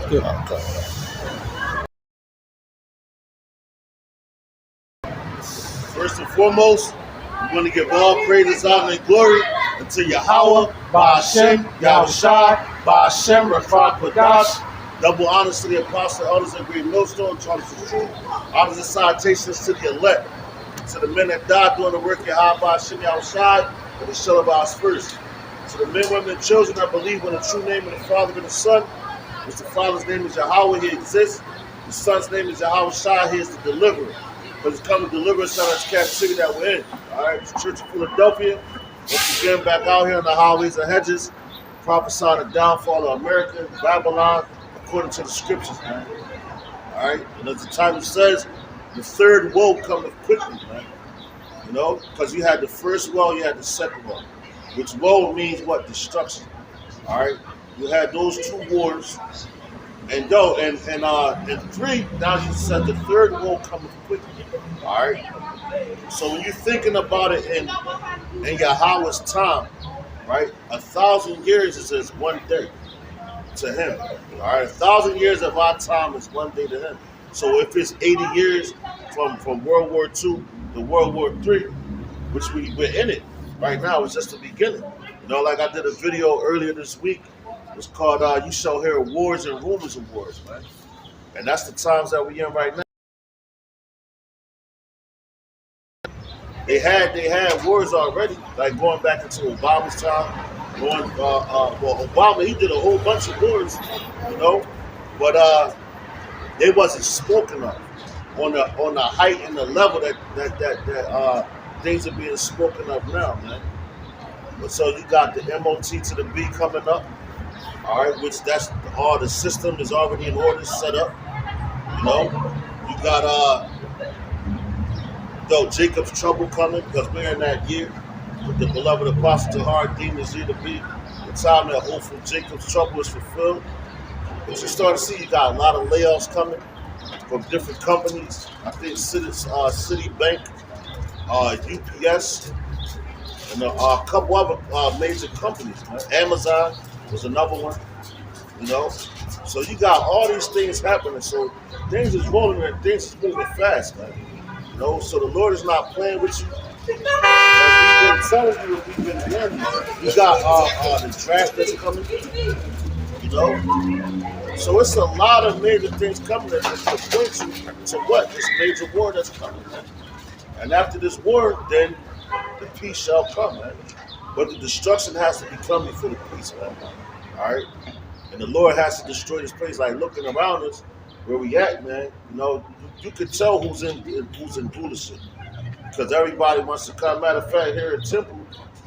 Good. First and foremost, we want to give all praises, honor, and glory unto Yahweh, Ba'ashem, Yahushai, Ba'ashem, Rafah Kodash. Double honors to the apostle, elders, and great millstone, Charles of Truth. Honors and salutations to the elect, to the men that died doing the work of Yahweh, Ba'ashem, Yahushai, and the shell of us first. To the men, women, and children that believe in the true name of the Father and the Son, which the Father's name is Yahweh, he exists. The Son's name is Yahushai, he is the deliverer. But he's come to deliver us out of this captivity that we're in. All right, the Church of Philadelphia, once again, back out here on the highways and hedges, prophesying the downfall of America, Babylon, according to the scriptures, man. All right, and as the title says, the third woe cometh quickly, man. You know, because you had the first woe, you had the second woe, which woe means what? Destruction. All right, you had those two wars, and three. Now you said the third woe cometh quickly. All right. So when you're thinking about it in Yahweh's time, right? 1,000 years is as one day to him. All right. 1,000 years of our time is one day to him. So if it's 80 years from World War II to World War III, which we're in it right now, it's just the beginning. You know, like I did a video earlier this week. It's called "You Shall Hear Wars and Rumors of Wars," man. And that's the times that we're in right now. They had wars already, like going back into Obama's time. Obama, he did a whole bunch of wars, you know, but they wasn't spoken of on the height and the level that things are being spoken of now, man. But so you got the MOT to the B coming up, all right, which that's all the system is already in order, set up, you know. You got Jacob's trouble coming, because we're in that year with the beloved apostle Tahar, demons year to be the time that hopeful Jacob's trouble is fulfilled. But you start to see you got a lot of layoffs coming from different companies. I think Citibank, UPS, and a couple other major companies. Man. Amazon was another one, you know. So you got all these things happening. So things is rolling and things is moving fast, man. You know, so the Lord is not playing with you. As we've been telling you, we've been warning you. You got the draft that's coming, you know. So it's a lot of major things coming that point you to what? This major war that's coming, man. And after this war, then the peace shall come, man. But the destruction has to be coming for the peace, man. All right? And the Lord has to destroy this place. Like looking around us, where we at, man, you know, you could tell who's in rulership, because everybody wants to come. Matter of fact, here at Temple,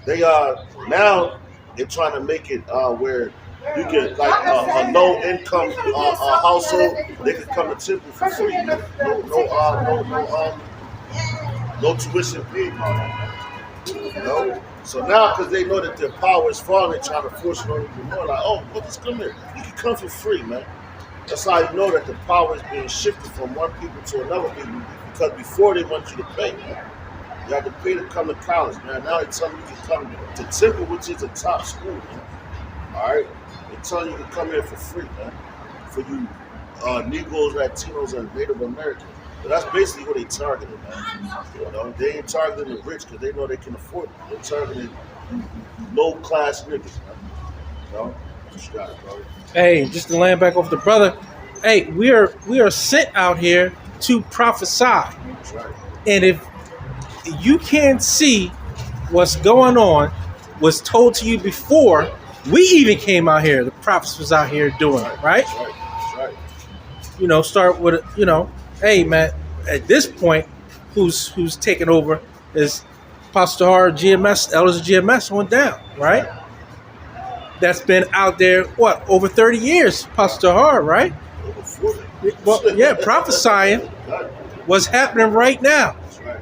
they are now they're trying to make it where you get like a low income household, they could come to Temple for free, no tuition paid, you know. So now, because they know that their power is falling, they're trying to force it on you more. Like, oh, well, just come here. You can come for free, man. That's how you know that the power is being shifted from one people to another people, because before they want you to pay, man. You have to pay to come to college, man. Now they tell you can come to Temple, which is a top school, man. All right? They tell you can come here for free, man. For you Negroes, Latinos, and Native Americans. But that's basically what they targeted, man. You know, they ain't targeting the rich because they know they can afford it. They're targeting low-class niggas, man. You know? What you got it, brother? Hey, just to land back off the brother. Hey, we are sent out here to prophesy. That's right. And if you can't see what's going on, was told to you before we even came out here, the prophets was out here doing it, right? That's right. That's right. You know, start with, you know, hey, man, at this point, who's taking over is Pastor Tahar, GMS, elders of GMS went down, right? That's been out there, what, over 30 years, Pastor Tahar, right? Over 40. Well, yeah, prophesying what's happening right now. That's right.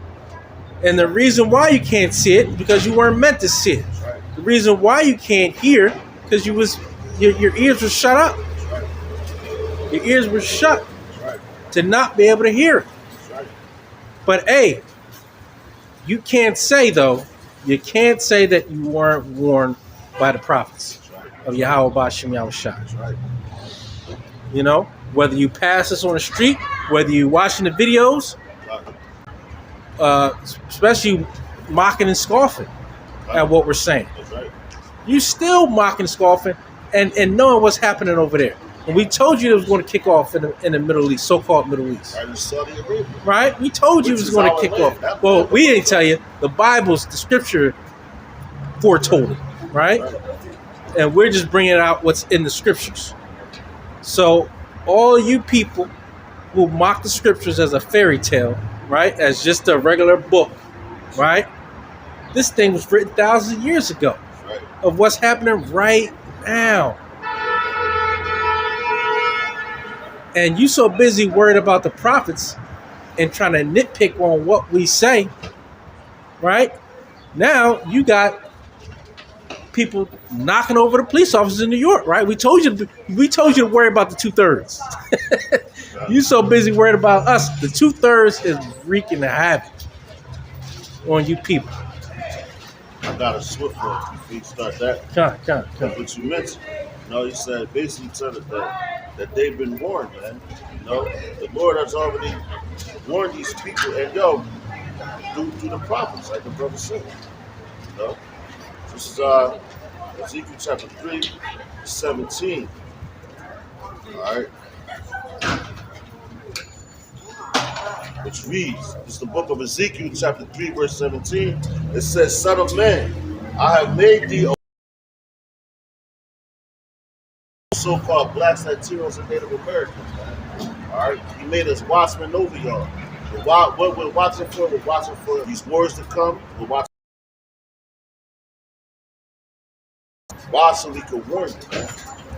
And the reason why you can't see it, because you weren't meant to see it. That's right. The reason why you can't hear, because your ears were shut up. That's right. Your ears were shut That's right. to not be able to hear it. That's right. But hey, you can't say that you weren't warned by the prophets of Yahweh Ba'ashem Yahushai. That's right. You know, whether you pass us on the street, whether you watching the videos, especially mocking and scoffing at what we're saying. That's right. You still mocking, scoffing, and knowing what's happening over there. And we told you it was going to kick off in the Middle East, so-called Middle East. Right in Saudi Arabia. Right? We told you it was going to kick off. Well, we didn't tell you. The Bible's, the scripture foretold it, right? And we're just bringing out what's in the scriptures. So all you people who mock the scriptures as a fairy tale, right, as just a regular book, right? This thing was written thousands of years ago of what's happening right now. And you so busy worried about the prophets and trying to nitpick on what we say, right? Now you got people knocking over the police officers in New York, right? We told you to worry about the 2/3. You so busy worried about us. The 2/3 is wreaking havoc on you people. I got a swift one before you start that. Come. What you mentioned, you said basically told it that they've been warned, man. The Lord has already warned these people, and through the prophets, like the brother said. This is Ezekiel chapter 3:17. All right. Which reads, it's the book of Ezekiel chapter 3 verse 17. It says, Son of man, I have made thee so-called blacks, Latinos, and Native Americans. All right. He made us watchmen over y'all. What we're watching for? We're watching for these wars to come. We're watching. Why? So we can warn you, man.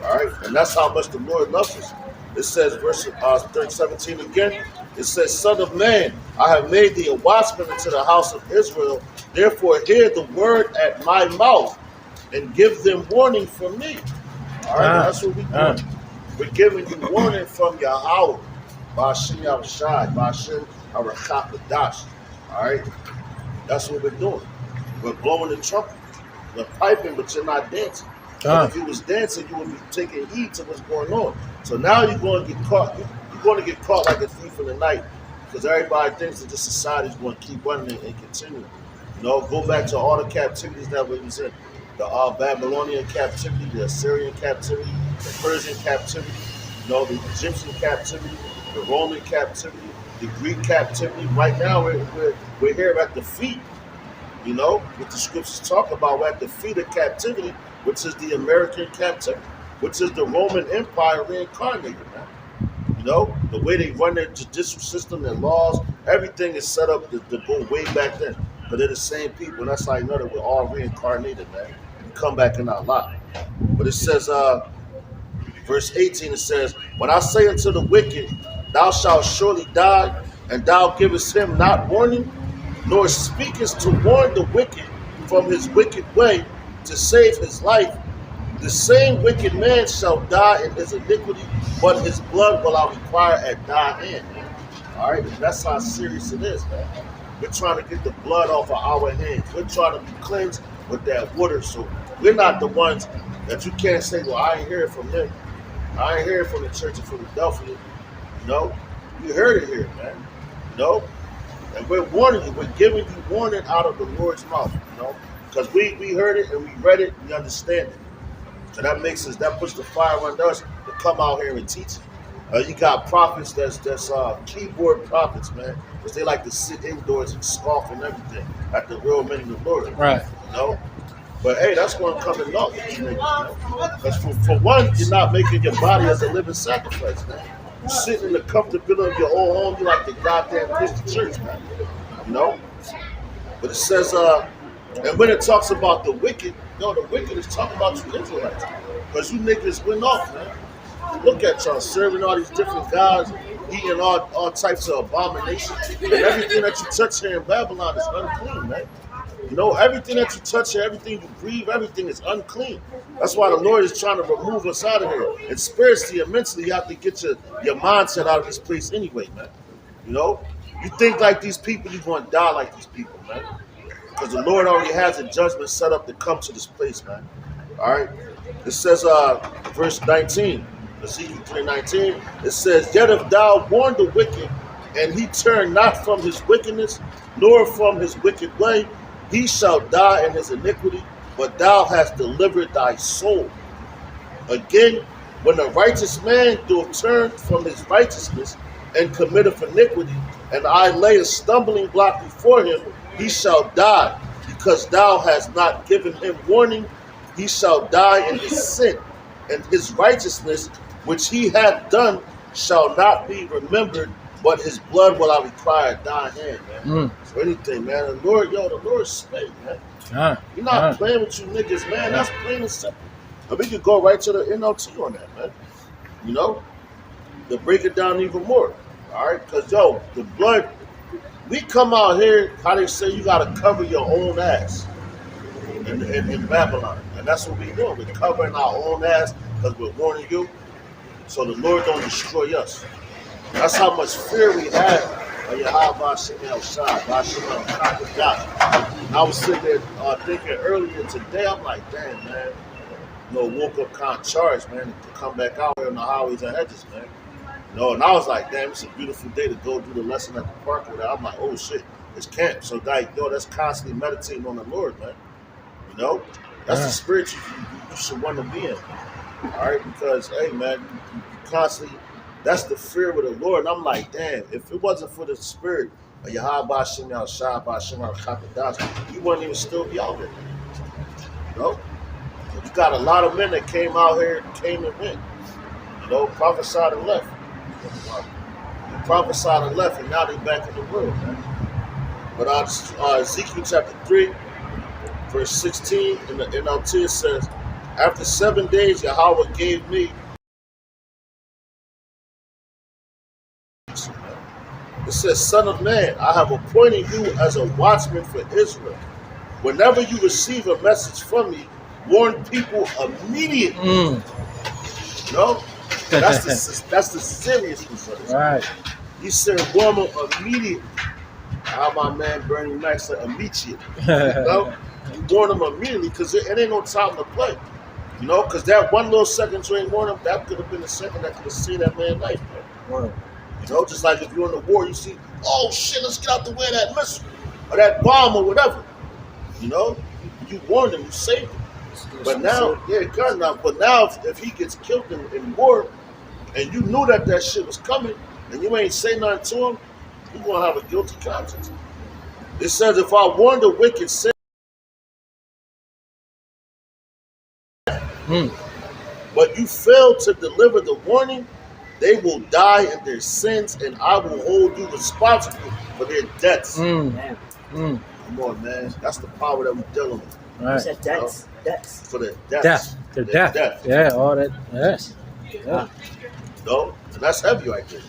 All right. And that's how much the Lord loves us. It says, verse 17 again. It says, Son of man, I have made thee a watchman into the house of Israel. Therefore, hear the word at my mouth and give them warning from me. All right, that's what we're doing. We're giving you warning from Yahweh. Ba'ashem Yahushai, Ba'ashem Harakakadash. All right, that's what we're doing. We're blowing the trumpet. We're piping, but you're not dancing. If you was dancing, you would be taking heed to what's going on. So now you're going to get caught. You're going to get caught like a thief in the night, because everybody thinks that this society is going to keep running and continue. Go back to all the captivities that we was in. The Babylonian captivity, the Assyrian captivity, the Persian captivity, the Egyptian captivity, the Roman captivity, the Greek captivity. Right now, we're here at the feet. What the scriptures talk about, we're at the feet of captivity, which is the American captivity, which is the Roman Empire reincarnated, man. The way they run their judicial system, their laws, everything is set up to go way back then. But they're the same people, and that's how you know that we're all reincarnated, man. We come back in our lot. But it says, verse 18, it says, When I say unto the wicked, thou shalt surely die, and thou givest him not warning, nor speakest to warn the wicked from his wicked way to save his life, the same wicked man shall die in his iniquity, but his blood will I require at thy hand. All right, that's how serious it is, man. We're trying to get the blood off of our hands. We're trying to be cleansed with that water. So we're not the ones that you can't say, well, I ain't hear it from them. I ain't hear it from the church of Philadelphia. You heard it here, man. And we're warning you. We're giving you warning out of the Lord's mouth, because we heard it and we read it and we understand it. So that puts the fire on us to come out here and teach it. You got prophets that's keyboard prophets, man, because they like to sit indoors and scoff and everything at the real men of the Lord. Right. But hey, that's going to come in luck. Because for one, you're not making your body as a living sacrifice, man. You're sitting in the comfortability of your own home. You're like the goddamn Christian church, man. But it says, and when it talks about the wicked, the wicked is talking about you Israelites. Because you niggas went off, man. Look at y'all serving all these different gods, eating all types of abominations. And everything that you touch here in Babylon is unclean, man. Everything that you touch here, everything you breathe, everything is unclean. That's why the Lord is trying to remove us out of here. And spiritually and mentally, you have to get your mindset out of this place anyway, man. You think like these people, you're going to die like these people, man. Because the Lord already has a judgment set up to come to this place, man. All right? It says, verse 19, Ezekiel 3:19, it says, "Yet if thou warn the wicked, and he turn not from his wickedness, nor from his wicked way, he shall die in his iniquity, but thou hast delivered thy soul." Again, when a righteous man doeth turn from his righteousness and committeth iniquity, and I lay a stumbling block before him, he shall die, because thou hast not given him warning. He shall die in his sin, and his righteousness which he hath done shall not be remembered, but his blood will I require at thy hand, man. So anything, man. The Lord's straight, man. You're not playing with you niggas, man. That's plain and simple. And we could go right to the NLT on that, man. You know? To break it down even more. All right? Because, the blood, we come out here, how they say you got to cover your own ass in Babylon. And that's what we're doing. We're covering our own ass because we're warning you so the Lord don't destroy us. That's how much fear we have of Yahweh Shem El Shai, Bashem El Kakadash. And I was sitting there thinking earlier today, I'm like, damn, man. Woke up kind of charged, man, to come back out here on the highways and hedges, man. And I was like, damn, it's a beautiful day to go do the lesson at the park with that. I'm like, oh shit, it's camp. So that's constantly meditating on the Lord, man. That's the spirit you should want to be in. All right, because hey, man, you constantly, that's the fear of the Lord. And I'm like, damn, if it wasn't for the spirit of Yahweh Shem El Shai, Bashem El Kakadash, you wouldn't even still be out there. You got a lot of men that came out here, came and went. Prophesied and left. Prophesied and left, and now they're back in the world, man. But Ezekiel chapter 3, verse 16, in the NLT, it says, "After 7 days, Yahweh gave me." It says, "Son of man, I have appointed you as a watchman for Israel. Whenever you receive a message from me, warn people immediately." That's the seriousness of it. Right. He said, warn them immediately. How my man Bernie Mac said, immediately. You warn them immediately because it ain't no time to play. Because that one little second you ain't warn them, that could have been the second that could have saved that man's life, man. Right. Just like if you're in the war, you see, oh shit, let's get out the way of that missile or that bomb or whatever. You warned him, you saved him. But now, but now if he gets killed in war, and you knew that shit was coming, and you ain't say nothing to him, you're going to have a guilty conscience. It says, if I warn the wicked, sin, but you fail to deliver the warning, they will die in their sins, and I will hold you responsible for their debts. Come on, man. That's the power that we're dealing with. Right. Said debts. Debts. For their debts. Their death. Yeah, all that. Yes. Yeah. And that's heavy right there.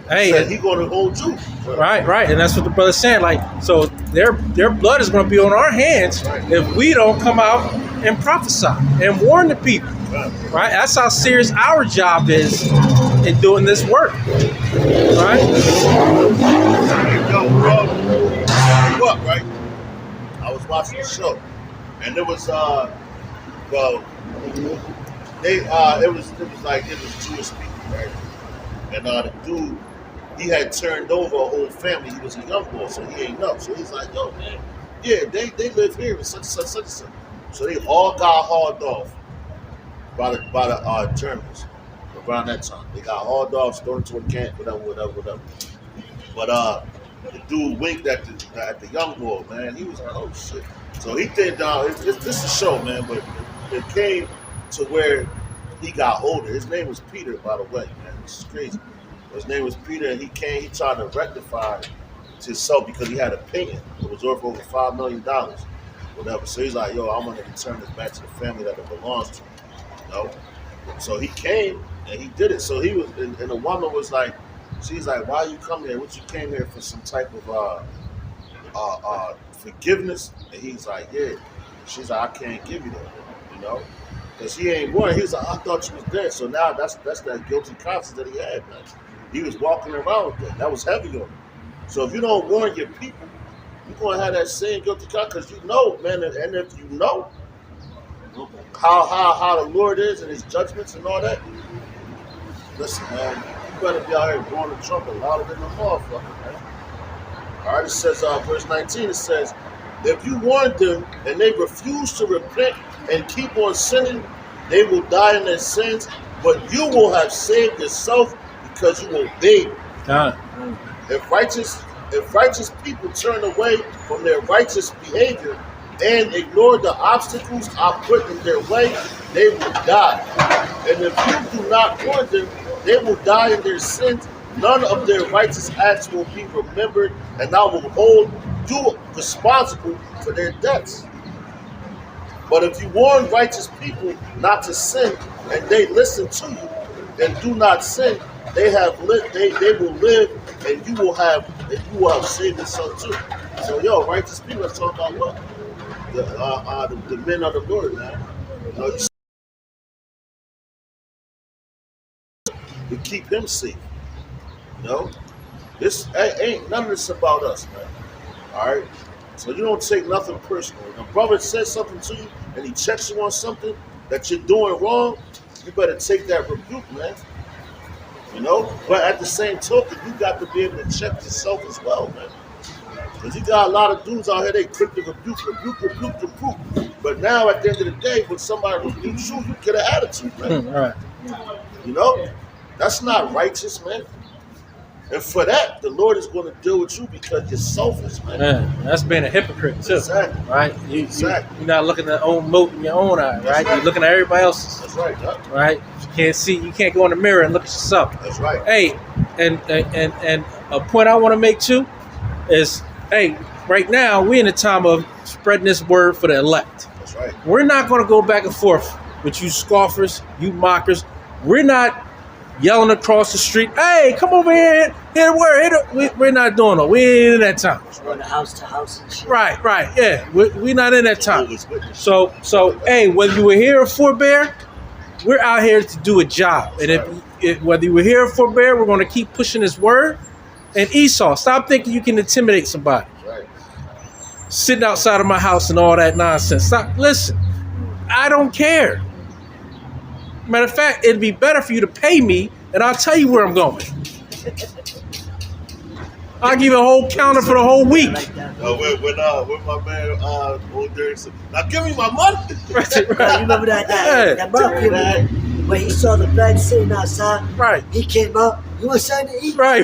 Hey, he's going to hold you. Right. And that's what the brother's saying. Like, so their blood is going to be on our hands if we don't come out and prophesy and warn the people. Right? That's how serious our job is in doing this work. Right? Right? I was watching the show, and it was it was Jewish people, right? And the dude, he had turned over a whole family. He was a young boy, so he ain't know. So he's like, yo, man, yeah, they live here with such and such. So they all got hauled off by the Germans around that time. They got hauled off, thrown into a camp, whatever. But the dude winked at the young boy, man. He was like, oh shit. So he did this is a show, man, but it came to where he got older. His name was Peter, by the way, man. This is crazy. His name was Peter, and he tried to rectify himself because he had a painting. It was worth over $5 million, whatever. So he's like, yo, I'm going to return this back to the family that it belongs to, So he came, and he did it. So he was, and the woman was like, she's like, why you come here? What, you came here for some type of forgiveness? And he's like, yeah. She's like, I can't give you that, because he ain't one. He was like, I thought you was dead. So now that's that guilty conscience that he had, man. He was walking around with that. That was heavy on him. So if you don't warn your people, you're going to have that same guilty conscience, because man, and if you know, how the Lord is and his judgments and all that. Listen, man, you better be out here blowing the trumpet louder than the motherfucker, man. All right, it says, verse 19, it says, if you warn them and they refuse to repent and keep on sinning, they will die in their sins, but you will have saved yourself because you obeyed. If righteous people turn away from their righteous behavior and ignore the obstacles I put in their way, they will die. And if you do not warn them, they will die in their sins. None of their righteous acts will be remembered, and I will hold you responsible for their deaths. But if you warn righteous people not to sin, and they listen to you and do not sin, they will live, and you will have saved yourself too. So righteous people are talking about what? The men of the Lord, man. You know, to keep him safe. You know? This ain't none of this about us, man. Alright? So you don't take nothing personal. If a brother says something to you and he checks you on something that you're doing wrong, you better take that rebuke, man. You know? But at the same token, you got to be able to check yourself as well, man. Because you got a lot of dudes out here, they quick to rebuke. But now at the end of the day, when somebody rebukes you, you get an attitude, man. Right. You know? That's not righteous, man. And for that, the Lord is going to deal with you because you're selfish, man. That's being a hypocrite too, exactly. Right? You're not looking at the own mote in your own eye, right? You're looking at everybody else's. That's right, huh? Right? You can't go in the mirror and look at yourself. That's right. Hey, and a point I want to make too is, hey, right now we're in a time of spreading this word for the elect. That's right. We're not going to go back and forth with you scoffers, you mockers. We're not yelling across the street, hey, come over here, hear the word. We're not doing it. We ain't in that time. Going to house and shit. Right, yeah. We're not in that time. So, hey, whether you were here or forbear, we're out here to do a job. And if whether you were here or forbear, we're going to keep pushing this word. And Esau, stop thinking you can intimidate somebody. Right. Sitting outside of my house and all that nonsense. Stop. Listen, I don't care. Matter of fact, it'd be better for you to pay me, and I'll tell you where I'm going. I'll give you a whole calendar for the whole week. When my man old Derek said, now give me my money. Right. You remember that Mark, when he saw the bed sitting outside, right? He came up. You want something to eat? Right.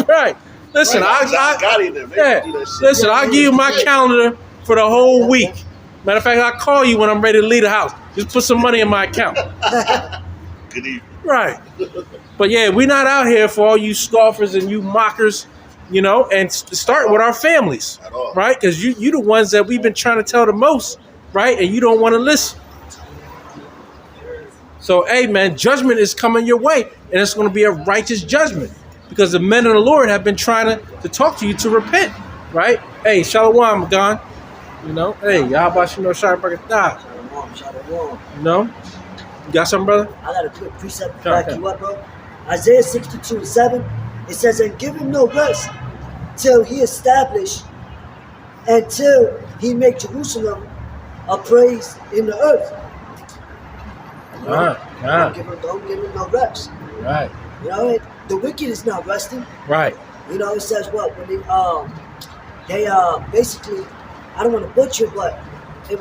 Right. Listen, I got him there. Listen, I'll give you my calendar for the whole week. Matter of fact, I'll call you when I'm ready to leave the house. Just put some money in my account. Good evening. Right. But yeah, we're not out here for all you scoffers and you mockers, you know, and start with our families, right? Because you the ones that we've been trying to tell the most, right? And you don't want to listen. So, hey, man, judgment is coming your way, and it's going to be a righteous judgment because the men of the Lord have been trying to talk to you to repent, right? Hey, Shalom, God. You know, hey, Yahabashino Shabbat. You know? You got something, brother? I got a quick precept to back you up, bro. Isaiah 62:7, it says, and give him no rest till he establish, until he make Jerusalem a praise in the earth. Don't give him no rest. Right. You know, the wicked is not resting. Right. You know, it says what? When they basically, I don't want to butcher, but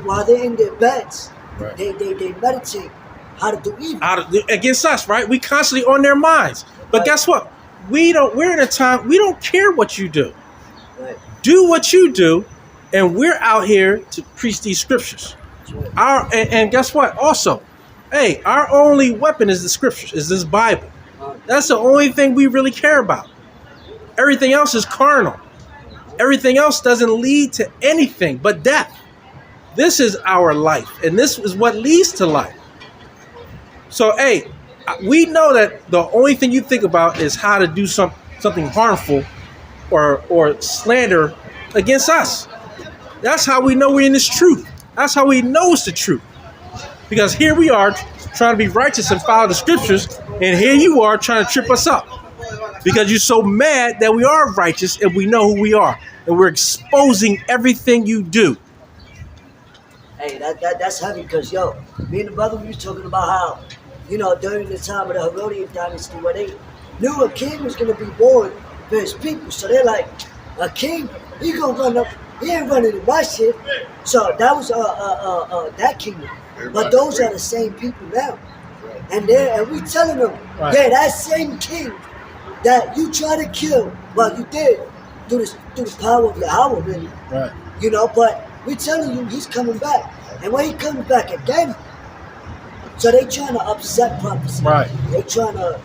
while they're in their beds, right, they meditate how to do evil. Against us, right? We constantly on their minds. But guess what? We're in a time, we don't care what you do. Right. Do what you do, and we're out here to preach these scriptures. Right. And guess what? Also, hey, our only weapon is the scriptures, is this Bible. That's the only thing we really care about. Everything else is carnal. Everything else doesn't lead to anything but death. This is our life, and this is what leads to life. So, hey, we know that the only thing you think about is how to do something harmful or slander against us. That's how we know we're in this truth. That's how we know it's the truth. Because here we are trying to be righteous and follow the scriptures, and here you are trying to trip us up. Because you're so mad that we are righteous and we know who we are. And we're exposing everything you do. Hey, that's heavy because yo, me and the brother we was talking about how, during the time of the Herodian dynasty where they knew a king was gonna be born for his people. So they're like, a king, he gonna run up, he ain't running in my shit. So that was that kingdom. But those are the same people now. And we telling them, Right. yeah, that same king that you try to kill, well you did through the power of Yahweh, really. Right. But we telling you he's coming back. And when he comes back again, so they trying to upset prophecy. Right. They trying to,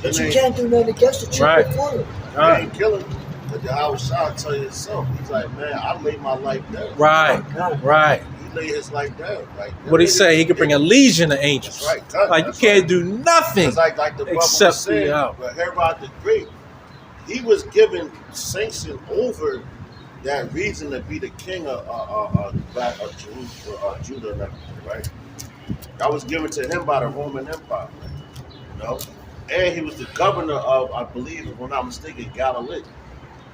but you can't do nothing against the truth Right. before it. They ain't killing. But Yahweh Shah tell you himself. He's like, man, I laid my life down. Right. Right. He laid his life down. Like, What he say? He could bring a legion of angels. That's right. Like you can't do nothing It's like the brother except was saying, be out. but Herod the Great, he was given sanction over that reason to be the king of Jerusalem, Judah and everything, right? That was given to him by the Roman Empire, you know? And he was the governor of, I believe, if I'm not mistaken, Galilee.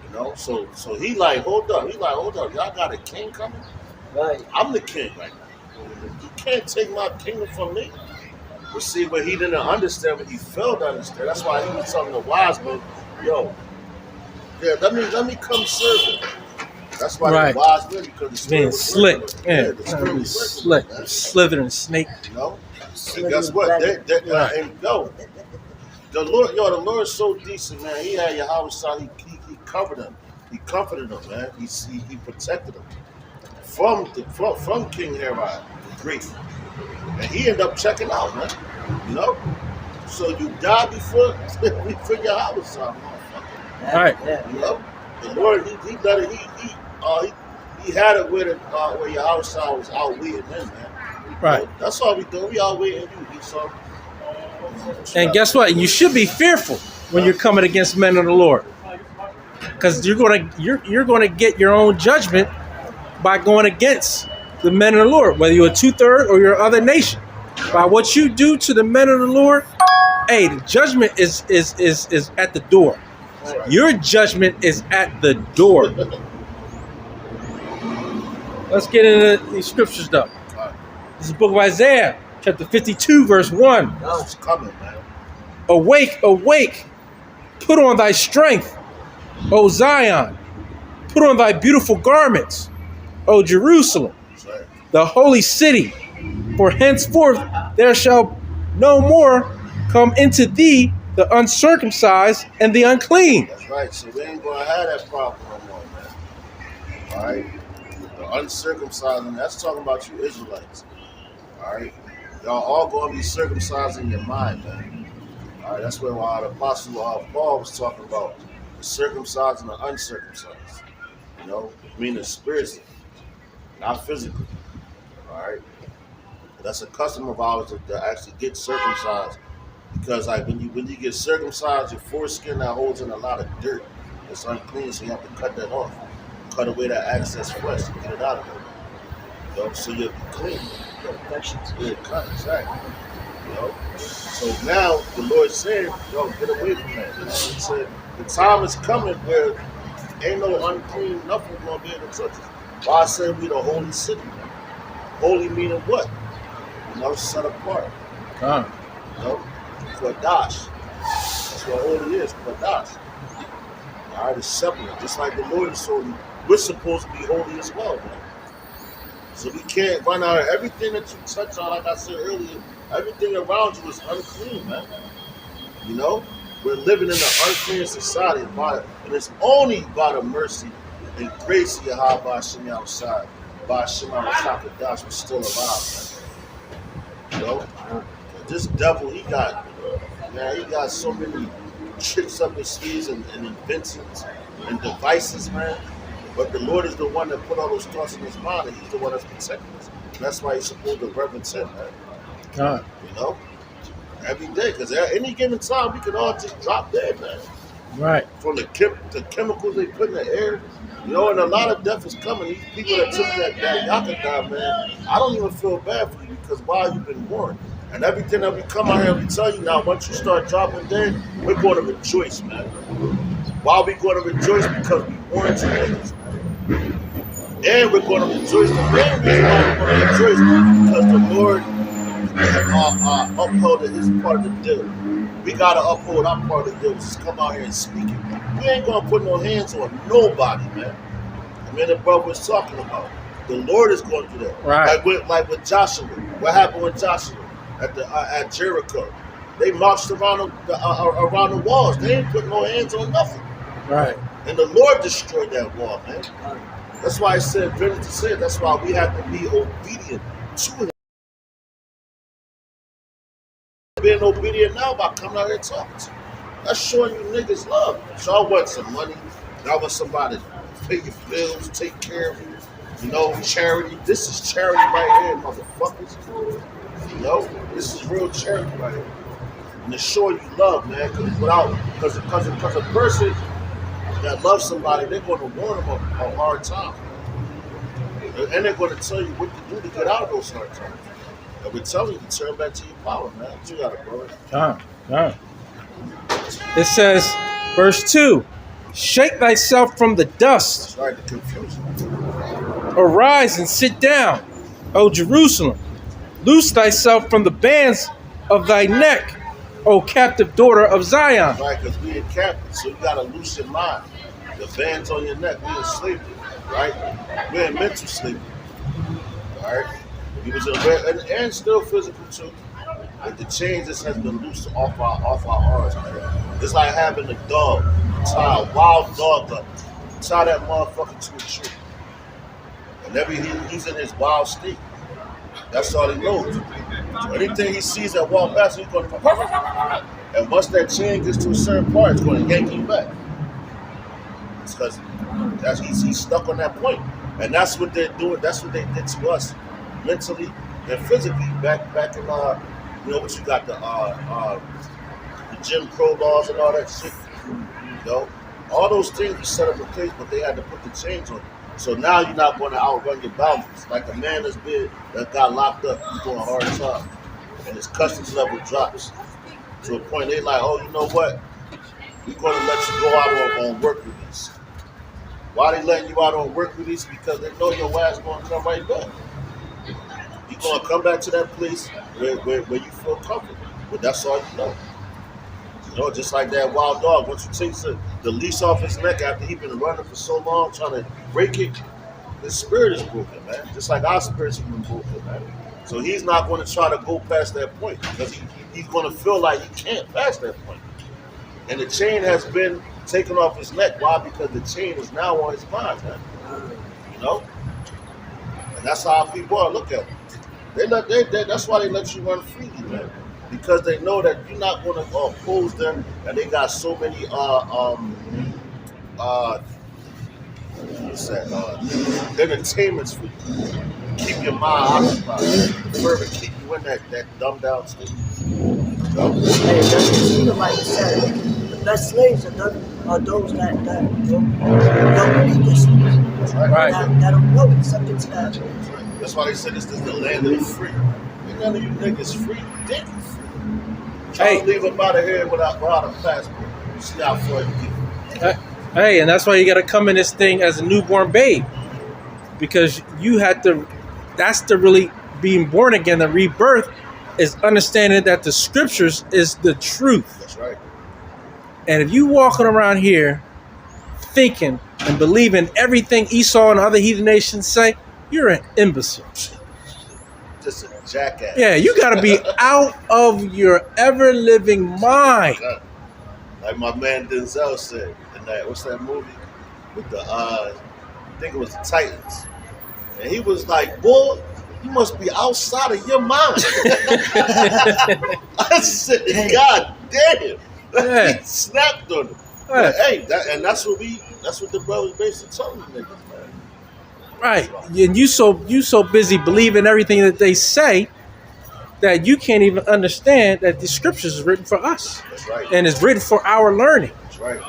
You know, so he like, hold up. Y'all got a king coming? Right. I'm the king right now. You can't take my kingdom from me. But see, what he didn't understand, what he failed to understand. That's why he was telling the wise men, yo, yeah, let me come serve him. That's why Right. the wise men, because the spirit Being was slick. working. Yeah. The spirit was Slick. working, man. Slithering snake. You know? Slithering And guess what? Right. And yo, the Lord's so decent, man. He had Yahweh Shah, he covered him. He comforted him, man. He protected him from King Herod the Great. And he ended up checking out, man. You know? So you die before Yahweh Shah, motherfucker. Right. Yeah. You know? The Lord, he let it, he had it where Yahweh Shah was outweighing him, man. Right. That's all we do. We outweighing you. So, And guess what? You should be fearful when you're coming against men of the Lord, because you're gonna get your own judgment by going against the men of the Lord, whether you're a 2/3 or your other nation. By what you do to the men of the Lord, hey, the judgment is at the door. Your judgment is at the door. Let's get into these scriptures, though. This is the book of Isaiah, chapter 52, verse 1. it's coming, man. Awake, awake, put on thy strength, O Zion. Put on thy beautiful garments, O Jerusalem, That's right. the holy city. For henceforth there shall no more come into thee the uncircumcised and the unclean. That's right. So we ain't gonna have that problem no more, man. All right. The uncircumcised, and that's talking about you Israelites. All right. Y'all all gonna be circumcised in your mind, man. All right. That's what the apostle Paul was talking about: the circumcised and the uncircumcised. You know, meaning spiritually, not physically. All right. That's a custom of ours to actually get circumcised, because like when you get circumcised, your foreskin that holds in a lot of dirt. It's unclean, so you have to cut that off, cut away that excess flesh to get it out of there. You know, so you'll be clean. Infections. Yeah, cut, exactly. You know. So now the Lord said, "Yo, get away from that." You know, he said the time is coming where ain't no unclean nothing gonna be able to touch us. Why I say we the holy city? Holy meaning what? You know, set apart. You know, Kodash. That's what holy is, Kodash. All right, it's separate. Just like the Lord is holy, we're supposed to be holy as well, man. So we can't run out of everything that you touch on, like I said earlier, everything around you is unclean, man. You know? We're living in an unclean society, and it's only by the mercy and grace of Yahweh Hashem outside, by Hashem Kodash, we're still alive, man. You know? This devil, he got so many tricks up his sleeves and inventions and devices, man. But the Lord is the one that put all those thoughts in his mind, and he's the one that's protecting us. And that's why he's supposed to reverence him, man. You know? Every day, because at any given time, we could all just drop dead, man. Right. From the chemicals they put in the air, you know, and a lot of death is coming. These people that took that Yakada, man, I don't even feel bad for you, because why you've been warned. And everything that we come out here and we tell you now, once you start dropping dead, we're going to rejoice, man. Why are we going to rejoice? Because we warned you niggas, man. And we're going to rejoice. The main reason why we're going to rejoice because the Lord upholding his part of the deal. We got to uphold our part of the deal. Just come out here and speak it. We ain't going to put no hands on nobody, man. I mean, the brother was talking about. The Lord is going to do that. Right. Like with Joshua. What happened with Joshua at Jericho? They marched around the walls. They ain't put no hands on nothing. Right. And the Lord destroyed that wall, man. That's why I said, Vintage said, that's why we have to be obedient to him. Being obedient now by coming out here and talking to you. That's showing you niggas love. Y'all want some money. Y'all want somebody to pay your bills, take care of you. You know, charity. This is charity right here, motherfuckers. You know, this is real charity right here. And it's showing you love, man. Because a person that loves somebody, they're going to warn them a hard time. And they're going to tell you what to do to get out of those hard times. And we're telling you to turn back to your power, man. You got it, brother. It says, verse 2, shake thyself from the dust. Sorry, the confusion. Arise and sit down, O Jerusalem. Loose thyself from the bands of thy neck, O captive daughter of Zion. Right, because we in captive, so you got to loose your mind. The bands on your neck, we in slavery, right? We're in mental slavery, all right? He was and still physical too. But the chains just has been loosed off our arms, man. It's like having a dog, tie a wild dog up, tie that motherfucker to a tree. And he's in his wild state. That's all he knows. So anything he sees that walk past, he's going to. And once that chain gets to a certain part, it's going to yank him back. It's because he's stuck on that point. And that's what they're doing. That's what they did to us, mentally and physically. Back in you know what you got the Jim Crow laws and all that shit. You know, all those things were set up in place, but they had to put the chains on you. So now you're not going to outrun your boundaries. Like a man that got locked up, he's doing a hard time, and his customs level drops to a point they like, oh, you know what? We're going to let you go out on work release. Why they letting you out on work release? Because they know your ass going to come right back. You're going to come back to that place where you feel comfortable. But that's all you know. You know, just like that wild dog. Once you take the leash off his neck after he's been running for so long, trying to break it, his spirit is broken, man. Just like our spirits have been broken, man. So he's not going to try to go past that point because he's going to feel like he can't pass that point. And the chain has been taken off his neck. Why? Because the chain is now on his mind, man. You know? And that's how people are. Look at it. That's why they let you run freely, man. Because they know that you're not going to oppose them, and they got so many entertainments for you. Keep your mind occupied. Further keep you in that dumbed down state. So, Hey, that's like you said. The best slaves are those that don't need this. Right. That don't know it, subject to that. that's why they said this is the land of the free. Ain't none of you niggas free. You think you free. Try to leave up out of here without a passport. You see how far you get. Hey, and that's why you got to come in this thing as a newborn babe, because you had to. That's the really being born again. The rebirth is understanding that the scriptures is the truth. That's right. And if you walking around here thinking and believing everything Esau and other heathen nations say, you're an imbecile. Just a jackass. Yeah, you got to be out of your ever-living mind. Like my man Denzel said in that, what's that movie with the I think it was the Titans, and he was like, "Boy, you must be outside of your mind." I said, "God damn!" Yeah. He snapped on him. Right. Hey, that's what the brothers basically telling you niggas, man. Right, and you so busy believing everything that they say that you can't even understand that the scriptures is written for us. That's right. And it's written for our learning. That's right.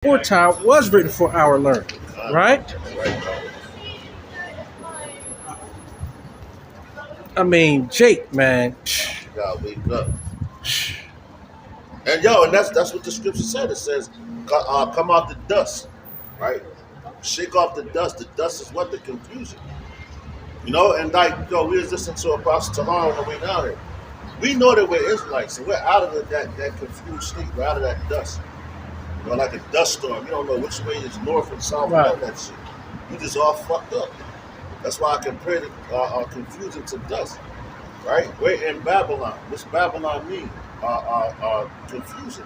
Before time was written for our learning, right? That's right. I mean, Jake, man. You gotta wake up. And that's what the scripture said. It says, "Come out the dust," right? Shake off the dust. The dust is what the confusion, And like, we was listening to Apostle Tahar on the way down here. We know that we're Israelites, and we're out of that confused state. We're out of that dust. Like a dust storm. You don't know which way is north and south Right. and that shit. You just all fucked up. That's why I compare the confusion to dust. Right? We're in Babylon. What's Babylon mean? Confusion,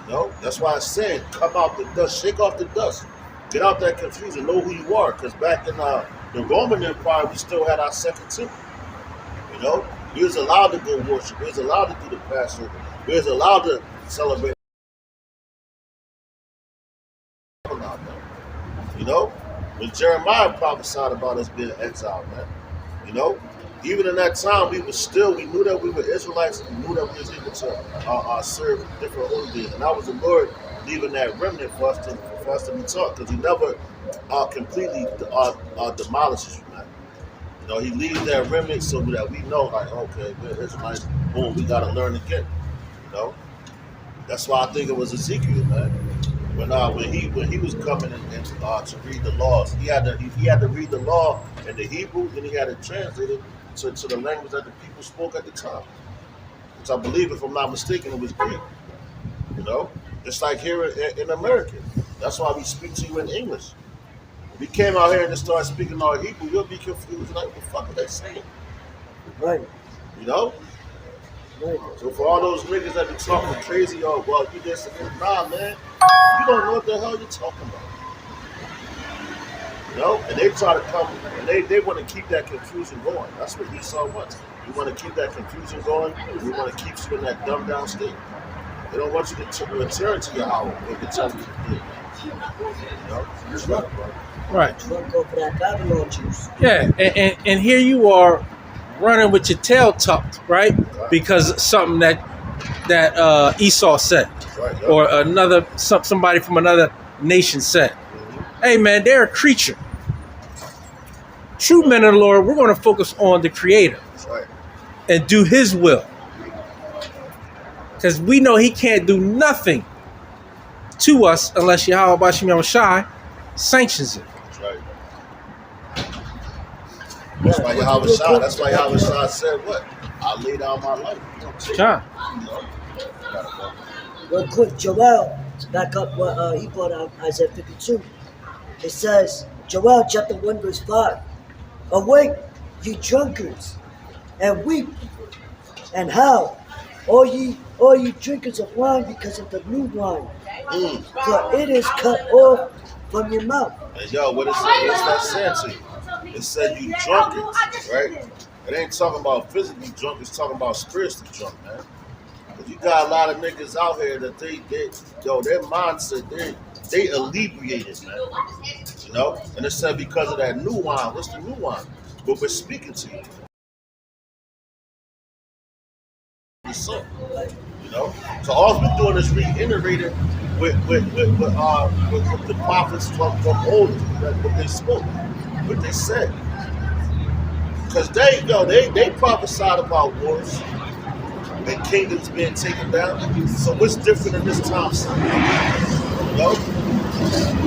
bro. That's why I said, come out the dust, shake off the dust, get out that confusion, know who you are. Because back in the Roman Empire, we still had our second temple. We was allowed to go worship. We was allowed to do the Passover. We was allowed to celebrate. When Jeremiah prophesied about us being exiled, man. Even in that time, we knew that we were Israelites, and we knew that we was able to serve different holy days. And that was the Lord leaving that remnant for us to be taught, because He never completely demolishes you, man. He leaves that remnant so that we know, like, okay, we're Israelites. Boom, we got to learn again. That's why I think it was Ezekiel, man. When he was coming and to read the laws, he had to read the law in the Hebrew, then he had to translate it to the language that the people spoke at the time. Which I believe, if I'm not mistaken, it was Greek. Just like here in America. That's why we speak to you in English. If we came out here and just started speaking our Hebrew, you'll be confused. Like, what the fuck are they saying? Right. Right. So for all those niggas that be talking crazy, well, you this and that, nah, man, you don't know what the hell you're talking about. And they try to come, and they want to keep that confusion going. That's what Esau wants. You want to keep that confusion going, and you want to keep you in that dumbed down state. They don't want you to return to your hour when they tell you to do. It's right, bro. Right. Drunk over that Babylon juice. Yeah, and here you are running with your tail tucked, right? Because something that Esau said, Right, or somebody from another nation said. Hey, man, they're a creature. True men of the Lord, we're going to focus on the Creator and do His will, because we know He can't do nothing to us unless Yahweh Bashim Yahushai sanctions it. That's why Yahweh Shai said what? I lay down my life. John. Real quick, Joel, back up what he brought out, Isaiah 52. It says, Joel chapter 1 verse 5, awake, ye drunkards, and weep, and howl, all ye drinkers of wine, because of the new wine, for it is cut off from your mouth. And what is that saying to you? It said you drunkards, right? It ain't talking about physically drunk, it's talking about spiritually drunk, man. Because you got a lot of niggas out here that their mindset, they inebriated, man. And it said because of that new wine. What's the new wine? But we're speaking to you. So all we're doing is reiterating with the prophets from old, what they spoke, what they said. Because they prophesied about wars and kingdoms being taken down. So what's different in this time, son?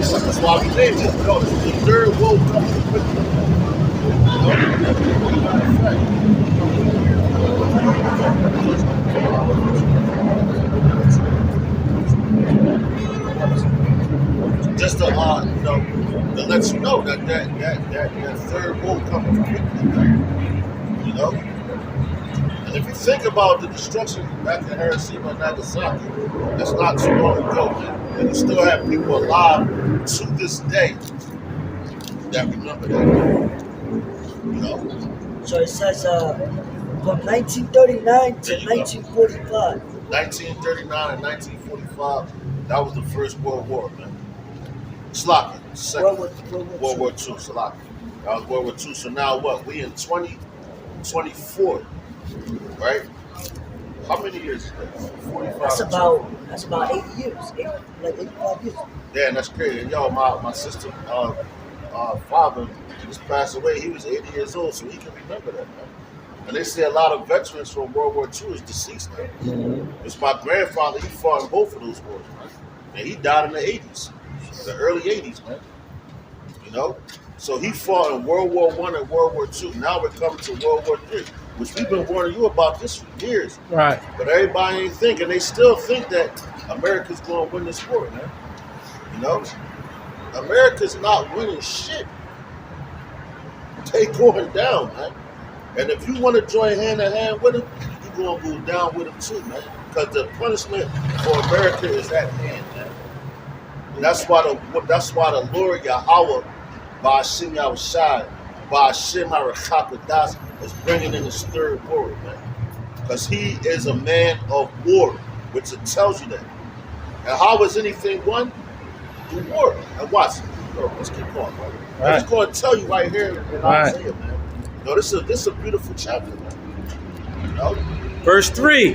That's why we named it. The third world coming quickly. Just to let you know that third world coming quickly. And if you think about the destruction back in Hiroshima and Nagasaki, that's not too long ago, man. And you still have people alive to this day that remember that. So it says from 1939 to 1945. 1939 and 1945, that was the First World War, man. Sloppy. Second World War II, Sloppy. That was World War II. So now what? We in 2024, right? How many years is that? 45. That's about 80 years. 85 years. Yeah, and that's crazy. And my sister father just passed away. He was 80 years old, so he can remember that, man. And they say a lot of veterans from World War II is deceased now. Mm-hmm. It's my grandfather, he fought in both of those wars, man. And he died in the 80s, the early 80s, man. You know? So he fought in World War I and World War II. Now we're coming to World War III, which we've been warning you about this for years. Right. But everybody ain't thinking. They still think that America's going to win this war, man. You know? America's not winning shit. They going down, man. And if you want to join hand in hand with them, you're going to go down with them too, man. Because the punishment for America is at hand, man. And that's why the Lord Yahweh, Ba'ashem Yahushai, Ba'ashem HaRachakodas, is bringing in his third war, man. Because he is a man of war, which it tells you that. And how is anything won? Through war. And watch. Bro, let's keep going, bro. Right. I'm just going to tell you right here in Right. Isaiah, man. You know, this is a beautiful chapter, man. You know? Verse 3.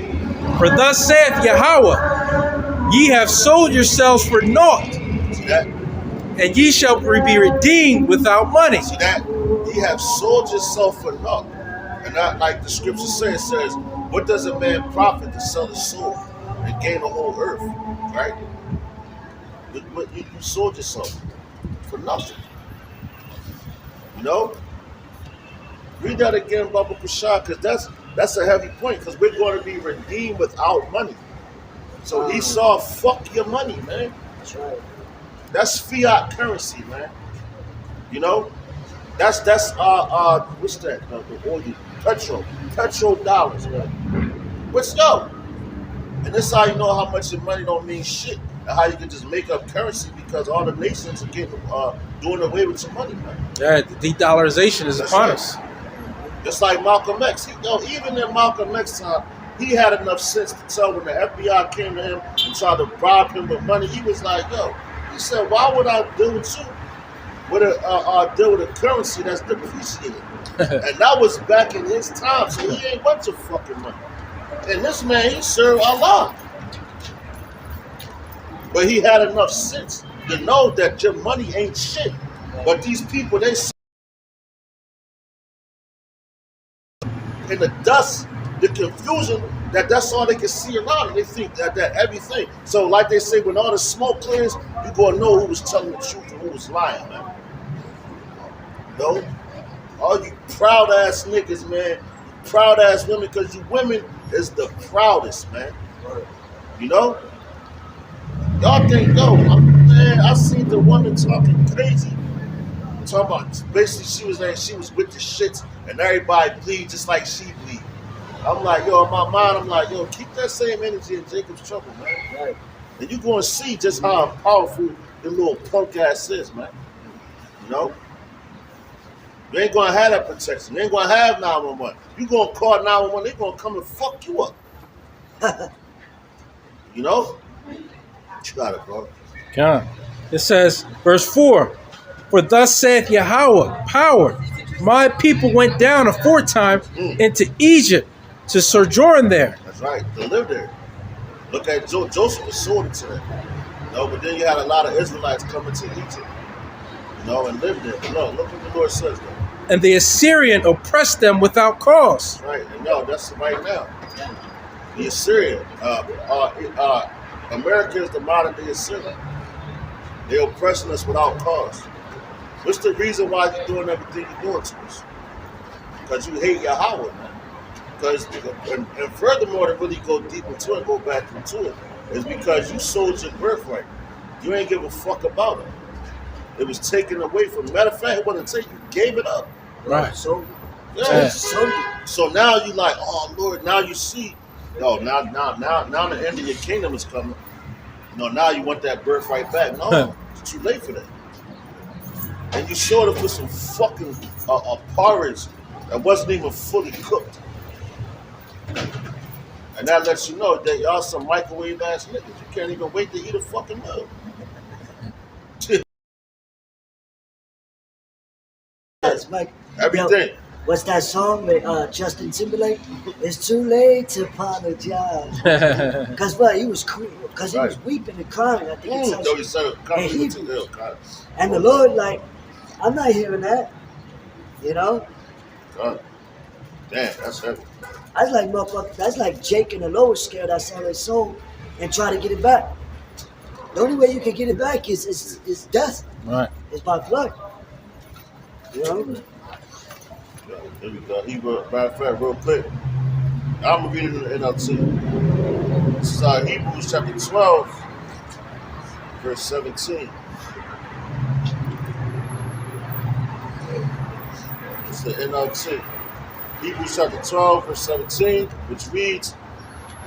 For thus saith Yahweh, ye have sold yourselves for naught, See that? and ye shall be redeemed without money. See that? Ye have sold yourself for naught. And not like the scripture says, it says, what does a man profit to sell his soul and gain the whole earth? Right? But you sold yourself for nothing. You know? Read that again, Baba Kushah, because that's a heavy point, because we're going to be redeemed without money. So Esau, fuck your money, man. That's right. That's fiat currency, man. You know? That's what's that? The oil, petrol dollars, man. What's yo? And this is how you know how much your money don't mean shit, and how you can just make up currency because all the nations are getting doing away with your money, man. Yeah, the de-dollarization is That's upon right. us. Just like Malcolm X. Even in Malcolm X time, he had enough sense to tell when the FBI came to him and tried to bribe him with money, he was like, yo, he said, why would I deal with you with a currency that's depreciated? And that was back in his time, so he ain't bunch of fucking money. And this man, he served Allah. But he had enough sense to know that your money ain't shit. But these people, they in the dust, the confusion, that's all they can see around, and they think that everything. So like they say, when all the smoke clears, you gonna know who was telling the truth and who was lying, man. You know? All you proud ass niggas, man, proud ass women, because you women is the proudest, man. You know? Y'all think, yo, man, I seen the woman talking crazy. Talking about basically she was with the shits and everybody bleed just like she bleed. I'm like, yo, in my mind, I'm like, yo, keep that same energy in Jacob's trouble, man. Right. And you're gonna see just how powerful the little punk ass is, man. You know? You ain't gonna have that protection. You ain't gonna have 911. You gonna call 911, they gonna come and fuck you up. You know? You got it, bro. Come. It says, verse 4. For thus saith Yahweh, power, my people went down aforetime into Egypt to sojourn there. That's right, to live there. Look at Joseph was sold into that. You know, but then you had a lot of Israelites coming to Egypt, you know, and live there. But no, look what the Lord says though. And the Assyrian oppressed them without cause. Right, and no, that's right now. The Assyrian, America is the modern day Assyrian. They're oppressing us without cause. What's the reason why you're doing everything you're doing to us? Because you hate Yahweh, man. Because, and furthermore, to really go deep into it, go back into it, is because you sold your birthright. You ain't give a fuck about it. It was taken away from. Matter of fact, it wasn't taken. You gave it up. Right. So, Yeah. So now you like, oh Lord, now you see. No, now the end of your kingdom is coming. No, now you want that birthright back. No, it's too late for that. And you showed up with some fucking porridge that wasn't even fully cooked. And that lets you know that y'all some microwave ass niggas. You can't even wait to eat a fucking meal. yes, Mike. Everything. Yo, what's that song with Justin Timberlake? It's too late to apologize. Because what he was cool, because he was weeping and crying. I think it's No, he said it. and the Lord, like, I'm not hearing that. You know? God. Damn, that's heavy. That's like motherfucker. That's like Jake and the lower scale that sell their soul and try to get it back. The only way you can get it back is death. Right. It's by blood. You know? Yeah, there we go. Matter of fact, real quick, I'm gonna read it in the NLT. This is Hebrews chapter 12, verse 17. It's the NLT. Hebrews chapter 12, verse 17, which reads,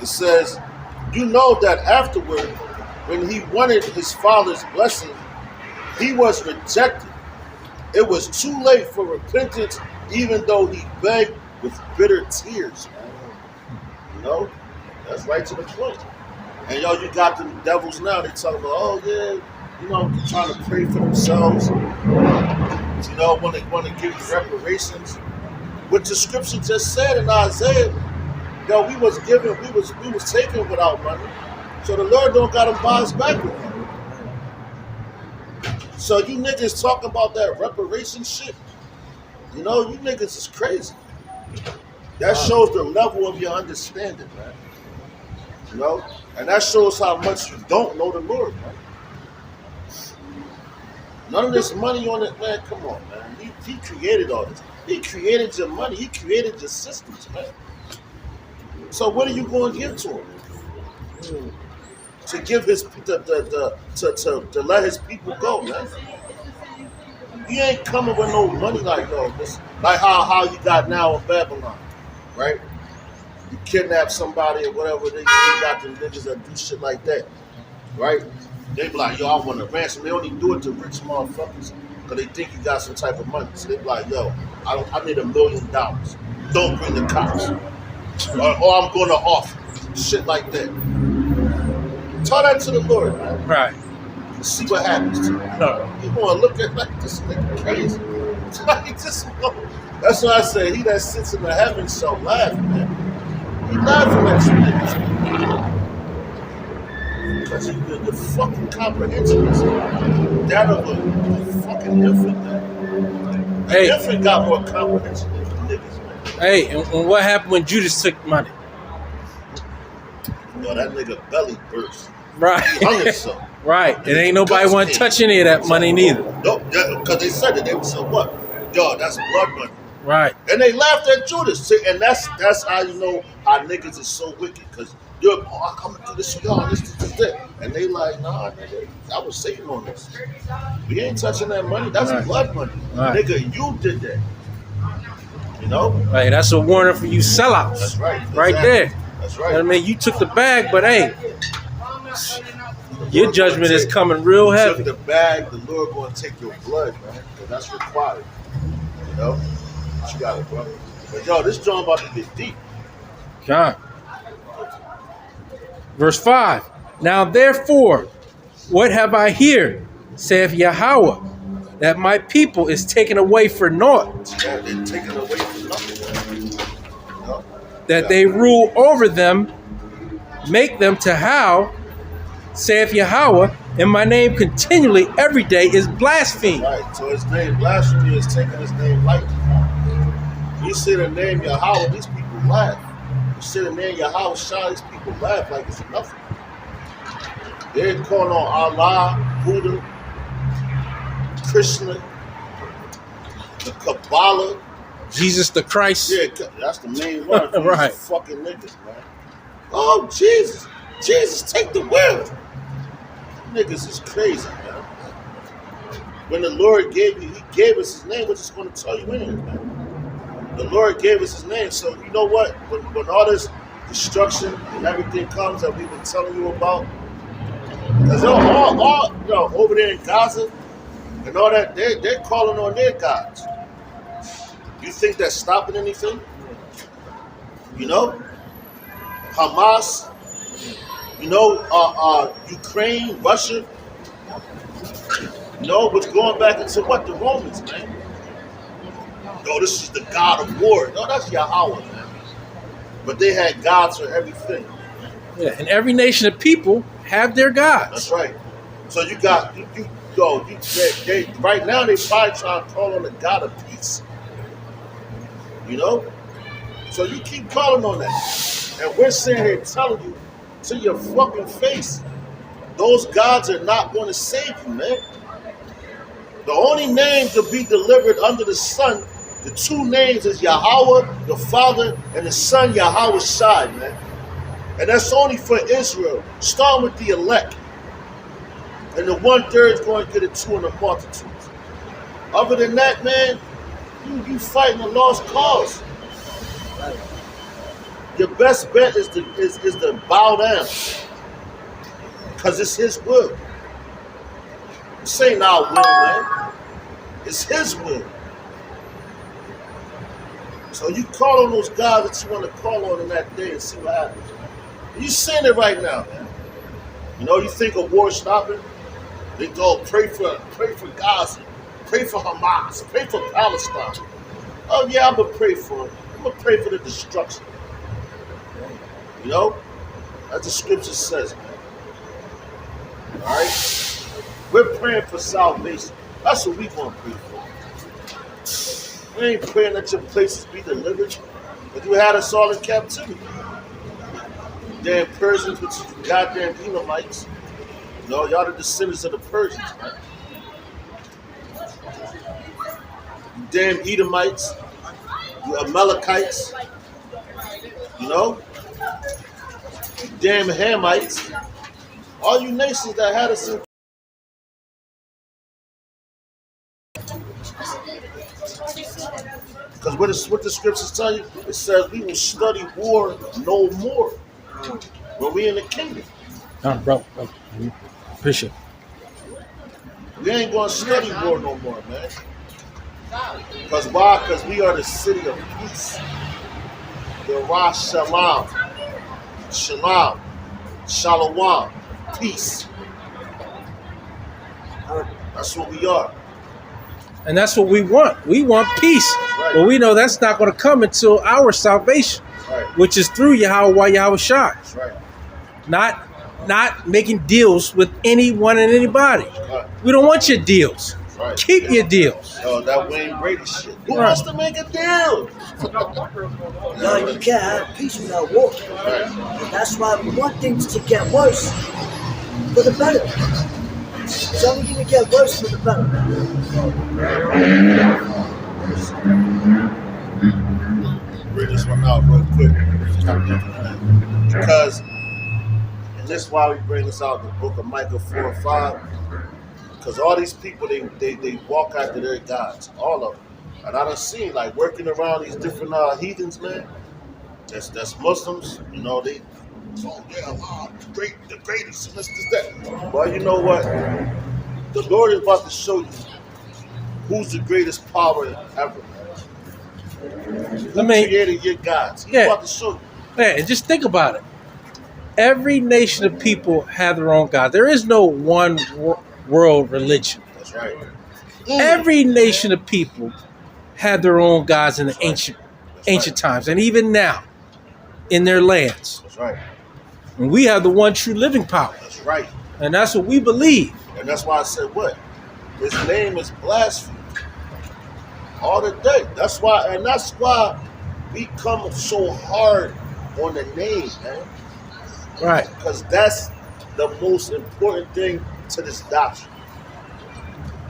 it says, "You know that afterward, when he wanted his father's blessing, he was rejected. It was too late for repentance, even though he begged with bitter tears." You know, that's right to the point. And yo, you got the devils now. They talking about, oh yeah, you know, trying to pray for themselves. You know, when they want to give you reparations. What the scripture just said in Isaiah, yo, we was taken without money. So the Lord don't got to buy us back with money. So you niggas talking about that reparation shit, you know, you niggas is crazy. That shows the level of your understanding, man. You know? And that shows how much you don't know the Lord, man. None of this money on it, man, come on, man. He created all this. He created your money. He created your systems, man. So what are you going to give to him? To give his to let his people go, man. He ain't coming with no money like this, like how you got now in Babylon, right? You kidnap somebody or whatever, they got them niggas that do shit like that, right? They be like, yo, I want a ransom. They only do it to rich motherfuckers because they think you got some type of money. So they be like, yo, I need $1 million. Don't bring the cops, or I'm going to offer shit like that. Tell that to the Lord, man. Right. See what happens to you. No. You gonna look at like this nigga crazy. That's why I say he that sits in the heavens shall laugh, man. He laughing at you niggas, man. Because the fucking comprehension is that of a fucking infant, man. Hey. The infant got more comprehension than the niggas, man. Hey, and what happened when Judas took money? Yo, that nigga belly burst. Right. He hung himself. Right. And ain't nobody want to touch any of that money neither. No, because they said it. They said, what? Yo, that's blood money. Right. And they laughed at Judas. See, and that's how you know how niggas is so wicked. Because you're, I'm coming through this for y'all. This, that. And they like, nah, nigga, I was Satan on this. We ain't touching that money. That's right. blood money. Right. Nigga, you did that. You know? Hey, that's a warning for you sellouts. That's right. Right there. That's right. You know what I mean, you took the bag, but hey, your judgment is coming real heavy. You took the bag, the Lord going to take your blood, man, because that's required. You know? But you got it, bro. But yo, this joint about to get deep. God. Verse 5. Now therefore, what have I here, saith Yahweh, that my people is taken away for naught? Yeah, they're taken away for nothing. You know? That they rule over them, make them to howl, saith Yahweh, and my name continually every day is blasphemed. Right, so his name, blasphemy, is taking his name lightly. You say the name Yahweh, these people laugh. You say the name Yahweh Shah, these people laugh like it's nothing. They're calling on Allah, Buddha, Krishna, the Kabbalah, Jesus the Christ. Yeah, that's the main one. Right. Fucking niggas, man. Oh, Jesus. Jesus, take the wheel. Niggas is crazy, man. When the Lord gave you, he gave us his name, we're just going to tell you in, man. The Lord gave us his name. So you know what? When all this destruction and everything comes that we've been telling you about, because all over there in Gaza and all that, they're calling on their gods. You think that's stopping anything? You know? Hamas, you know, Ukraine, Russia, you know, what's going back into what? The Romans, man. No, this is the God of war. No, that's Yahweh, man. But they had gods for everything. Yeah, and every nation of people have their gods. That's right. So you got, they right now they probably trying to call on the God of peace. You know? So you keep calling on that. And we're sitting here telling you to your fucking face, those gods are not going to save you, man. The only name to be delivered under the sun, the two names is Yahweh, the Father, and the Son, Yahweh Shai, man. And that's only for Israel, starting with the elect. And the 1/3 is going to get it two in the multitudes. Other than that, man, you fighting a lost cause. Your best bet is to bow down. Because it's his will. This ain't our will, man. It's his will. So you call on those gods that you want to call on in that day and see what happens. You seeing it right now, man. You know, you think of war stopping, they go pray for Gaza, pray for Hamas, pray for Palestine. Oh yeah, I'm gonna pray for it. I'm gonna pray for the destruction. You know, as the scripture says, man. All right, we're praying for salvation. That's what we gonna pray for. We ain't praying that your places be delivered, but you had us all in captivity. Damn Persians, which is you goddamn Elamites. You know, y'all the descendants of the Persians, man. You damn Edomites, you Amalekites, you know? You damn Hamites. All you nations that had us in. Because what the scriptures tell you, it says we will study war no more when we in the kingdom. Bro. Appreciate it. We ain't going to study war no more, man. Because why? Because we are the city of peace. The Rosh Shalom. Shalom. Shalom. Peace. That's what we are. And that's what we want. We want peace. Right. But we know that's not going to come until our salvation, Right. which is through Yahweh Shai. That's right. Not making deals with anyone and anybody. Right. We don't want your deals. Right. Keep your deals. Oh, that Wayne Brady shit. Who Right. wants to make a deal? No, you can't have peace without war. Right. And that's why we want things to get worse for the better. It's only going to get worse for the better. Bring this one out real quick. Because, and this is why we bring this out in the book of Micah 4 and 5. Because all these people, they walk after their gods. All of them. And I done seen, like, working around these different heathens, man. That's Muslims. You know, they, oh yeah, the greatest, and this, that. Well, you know what? The Lord is about to show you who's the greatest power ever. Who created your gods? He's about to show you. Man, just think about it. Every nation of people have their own God. There is no one world religion. That's right. Every nation of people had their own gods in the ancient times, and even now in their lands. That's right. And we have the one true living power. That's right. And that's what we believe. And that's why I said what? His name is blasphemy. All the day. That's why we come so hard on the name, man. Right. Because that's the most important thing to this doctrine.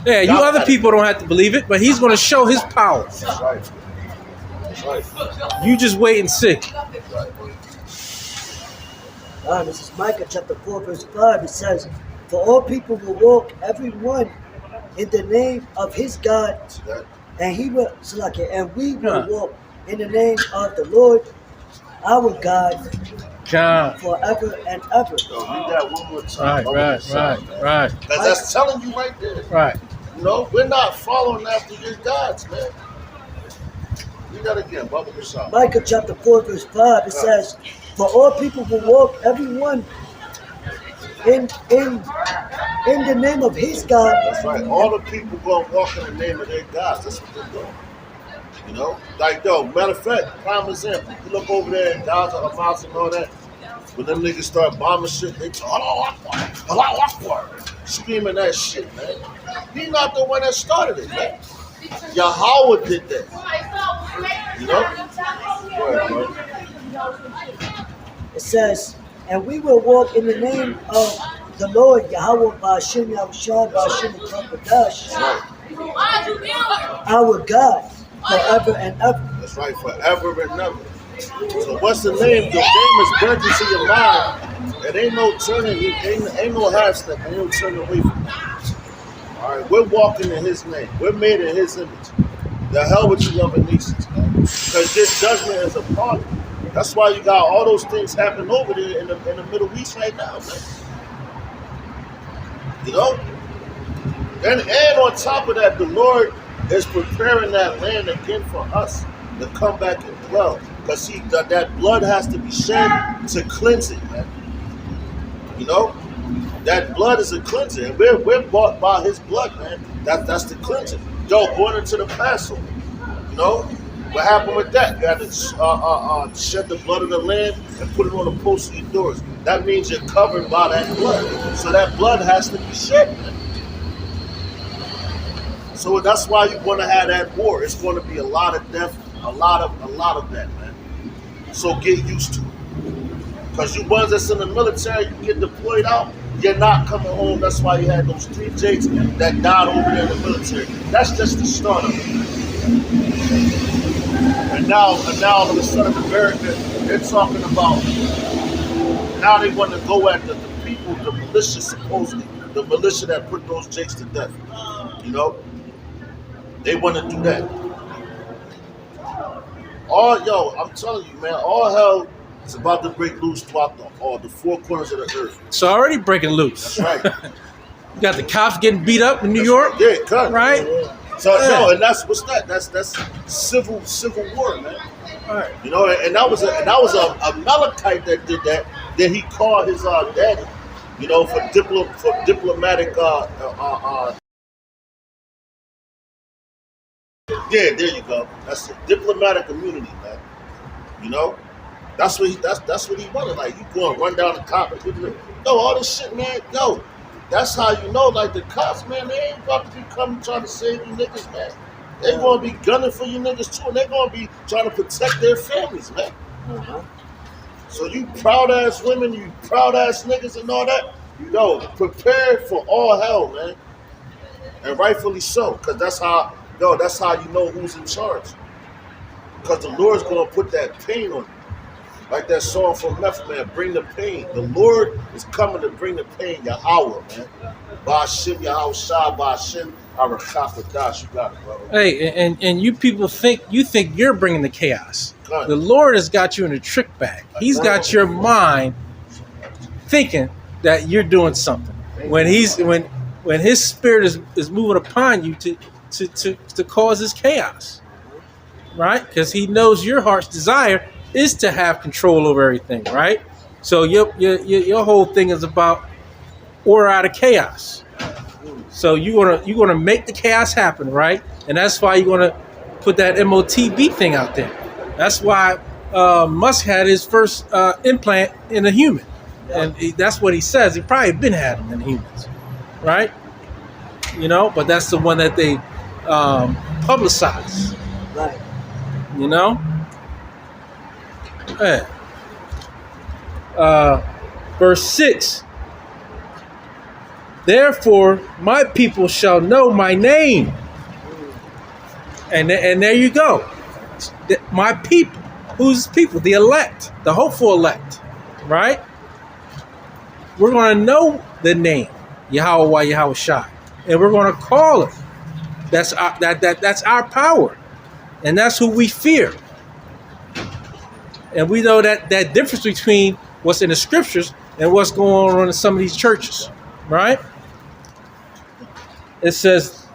Yeah, you other people don't have to believe it, but he's going to show his power. That's right. That's right. You just wait and see. This is Micah chapter 4, verse 5. It says, "For all people will walk, every one, in the name of his God, and he will, and we will walk in the name of the Lord, our God, forever and ever." So read that one more time. Right. Because that's telling you right there. Right. You know, we're not following after your gods, man. Read that again, Bubba Bashar. Micah chapter 4, verse 5, it says, "For all people will walk, every one, in the name of his God." That's right. All the people gonna walk in the name of their gods. That's what they're doing. You know? Like, matter of fact, prime example, you look over there in Gaza, Hamas, and all that. When them niggas start bombing shit, they talk, Allahu Akbar, screaming that shit, man. He not the one that started it, man. Yahweh did that. You know? Go ahead, bro. It says, and we will walk in the name of the Lord Yahweh Ba'ashem Yahushua Ba'ashem Kadash, our God, forever and ever. That's right, forever and ever. So what's the name? Your name is burnt into your mind. It ain't no turning, ain't no half step, ain't no turning away from that. All right, we're walking in His name. We're made in His image. The hell with you other nations, man. Because this judgment is upon you. That's why you got all those things happening over there in the Middle East right now, man. You know? And on top of that, the Lord is preparing that land again for us to come back and dwell. Because see, that blood has to be shed to cleanse it, man. You know? That blood is a cleanser. And we're bought by His blood, man. That's the cleanser. Yo, going into the Passover. You know? What happened with that? You had to shed the blood of the lamb and put it on the posts of your doors. That means you're covered by that blood. So that blood has to be shed, man. So that's why you're going to have that war. It's going to be a lot of death, a lot of that, man. So get used to it. Because you ones that's in the military, you get deployed out, you're not coming home. That's why you had those 3 Jakes that died over there in the military. That's just the start of it. And now all of a sudden America, they're talking about, now they want to go at the people, the militia supposedly, the militia that put those Jakes to death. You know? They want to do that. I'm telling you, man, all hell is about to break loose throughout the 4 corners of the earth. It's already breaking loose. That's right. You got the cops getting beat up in New York. Yeah, cut. Right? So and that's what's that? That's civil war, man. All right. You know, and that was a Amalekite that did that. Then he called his daddy, you know, for diplomatic yeah, there you go. That's it. Diplomatic immunity, man. You know, that's what he wanted. Like, you go and run down the cop and all this shit, man. Yo, that's how you know. Like, the cops, man, they ain't about to be coming trying to save you niggas, man. They gonna be gunning for you niggas too, and they gonna be trying to protect their families, man. So you proud ass women, you proud ass niggas, and all that. Yo, prepare for all hell, man, and rightfully so, because that's how you know who's in charge. Because the Lord's going to put that pain on you. Like that song from Cometh, man, bring the pain. The Lord is coming to bring the pain, Yahweh, man. Ba'ashem Yahushua, Ba'ashem Arakapadash. You got it, brother. Hey, and you people think you're bringing the chaos. God. The Lord has got you in a trick bag. He's got your mind thinking that you're doing something. When His spirit is moving upon you to cause this chaos, right? Because He knows your heart's desire is to have control over everything, right? So your whole thing is about order out of chaos. So you're gonna make the chaos happen, right? And that's why you're gonna put that MOTB thing out there. That's why Musk had his first implant in a human, and that's what he says. He probably been had them in humans, right? You know, but that's the one that they publicize. Right. You know? Hey. Verse 6. Therefore, my people shall know my name. And there you go. My people. Who's people? The elect. The hopeful elect. Right? We're going to know the name. Yahweh Yahushua. And we're going to call it. That's our power. And that's who we fear. And we know that difference between what's in the scriptures and what's going on in some of these churches, right? It says,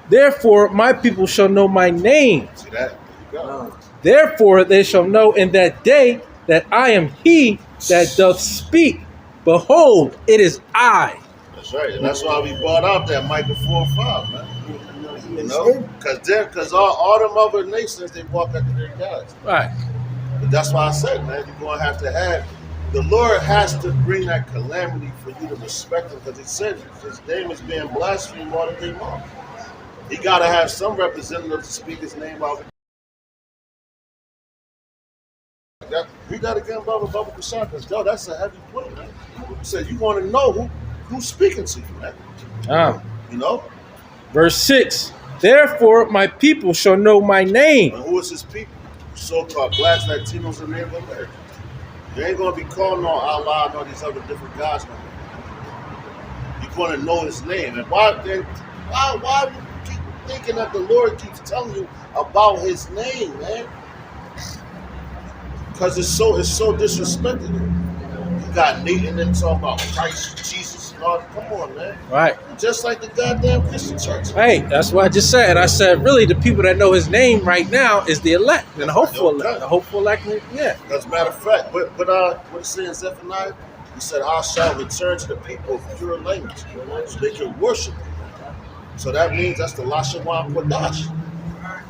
therefore my people shall know my name. See that? There you go. Therefore they shall know in that day that I am he that doth speak. Behold, it is I. That's right. And that's why we brought out that Micah 4:5, man. You know? Because all them other nations, they walk after their gods. Right. But that's why I said, man, you're going to have the Lord has to bring that calamity for you to respect him, because he said his name is being blasphemed all the day long. He got to have some representative to speak his name out. Read that again, brother Kashan, because yo, that's a heavy point, man. You said you want to know who's speaking to you, man. You know? Verse 6. Therefore my people shall know my name. And who is his people? So-called blacks, Latinos, and Native Americans. You ain't gonna be calling on Allah and all these other different gods no more. You're gonna know his name. And why would you keep thinking that the Lord keeps telling you about his name, man? Because it's so disrespected. You got Nathan and them talking about Christ, Jesus, and all. Come on, man. Right. Just like the goddamn Christian church. Hey, that's what I just said. I said, really, the people that know his name right now is the elect and the hopeful elect. The hopeful elect, yeah. As a matter of fact, but what it says in Zephaniah, he said, I shall return to the people of pure language, so they can worship him. So that means that's the Lashawan Kodash.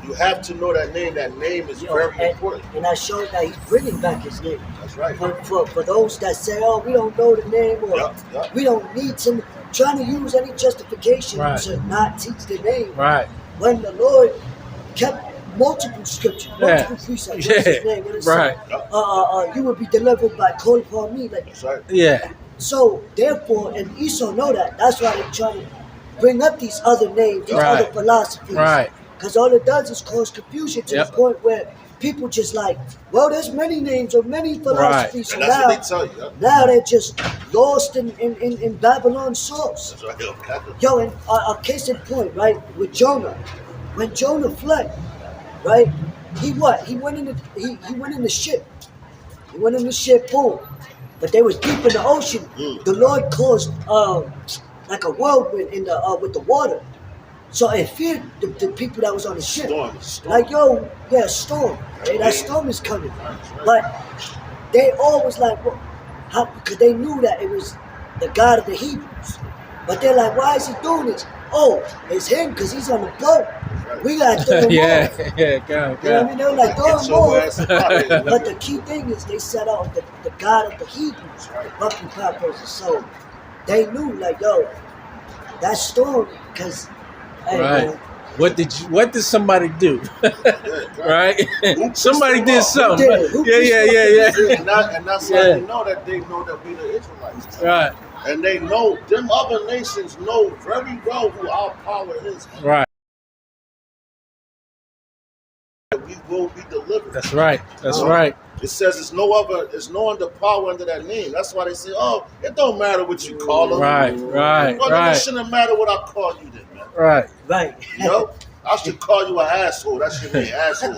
You have to know that name. That name is very important. And I showed that he's bringing back his name. That's right. For those that say, oh, we don't know the name, or we don't need to, trying to use any justification to not teach the name. Right. When the Lord kept multiple scriptures, multiple precepts, what's his name? What is you will be delivered by call upon me. Like, that's right. Yeah. So therefore, and Esau know that. That's why they're trying to bring up these other names, these other philosophies. Right. Because all it does is cause confusion to the point where people just like, well, there's many names or many philosophies. Right. And that's what they tell you. Now they're just lost in Babylon's source. That's right. Yo, and a case in point, right, with Jonah. When Jonah fled, right, he went in the ship. He went in the ship, boom. But they was deep in the ocean. The Lord caused like a whirlwind in the with the water. So it feared the people that was on the ship. Storm. Like, yo, storm. Hey, that storm is coming. But they always like, well, how? Because they knew that it was the God of the Hebrews. But they're like, why is he doing this? Oh, it's him because he's on the boat. We got to throw him off. Yeah, You know what I mean? They were like, throw him off. But the key thing is they set out the God of the Hebrews, bucking purposes. So they knew, like, yo, that storm, because right. What did somebody do? Right? Somebody did something. Yeah. And that's how they know that we the Israelites. Right. And they know, them other nations know very well who our power is. Right. We will be delivered. That's right. That's right. It says there's no other power under that name. That's why they say, oh, it don't matter what you call them. Right. Well, then it shouldn't matter what I call you then, man. Right. You know? I should call you an asshole. That should be an asshole.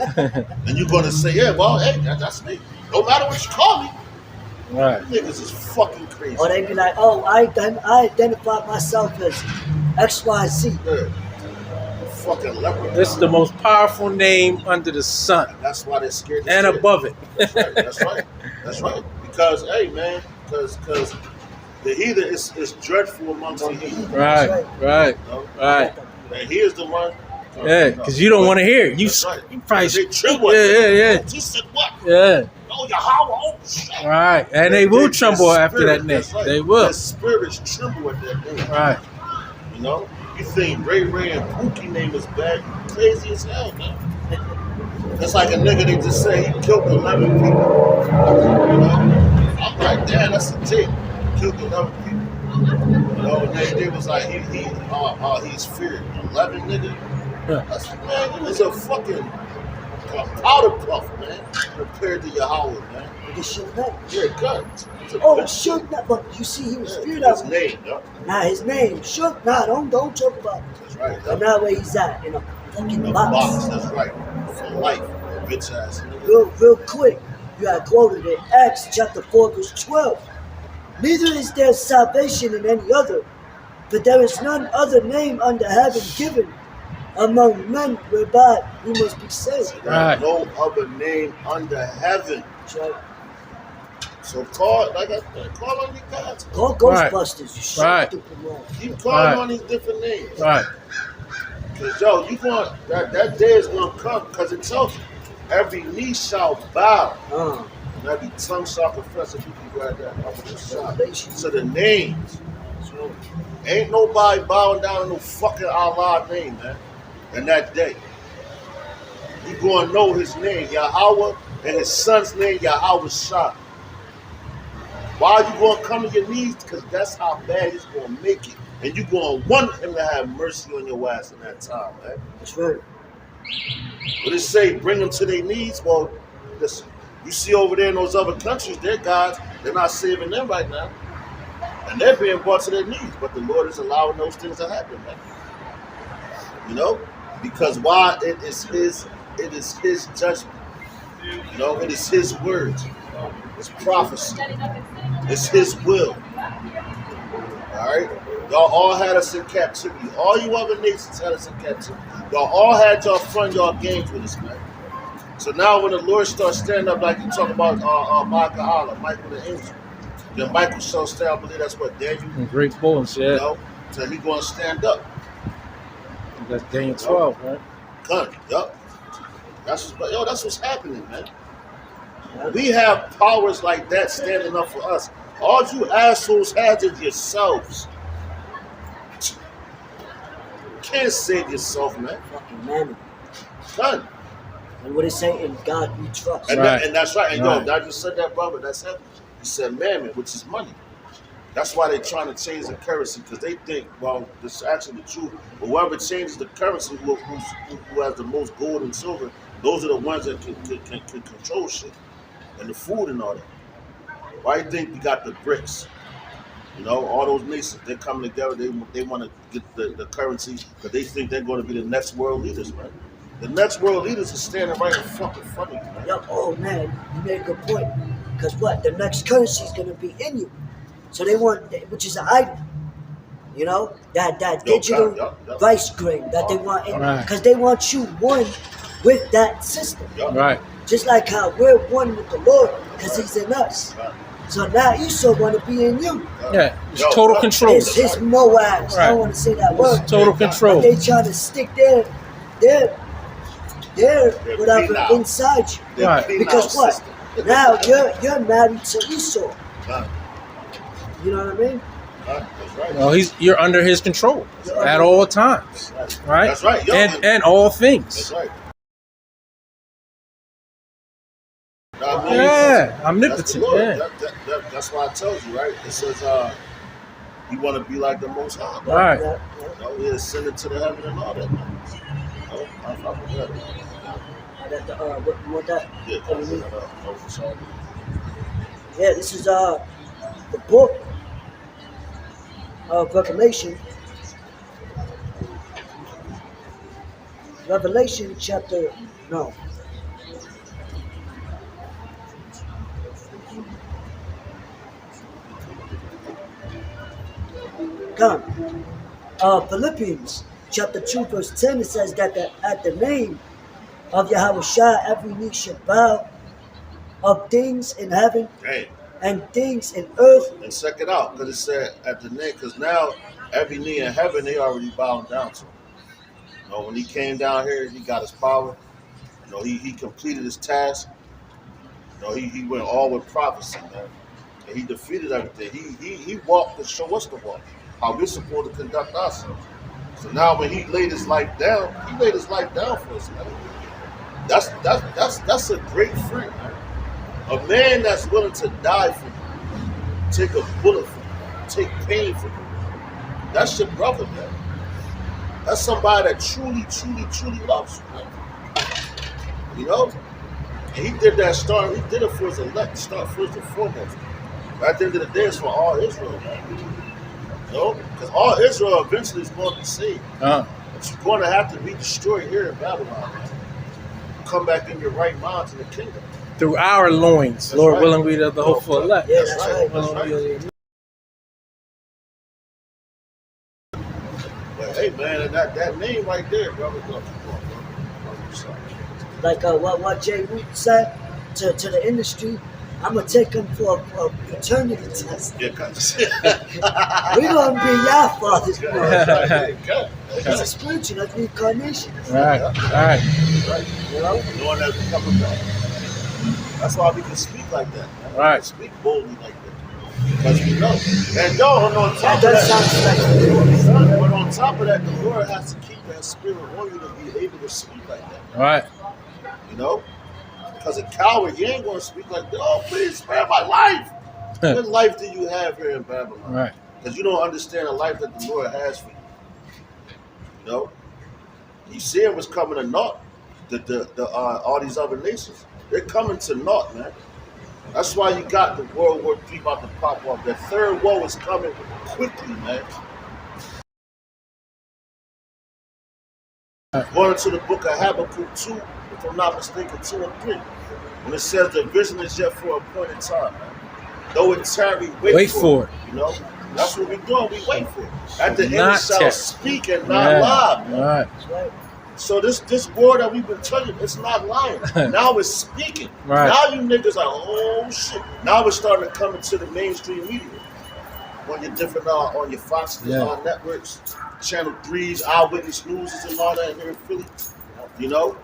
And you're going to say, yeah, well, hey, that's me. No matter what you call me. Right. Niggas is fucking crazy. Or they be like, oh, I identify myself as XYZ. Yeah. Fucking leopard. This is the most powerful name under the sun. And that's why they're scared. And above it. That's right. That's right. Because, hey, man, because the heathen is dreadful amongst the heathen. Right. You know? And he is the one. Yeah, because you don't want to hear it. You probably they tremble. Yeah. He said what? Yeah. Oh, Yahweh. Oh, shit. Right. And they will tremble after that name. Right. They will. Their spirits tremble at that name. Right. You know? You think Ray and Pookie name is bad? Crazy as hell, man. That's like a nigga they just say he killed 11 people. You know? I'm like, damn, that's a tape. Killed 11 people. You know, and they was like, he's feared. 11 nigga? That's, man, he was a fucking powder puff, man, compared to Yahweh, man. Nigga should not. Yeah, good. Should not. But you see, he was feared his of name, Now his name, should not. Don't talk about it. That's right. But now where he's at, in a fucking box. That's right. For life, bitch ass nigga. Real quick, you had quoted in Acts chapter 4, verse 12. Neither is there salvation in any other, but there is none other name under heaven given among men whereby we must be saved. Right. No other name under heaven. That's right. So call on your gods. Call Ghostbusters. You stupid man. Keep calling on these different names. Right. Because yo, you going that day is gonna come because it tells you every knee shall bow. And every tongue shall confess. If you can grab that so the names. Ain't nobody bowing down to no fucking Allah name, man. In that day. You gonna know his name. Yahweh and his son's name Yahweh Shah. Why are you going to come to your knees? Because that's how bad he's going to make it. And you're going to want him to have mercy on your ass in that time, man. That's right. But it say bring them to their knees. Well, listen, you see over there in those other countries, their gods, they're not saving them right now. And they're being brought to their knees. But the Lord is allowing those things to happen, man. You know? Because why? It is his judgment. You know, it is his words. It's prophecy. It's his will. Alright? Y'all all had us in captivity. All you other nations had us in captivity. Y'all all had y'all fun, y'all games with us, man. So now when the Lord starts standing up, like you talk about Michael the angel, then Michael shall stand up. I believe that's what Daniel. Great bullets, yeah. You know, so he going to stand up. That's Daniel 12, right? Gun, yup. That's what's happening, man. We have powers like that standing up for us. All you assholes have is yourselves. You can't save yourself, man. Fucking mammon. Gun. And what it say? In God we trust. And, Right. and that's right. And Right. yo, I just said that, brother. That's heavy. He said mammon, which is money. That's why they're trying to change the currency, because they think, well, this is actually the truth. But whoever changes the currency, who has the most gold and silver, those are the ones that can control shit and the food and all that. Why do you think we got the BRICS? You know, all those nations, they're coming together. They want to get the currency because they think they're going to be the next world leaders, man. The next world leaders are standing right in front of you, man. Yo, oh man, you made a good point. Because what? The next currency is going to be in you. So they want, which is an idol. You know, that digital rice grain that they want in. Right. Because they want you one with that system. Right. Just like how we're one with the Lord because he's in us. So now Esau want to be in you. Yeah. It's total control. It's his Moabs. I don't want to say that word. It's total control. But they trying to stick their whatever penile. inside you. Right. Because what? Now you're married to Esau. You know what I mean? That's right. Well, you're under his control at all times, right? That's right. Yo, and all things. That's right. I mean, Yeah, omnipotent. That's, Yeah. that's why I told you, right? It says you want to be like the Most High. Right. Yeah. You know, he ascended to the heaven and all that. Man. You know, I fuck with that. What you want that? Yeah, What do you mean? sorry. Yeah, this is the book of Revelation. Revelation chapter no. Come. Philippians chapter 2 verse 10, it says that at the name of Yahweh Shah every knee should bow, of things in heaven Hey, and things in earth. and check it out, because it said at the name, because now every knee in heaven, they already bowing down to him. You know, when he came down here, he got his power. You know, he completed his task. You know, he went all with prophecy, man. And he defeated everything. He walked to show us the walk, how we're supposed to conduct ourselves. So now when he laid his life down, he laid his life down for us, man. That's a great friend, man. A man that's willing to die for you, take a bullet for you, take pain for you. That's your brother, man. That's somebody that truly, truly, truly loves you, man. You know? And he did that start, he did it for his elect, start first and foremost. But at the end of the day, it's for all Israel, man. You know? Because all Israel eventually is going to be saved. But you're going to have to be destroyed here in Babylon, man. Come back in your right mind to the kingdom. Through our loins, That's Lord right. willing, we the hopeful elect. Yeah, That's that's right. right. But hey, man, that name right there, brother. Go, keep going, bro. Like what Jay Root said to the industry, I'm gonna take him for a paternity test. Yeah, We're gonna be your fathers, bro. cut. It's a spiritual, that's reincarnation. Right. Right. You know? Knowing that we're coming back. That's why we can speak like that, man. Right. We can speak boldly like that. Because we know. And yo, on top That of sounds that, like but on top of that, the Lord has to keep that spirit on you to be able to speak like that. Right. You know? Because a coward, you ain't gonna speak like, oh, please spare my life. What life do you have here in Babylon? Right. Because you don't understand the life that the Lord has for you. You know, you see what's coming to naught. All these other nations, they're coming to naught, man. That's why you got the World War III about to pop off. The third war is coming quickly, man. Going into the book of Habakkuk 2, if I'm not mistaken, 2 and 3, when it says the vision is yet for a appointed time, man. Though it tarry, wait for it. You know, that's what we're doing. We wait for it. At the end, it shall speak and not lie, man. Right. So this word that we've been telling you, it's not lying. Now it's speaking. Right. Now you niggas are, oh shit. Now it's starting to come into the mainstream media. On your different, on your Fox networks, Channel 3's Eyewitness News and all that here in Philly. You know?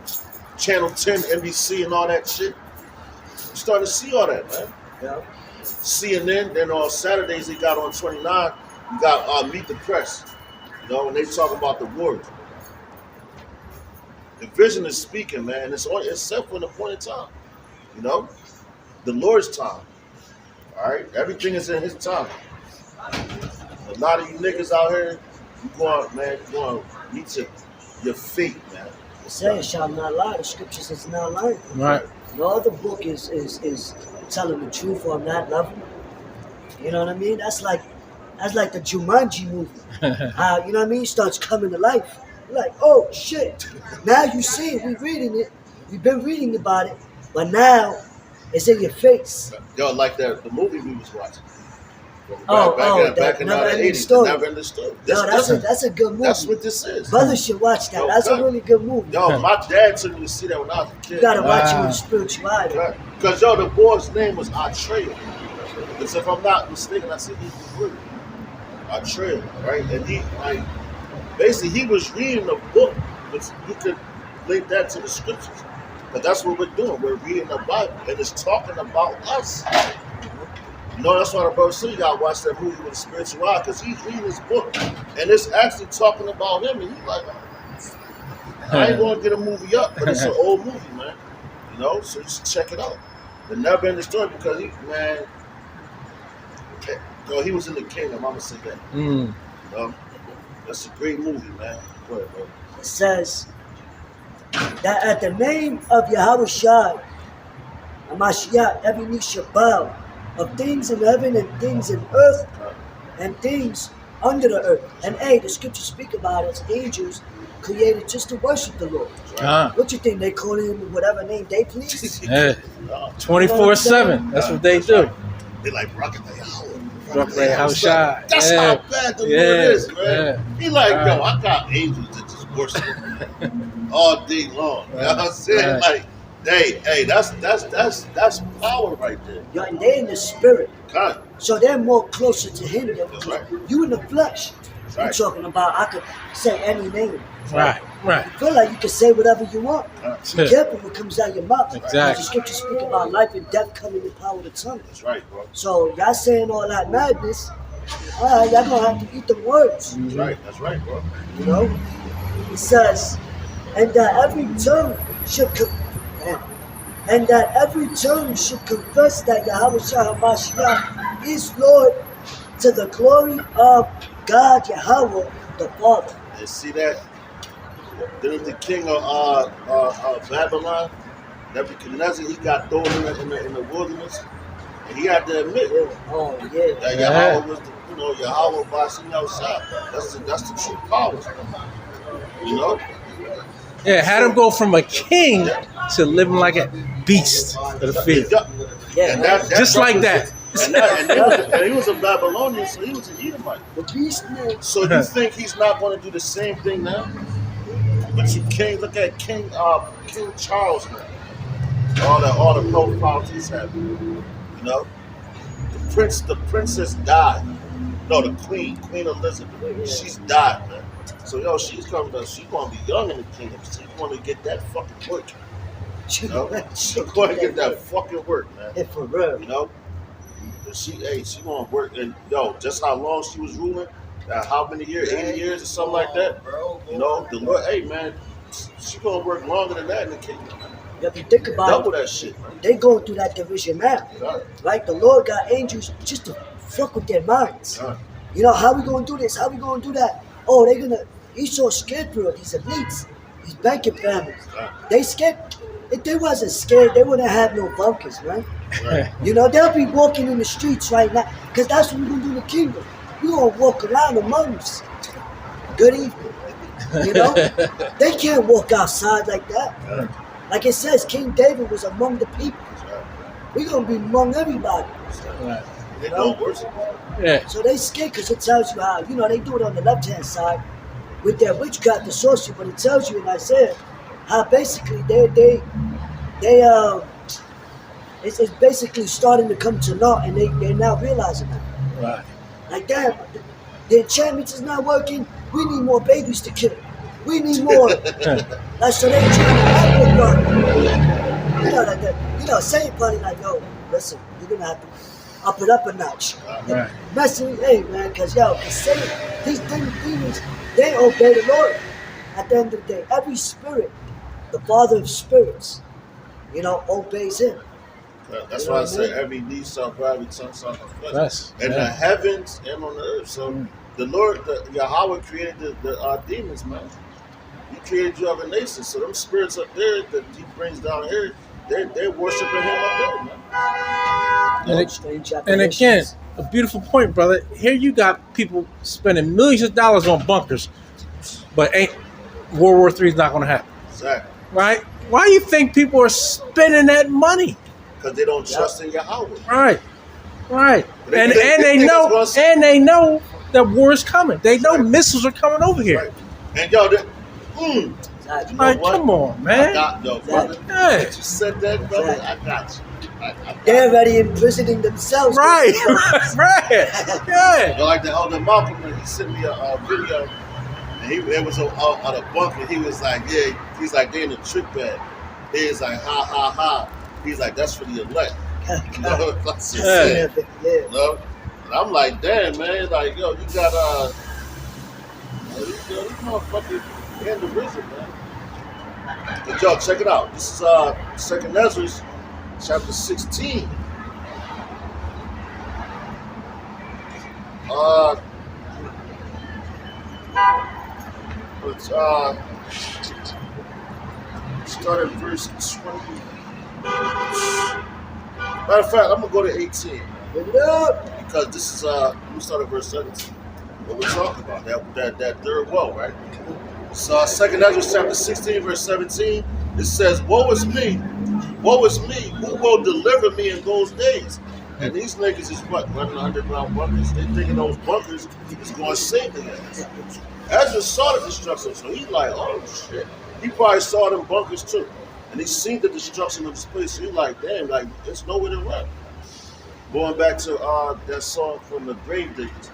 Channel 10, NBC and all that shit. You starting to see all that, man. Yeah. CNN, then on Saturdays they got on 29, you got Meet the Press. You know, and they talking about the wars. The vision is speaking, man. It's set for an appointed time. You know? The Lord's time. Alright? Everything is in his time. A lot of you niggas out here, you going to meet your fate, man. It says, shall not lie. The scripture says not lying. Right. No other book is telling the truth on that level. You know what I mean? That's like the Jumanji movie. How, you know what I mean? It starts coming to life. You're like, oh shit. Now you see it, we're reading it. We've been reading about it, but now it's in your face. Yo, like the movie we was watching. Back in the 80s, Never Understood. That's a good movie. That's what this is. Brothers should watch that. That's a really good movie. Yo, my dad took me to see that when I was a kid. You gotta watch it with spirituality. Because, yo, the boy's name was Atreyu. Because if I'm not mistaken, I see he's the word. Atreyu, right? And he, like, basically, he was reading a book, but you could link that to the scriptures. But that's what we're doing. We're reading the Bible, and it's talking about us. You know, that's why the brother said you gotta watch that movie with a spiritual eye, because he's reading his book, and it's actually talking about him, and he's like, I ain't gonna get a movie up, but it's an old movie, man. You know, so you should check it out. The Never Ending Story, because he was in the kingdom, I'm gonna say that. You know, that's a great movie, man. Go ahead, bro. It says that at the name of Yahweh Shai, Hamashiach, every knee shall bow, of things in heaven and things in earth and things under the earth. And the scriptures speak about us angels created just to worship the Lord. What you think? They call him whatever name they please? 24/7. That's what they do. They like rocket the Yahweh. That's how bad the Lord is, man. He like, yo, I got angels that just worship him all day long. You know what I'm saying? Like, hey, that's power right there. Yeah, and they're in the spirit. God. So they're more closer to him than you in the flesh. Right. I'm talking about I could say any name. Right. You feel like you can say whatever you want. Be careful what comes out of your mouth. Exactly. The scriptures speak about life and death coming in the power of the tongue. That's right, bro. So y'all saying all that madness, all right, y'all gonna have to eat the words. That's right, bro. You know? It says, and that every tongue should confess that Yahweh Shah HaMashiach is Lord, to the glory of God Yahweh the Father. And see that? Didn't the king of Babylon, Nebuchadnezzar, he got thrown in the wilderness, and he had to admit that Yahweh was Yahweh Bashim outside. That's the true power. You know? Yeah, had him go from a king to living like a beast of the field. And that just like that. And he was a Babylonian, so he was an Edomite. The beast man. So you think he's not going to do the same thing now? But you can't look at King Charles now. All the profiles he's having. You know, the princess died. No, the Queen Elizabeth. She's died, man. So she's coming up. She's gonna be young in the kingdom. She's gonna get that fucking work. You know? She's gonna get that fucking work, man. For real. You know? She gonna work, and just how long she was ruling, how many years, 80 years or something like that. You know, the Lord, hey man, she gonna work longer than that in the kingdom, man. If you think about Double it, that shit, man. they going through that division now. God, Right? The Lord got angels just to fuck with their minds. God. You know, how we gonna do this? How we gonna do that? Oh, they're gonna. He's so scared for it. These elites, these banking families. They scared. If they wasn't scared, they wouldn't have no bunkers, right? Right. You know, they'll be walking in the streets right now, because that's what we're gonna do in the kingdom. We're gonna walk around among us. Good evening. You know, they can't walk outside like that. God. Like it says, King David was among the people. God. We're gonna be among everybody. Right. They don't worship. Yeah. So they scared because it tells you how, you know, they do it on the left hand side with their witchcraft and sorcery, but it tells you in Isaiah how basically it's basically starting to come to naught, and they're now realizing that. Right. Like, damn, the enchantments is not working. We need more babies to kill. We need more. Like, so they trying to amplify. You know, like that. You know, saying probably like, yo, listen, you're gonna have to up it up a notch. Right. Messing, hey man, cause Satan, these demons, they obey the Lord. At the end of the day, every spirit, the Father of spirits, you know, obeys Him. That's You know why I what I said mean? every knee shall bow, every tongue shall confess. Yes. In the Yeah. heavens and on the earth. So the Lord, Yahweh created the demons, man. He created you other nations. So them spirits up there that He brings down here, they're worshiping Him up there, man. Strange And again, apparitions. a beautiful point, brother. Here you got people spending millions of dollars on bunkers, but ain't World War III is not going to happen, Exactly. right? Why do you think people are spending that money? Because they don't trust in Yahweh. Right, right. They And think- and they they think know it's gonna- and they know that war is coming. They know Right. missiles are coming over here. Right. And yo, Exactly. know Like, what? come on, I man. got yo, brother. Yeah. You said that, brother. Exactly. I got you. I got They're you. already imprisoning themselves. Right, right. Yeah. Yo, like the elder Malcolm, he sent me a video, and it was on a bunker. He was like, yeah, he's like, they in a trick bag. He's like, ha ha ha. He's like, that's for the elect. You know, that's just Yeah. it. Yeah. You know? And I'm like, damn, man. Like, yo, you got these motherfuckers in the prison, man. But yo, check it out. This is Second Ezra, chapter 16. Let's start at verse 20. Matter of fact, I'm gonna go to 18 Bring it up. because this is let me start at verse 17. What we're talking about, that third woe, right? So Second Ezra chapter 16, verse 17, it says, woe is me, who will deliver me in those days? And these niggas is what? Running underground bunkers. They thinking those bunkers is going to save them. Ezra saw the destruction, so he's like, oh shit. He probably saw them bunkers too. And he seen the destruction of this place. So he's like, damn, like, there's nowhere to run. Going back to that song from the Grave Diggers.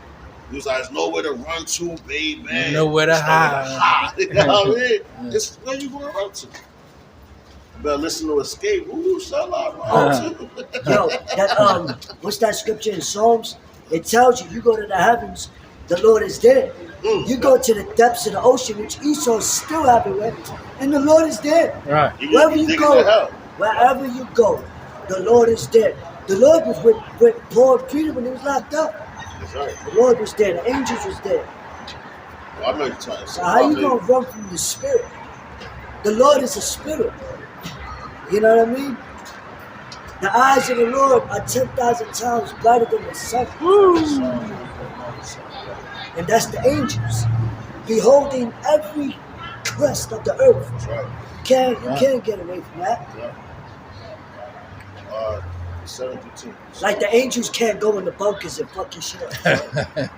He was like, there's nowhere to run to, baby. Nowhere to There's hide. You know what I mean? It's where you going to run to. You better listen to Escape. Who shall I run to? Yo, that what's that scripture in Psalms? It tells you go to the heavens, the Lord is there. You go to the depths of the ocean, which Esau's still everywhere, and the Lord is there. Right. You Wherever be you digging go, to hell. wherever you go, the Lord is there. The Lord was with Paul and Peter when he was locked up. That's right. The Lord was there. The angels was there. Well, I know you're trying to say. So how you gonna run from the Spirit? The Lord is a spirit. You know what I mean? The eyes of the Lord are 10,000 times brighter than the sun. And that's the angels, beholding every crest of the earth. That's right. You can't get away from that. Yeah. 7 through 10. Like the angels can't go in the bunkers and fuck your shit up.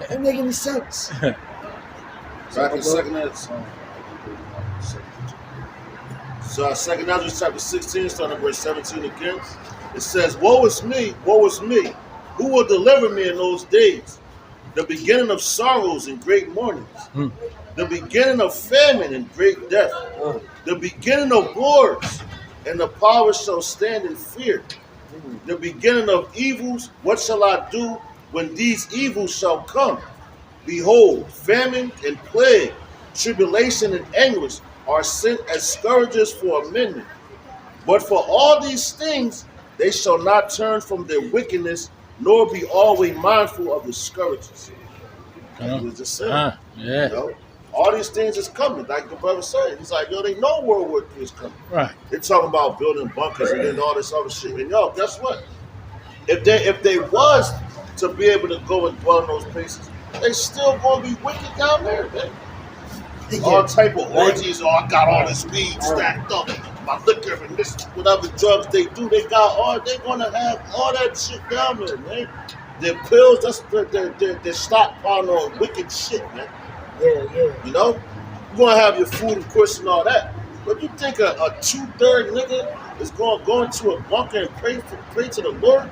Doesn't make any sense. Back in Second Ezra. So Second Ezra chapter 16, starting at verse 17 again. It says, woe is me, who will deliver me in those days? The beginning of sorrows and great mournings. The beginning of famine and great death. The beginning of wars, and the power shall stand in fear. The beginning of evils, what shall I do when these evils shall come? Behold, famine and plague, tribulation and anguish are sent as scourges for a minute. But for all these things, they shall not turn from their wickedness, nor be always mindful of the scourges. Like he was just saying. Yeah. You know? All these things is coming, like the brother said. He's like, yo, they know World War III is coming. Right. They're talking about building bunkers and then all this other shit. And yo, guess what? If they was to be able to go and dwell in those places, they still gonna be wicked down there, man. All type of orgies. Oh, I got all this weed stacked up, my liquor and this whatever drugs they do. They gonna have all that shit down there, man. Their pills, that's their stockpile on wicked shit, man. Yeah. You know, you're gonna have your food, of course, and all that. But you think a 2/3 nigga is gonna go into a bunker and pray to the Lord?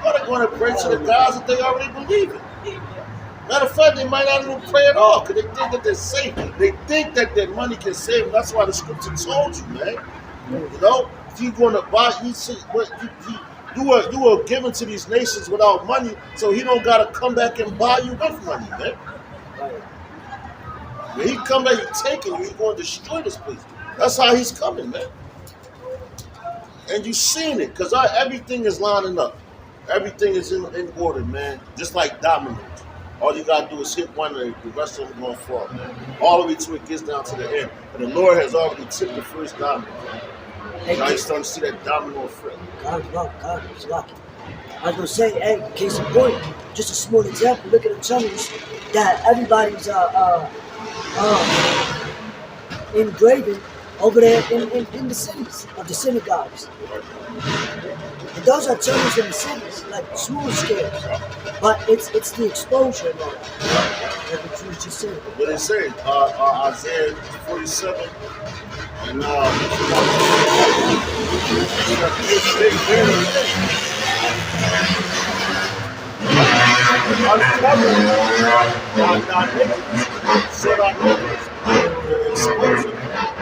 Or they're gonna pray to the gods that they already believe in. Matter of fact, they might not even pray at all because they think that they're safe. They think that their money can save them. That's why the scripture told you, man. You know, if you're gonna buy, you were given to these nations without money, so he don't gotta come back and buy you with money, man. When he come back, he's taking you. He's going to destroy this place. That's how he's coming, man. And you seen it, because everything is lining up. Everything is in order, man. Just like dominoes. All you got to do is hit one and the rest of them going to fall, man. All the way till it gets down to the end. And the Lord has already tipped the first domino, man. Now you're starting to see that domino effect. God, it's lucky. I was going to say, hey, case in point, just a small example, look at the tunnels that everybody's engraving over there in the cities of the synagogues. And those are tunnels in the cities, like small scales. But it's the exposure of that. Like what you was just saying. What it say? Isaiah 47 and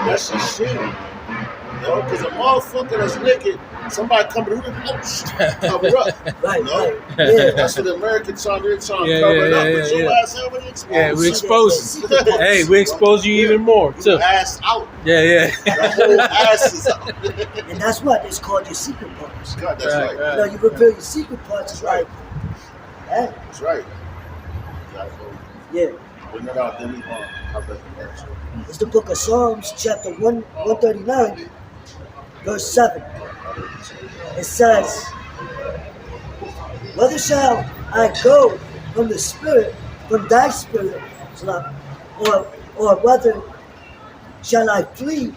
that's just shit. You know, because a motherfucker that's naked, somebody coming to cover up. Right, you know? right. Yeah. That's what the Americans trying to cover Yeah, it up. But your ass already exposed. Yeah, we expose you. Hey, we expose you even more, too. Ass out. Yeah. The whole ass is out. And that's what it's called, your secret parts. God, that's right. You know, you reveal your secret parts. It's Right. like, yeah. That's right. Yeah. Bring it out, then we I'll bet you that. It's the book of Psalms, chapter 139, verse 7. It says, whether shall I go from the spirit, from thy spirit, or whether shall I flee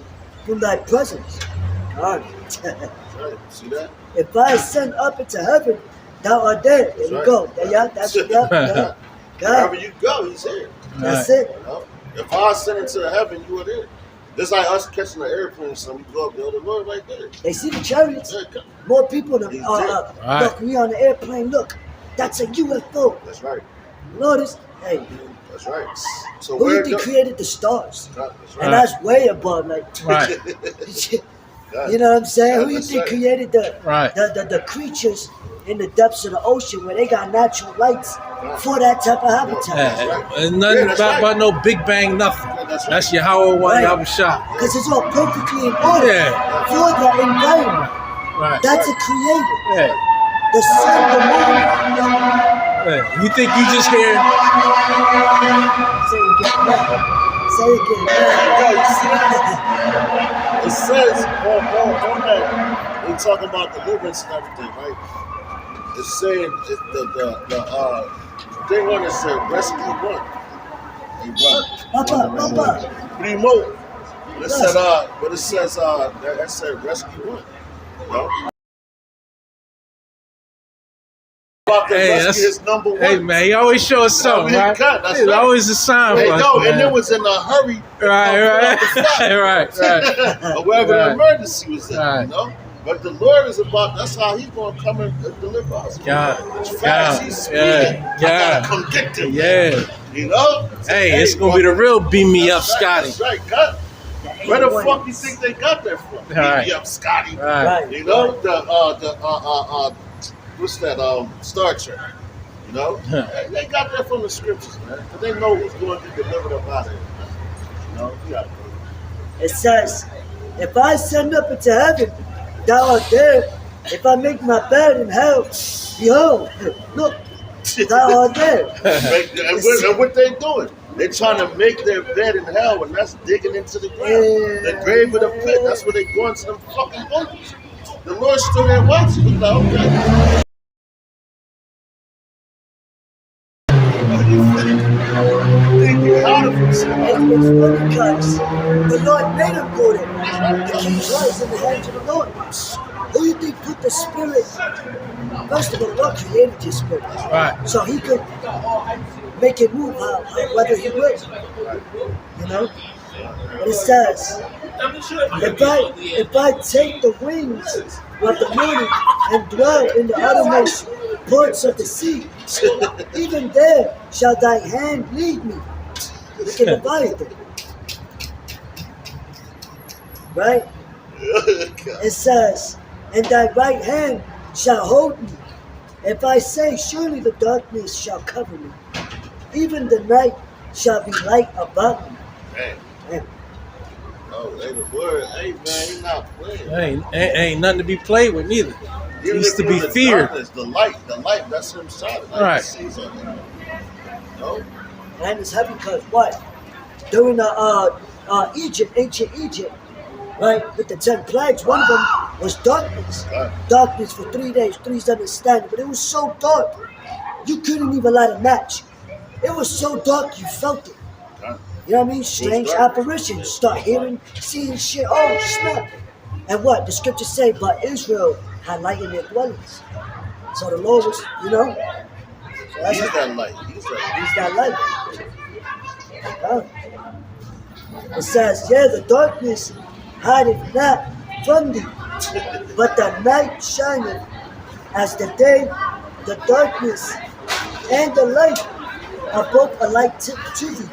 from thy presence? God. Right. See that? If I ascend up into heaven, thou art there. There you right. go. That's God. Wherever you go, he's here. That's Right. it. You know? If I ascend into heaven, you are there. Just like us catching an airplane, so we go up there, the Lord right there. They see the chariots. Yeah, come. More people than He's Right. look, we on the airplane. Look, that's a UFO. That's right. Notice, hey, That's right. So who where you think created the stars? That's And Right. that's way above, like, Right. you know what I'm saying? Yeah, Who you that's think right. created the, Right. the creatures in the depths of the ocean where they got natural lights for that type of habitat? Yeah, right. and nothing Yeah, that's about no Big Bang, nothing. That's right. That's Yahweh one Right. Yahweh Shah. Because it's all perfectly in order Yeah. for the environment. Right. That's a creator. Yeah. The sun, the moon. Yeah. You think you just hear? Say it again. Say it again. Yo, you see that? It says on that, we talking about deliverance and everything, right? It's saying the thing on it said rescue one. Papa. Primo. But it says that said rescue one. You know? About the Hey, rescue that's- is number one. Hey man, he always show us something, he right? cut, that's It's right. always a sign Hey, for us, no, man. and it was in a hurry. Right. Or wherever Right. the emergency was at, Right. you know? But the Lord is about, that's how he's going to come and deliver us. God, It's fast, God, he's speeding. yeah, I yeah. gotta come get them. Yeah. You know? Hey, it's gonna be the real beam me up, Scotty. That's right, God. Where the fuck you think they got that from? Right. Beam me up, Scotty. Right. You know, what's that, Star Trek. You know? They got that from the scriptures, man. Because they know who's going to be delivered up out of it. You know? Yeah. It says, If I ascend up into heaven, thou art there. If I make my bed in hell, behold, look, thou art there. And what they doing? They trying to make their bed in hell, and that's digging into the ground. The grave of the pit. That's where they going to them fucking bunkers. The Lord stood there watching. He's like, okay. Thinking out of himself. It's funny because the Lord made him go there. The king's heart is in the hands of the Lord. Who you think put the spirit? First of all, the Lord created your spirit. Right. So he could make it move whether he will. You know? But it says, if I take the wings of the morning and dwell in the uttermost parts of the sea, even there shall thy hand lead me. Look at Leviathan. Right? It says, and thy right hand shall hold me. If I say, surely the darkness shall cover me, even the night shall be light about me. Man. Oh, they the word. Hey, man, he not playing. Ain't nothing to be played with neither. Even Needs if to it be was the feared. darkness, the light, that's him shining. Like Right. He sees on it. No? And it's heavy because what? During the ancient Egypt, right, with the 10 plagues, one of them was darkness. Right. Darkness for 3 days, 3's understanding. But it was so dark, you couldn't even light a match. It was so dark, you felt it. Right. You know what I mean? Strange apparitions. Start hearing, seeing shit. Oh, snap. And what? The scriptures say, but Israel had light in their dwellings. So the Lord was, you know. So that's He's that light. He's that light. He's that light. It says, yeah, the darkness hideth not from thee, but the night shineth as the day. The darkness and the light are both alike to thee.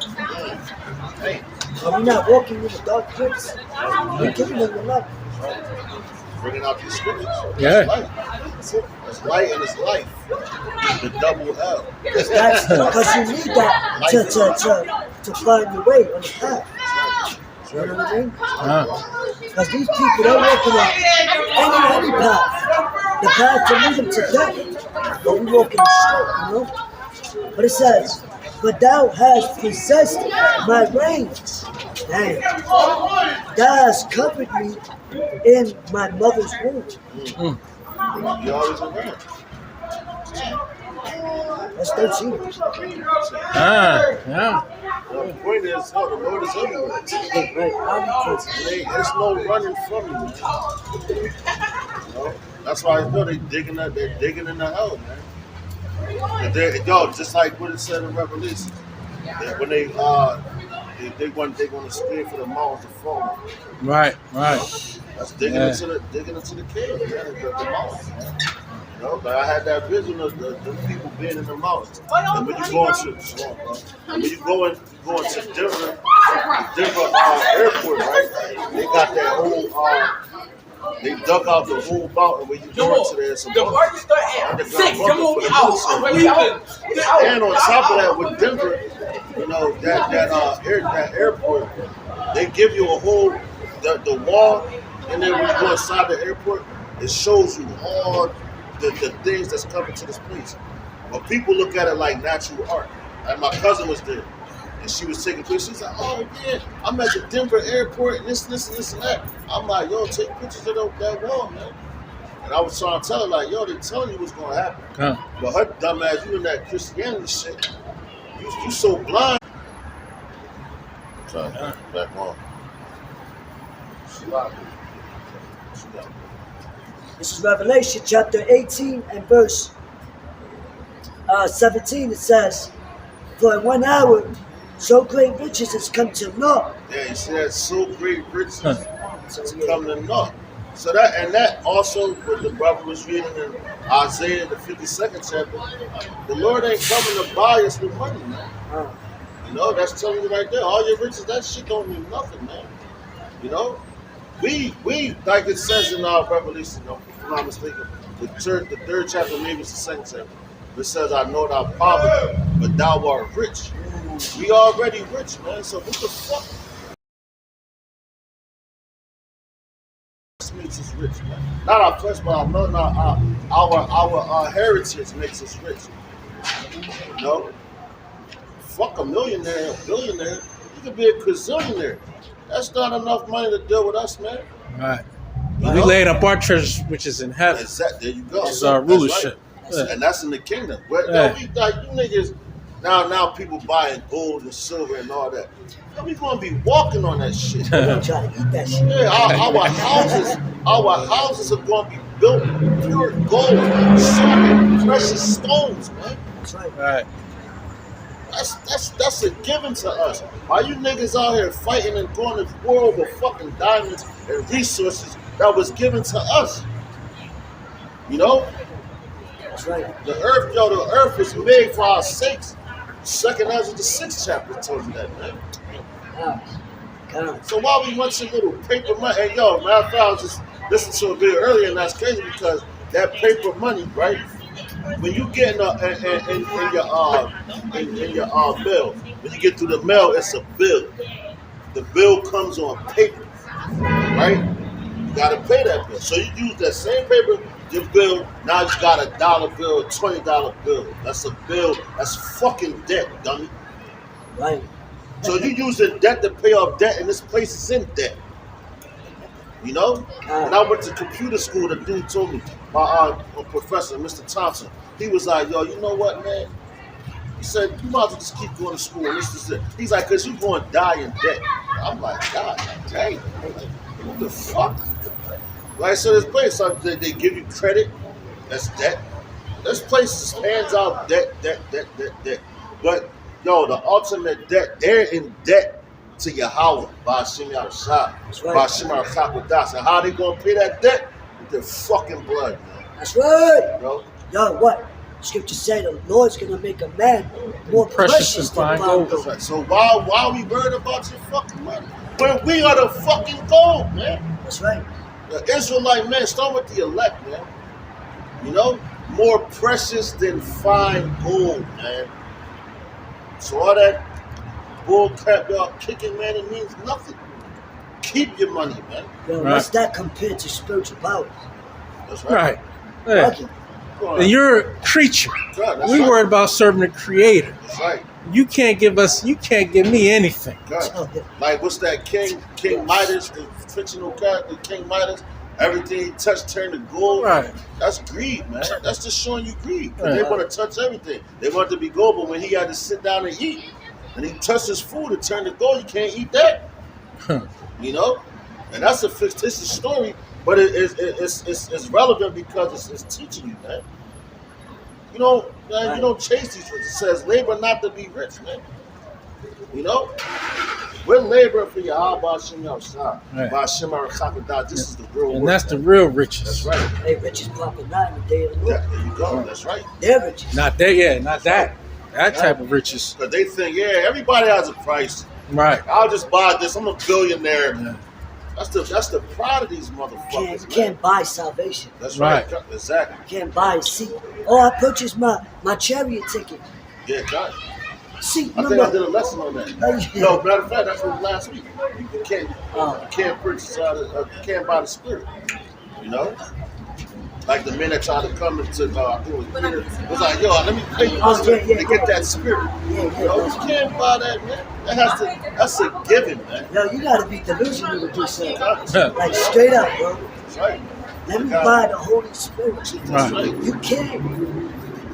Hey, Are we not walking in the dark place? We're giving them the light. bringing out these scriptures. Yeah. That's light. That's it. That's light and it's life. The double L. That's because you need that to find your way on the path. You know what I mean? Because these people, they're walking on any path. The path to lead them to death. But we walking straight, you know? But it says, but thou hast possessed my reins. Dang. Thou hast covered me in my mother's womb. You always around. That's 13. Yeah. The point is, the Lord is everywhere. Right. There's no running from him, man. You know? That's why they're digging in the hell, man. Just like what it said in Revelation. That when they want to stay for the mountains to fall. Right. That's digging into the cave, man. The mountains, man. You know, like I had that vision of the people being in the mountains. And when you go into Denver airport, right? They got that whole they dug out the whole mountain where you go into there. Some the party start at 6. Come on, we out. And on top of that, with Denver, you know that airport, they give you a whole the wall, and then when you go inside the airport, it shows you all the things that's coming to this place. But people look at it like natural art. And my cousin was there, and she was taking pictures. She's like, "Oh yeah, I'm at the Denver airport, and this, and that." I'm like, "Yo, take pictures of that wall, man." And I was trying to tell her, like, "Yo, they telling you what's gonna happen." But her dumb ass, you in that Christianity shit, you so blind. Back on. This is Revelation chapter 18 and verse 17. It says, for in 1 hour, so great riches has come to naught. Yeah, he said, so great riches has come to naught. So that also, what the brother was reading in Isaiah, the 52nd chapter, the Lord ain't coming to buy us with money, man. You know, that's telling you right there. All your riches, that shit don't mean nothing, man. You know? We like it says in our Revelation, if I'm not mistaken, the third chapter, maybe it's the second chapter. It says, I know thy poverty, but thou art rich. We already rich, man. So what the fuck? makes us rich, man. Not our flesh, but our blood, our heritage makes us rich. You know? Fuck a millionaire, a billionaire. You could be a gazillionaire. That's not enough money to deal with us, man. Right. We laid up our treasures, which is in heaven. There you go. Which is our rulership. Right. Yeah. And that's in the kingdom. But you niggas, now people buying gold and silver and all that. We gonna be walking on that shit. We're trying to eat that shit. Yeah, our houses are gonna be built with pure gold, silver, precious stones, man. That's right. Right. That's a given to us. Why you niggas out here fighting and going to war over fucking diamonds and resources that was given to us? You know? That's right. The earth is made for our sakes. Second Ezra, the 6th chapter tells you that, man. So why we want some little paper money? Hey, yo, matter of fact, I was just listening to a video earlier, and that's crazy because that paper money, right? When you get in your bill, when you get through the mail, it's a bill. The bill comes on paper, right? You gotta pay that bill. So you use that same paper, your bill. Now you got a $1 bill, a $20 bill. That's a bill. That's fucking debt, dummy. Right. So you using debt to pay off debt, and this place is in debt. You know? When I went to computer school, the dude told me, my professor, Mr. Thompson, he was like, yo, you know what, man? He said, you might as well just keep going to school. And this is it. He's like, because you're going to die in debt. I'm like, God dang. Like, what the fuck? Like, so this place, they give you credit. That's debt. This place hands out debt. But, yo, the ultimate debt, they're in debt to Yahweh, Ba'ashim Yahushua, Ba'ashim Yahushua. And how they gonna pay that debt? With their fucking blood, man. That's right. Bro. Yo, what? Scripture said the Lord's gonna make a man more precious than fine gold. That's right. So why are we worried about your fucking money? When we are the fucking gold, man. That's right. The Israelite man, start with the elect, man. You know? More precious than fine gold, man. So all that bull crap y'all kicking, man, it means nothing. Keep your money, man. Yo, what's that compared to spiritual powers? That's right. Yeah. And you're a creature. We worried about serving the Creator. That's right. You can't give me anything. Like what's that King Midas, the fictional character, King Midas? Everything he touched turned to gold. Right. That's greed, man. That's just showing you greed. They want to touch everything. They want it to be gold, but when he had to sit down and eat, and he touched his food, it turned to gold. You can't eat that. You know? And that's a fictitious story, but it's relevant because it's teaching you, man. You know, man, you don't chase these riches. It says labor not to be rich, man. You know? We're laboring for Yahweh Ba'ashim Yahushua. Ba'ashim Yahushua. This is the real work. And that's the real riches. That's right. Hey, riches popping out in the day of the Lord. Yeah, there you go. That's right. They're riches. Not that, yeah, not that. That type of riches. Because they think, yeah, everybody has a price. Right. I'll just buy this. I'm a billionaire. Yeah. That's the pride of these motherfuckers. You can't buy salvation. That's right. Exactly. You can't buy a seat. Oh, I purchased my chariot ticket. Yeah, got it. See, I think I did a lesson on that. No, matter of fact, that's what last week. You can't purchase you can't buy the spirit. You know? Like the men that tried to come into I think it was Peter. It was like, yo, let me pay you to get that spirit. You know, you can't buy that, man. That's a given, man. Yo, you gotta be delusional with yourself. Like straight up, bro. That's right. Let me buy the Holy Spirit. That's right. You can't.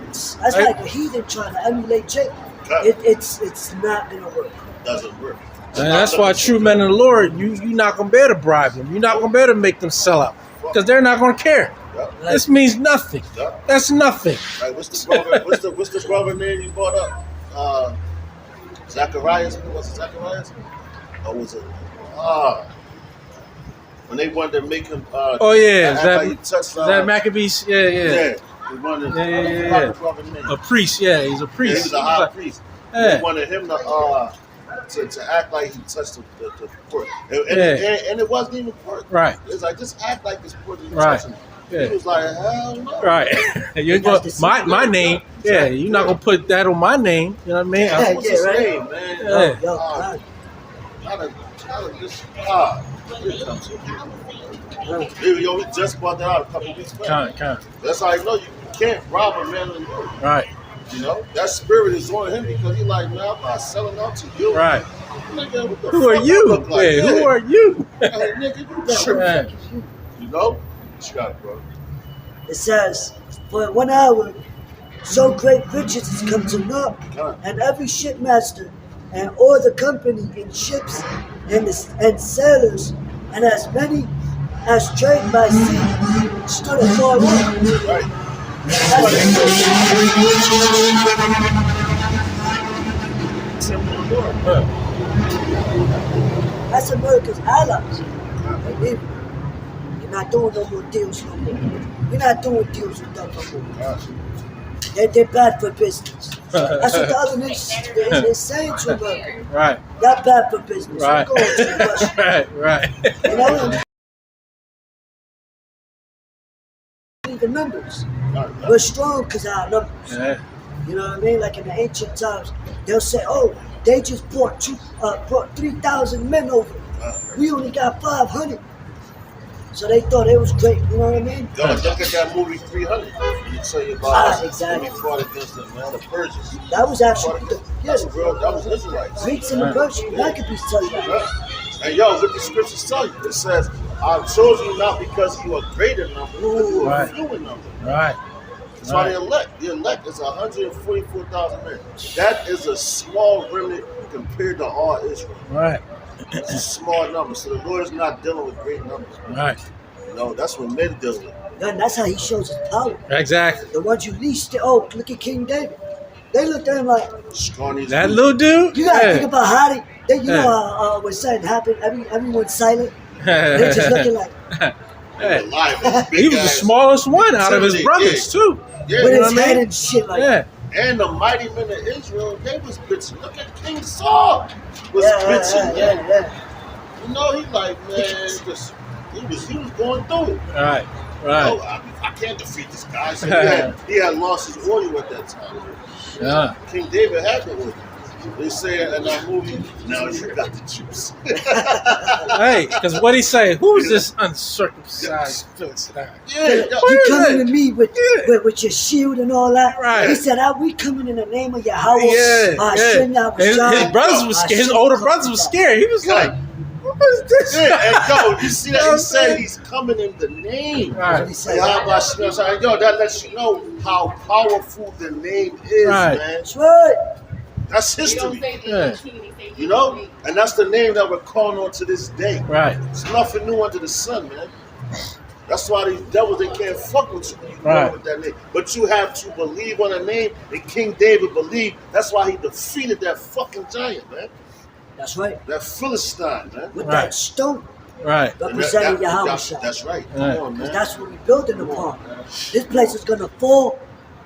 That's like a heathen trying to emulate Jacob. It's not gonna work. Doesn't work. And that's why true men of the Lord, you're not gonna be able to bribe them. You're not gonna be able to make them sell out because they're not gonna care. Yep. This means nothing. Yep. That's nothing. Right, what's the brother name you brought up? Zacharias. Was it Zacharias? Or was it? When they wanted to make him. Is that Maccabees? Yeah. A priest, he's a priest. Yeah, he's a high priest. Yeah. They wanted him to act like he touched the pork. And it wasn't even pork. Right. It's like, just act like it's pork. Right. Yeah. He was like, hell no. Right. my name, you're not going to put that on my name. You know what I mean? What's his name, man? Yo, here it comes. We just brought that out a couple weeks back. That's how you know you can't rob a man in the Lord. Right. You know, that spirit is on him because he's like, man, I'm not selling out to you. Right. Nigga, what the Who are fuck you? I look like? Yeah, who are you? Hey, nigga, you tripping. You know? What you got it, bro? It says, for in 1 hour, so great riches has come to naught, and every shipmaster and all the company in ships and sailors, and as many as trade by sea, stood afar off. Right. That's America's allies. Believe me. You're not doing no more deals no more. You're not doing deals with them no more. They're bad for business. That's what the other nations is saying to America. Right. Y'all bad for business. Right. We're going to Russia. Right. You know? The numbers. We're strong because of our numbers. Yeah. You know what I mean? Like in the ancient times, they'll say, "Oh, they just brought 3,000 men over. We only got 500." So they thought it was great. You know what I mean? Yo, look at that movie 300. You tell you about exactly. when he fought against the Persians. That was actually that was Israelites. Greeks and the Persians. Maccabees tell you that. Yeah. And yo, what the scriptures tell you? It says, "I chose you not because you are great in number, because you are few in number." Right. That's why the elect is 144,000 men. That is a small remnant compared to all Israel. Right. It's a small number. So the Lord is not dealing with great numbers. Right. You know, that's what men deal with. And that's how he shows his power. Exactly. The ones you least, look at King David. They looked at him like, that little dude? You gotta think about how they know how when something happened, everyone's silent. They're just looking like, He was the smallest one out of his brothers, too. Yeah, with his head and shit like that. And the mighty men of Israel, they was bitching. Look at King Saul was bitching. Yeah. You know, he like, man, he was going through it. Right. You know, I can't defeat this guy. So he had lost his oil at that time. Yeah. King David had the oil. They say in that movie, now you got the juice. Hey, because what he say? Who's this uncircumcised Philistine? Yeah, you coming to me with your shield and all that. Right. He said, we coming in the name of Yahweh. Yeah. His brothers was scared. His older brothers was scared. He was like, what is this? And yo, you see that? He said he's coming in the name. Right. Yo, that lets you know how powerful the name is, man. That's right. That's history. You know? And that's the name that we're calling on to this day. Right. It's nothing new under the sun, man. That's why these devils, they can't fuck with you when you go with that name. But you have to believe on a name, and King David believed. That's why he defeated that fucking giant, man. That's right. That Philistine, man. With that stone. Right. Representing Yahweh. That's right. Come on, man. That's what we're building upon. This place is gonna fall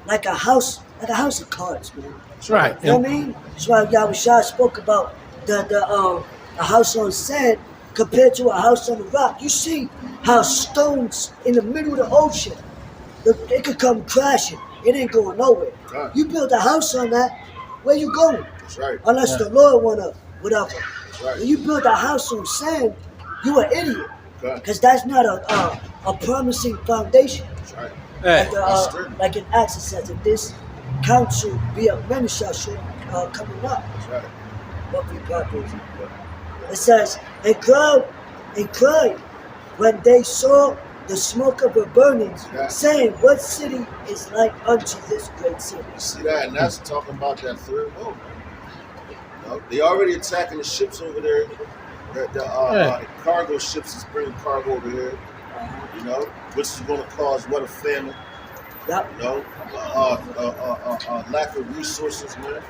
like a house of cards, man. That's right. You know what I mean? That's why Yahweh spoke about the house on sand compared to a house on the rock. You see how stones in the middle of the ocean, they could come crashing. It ain't going nowhere. Right. You build a house on that, where you going? That's right. Unless the Lord wanna, whatever. That's right. When you build a house on sand, you an idiot. Because that's not a promising foundation. That's right. Like in Acts it says, if this council be of many shall coming up. That's right. What we paraphrasing. It says, and cried when they saw the smoke of the burnings, saying, what city is like unto this great city? You see that? And that's talking about that third world. You know, they already attacking the ships over there. The cargo ships is bringing cargo over here. You know, which is going to cause what, a famine. Yep. You know, lack of resources, man.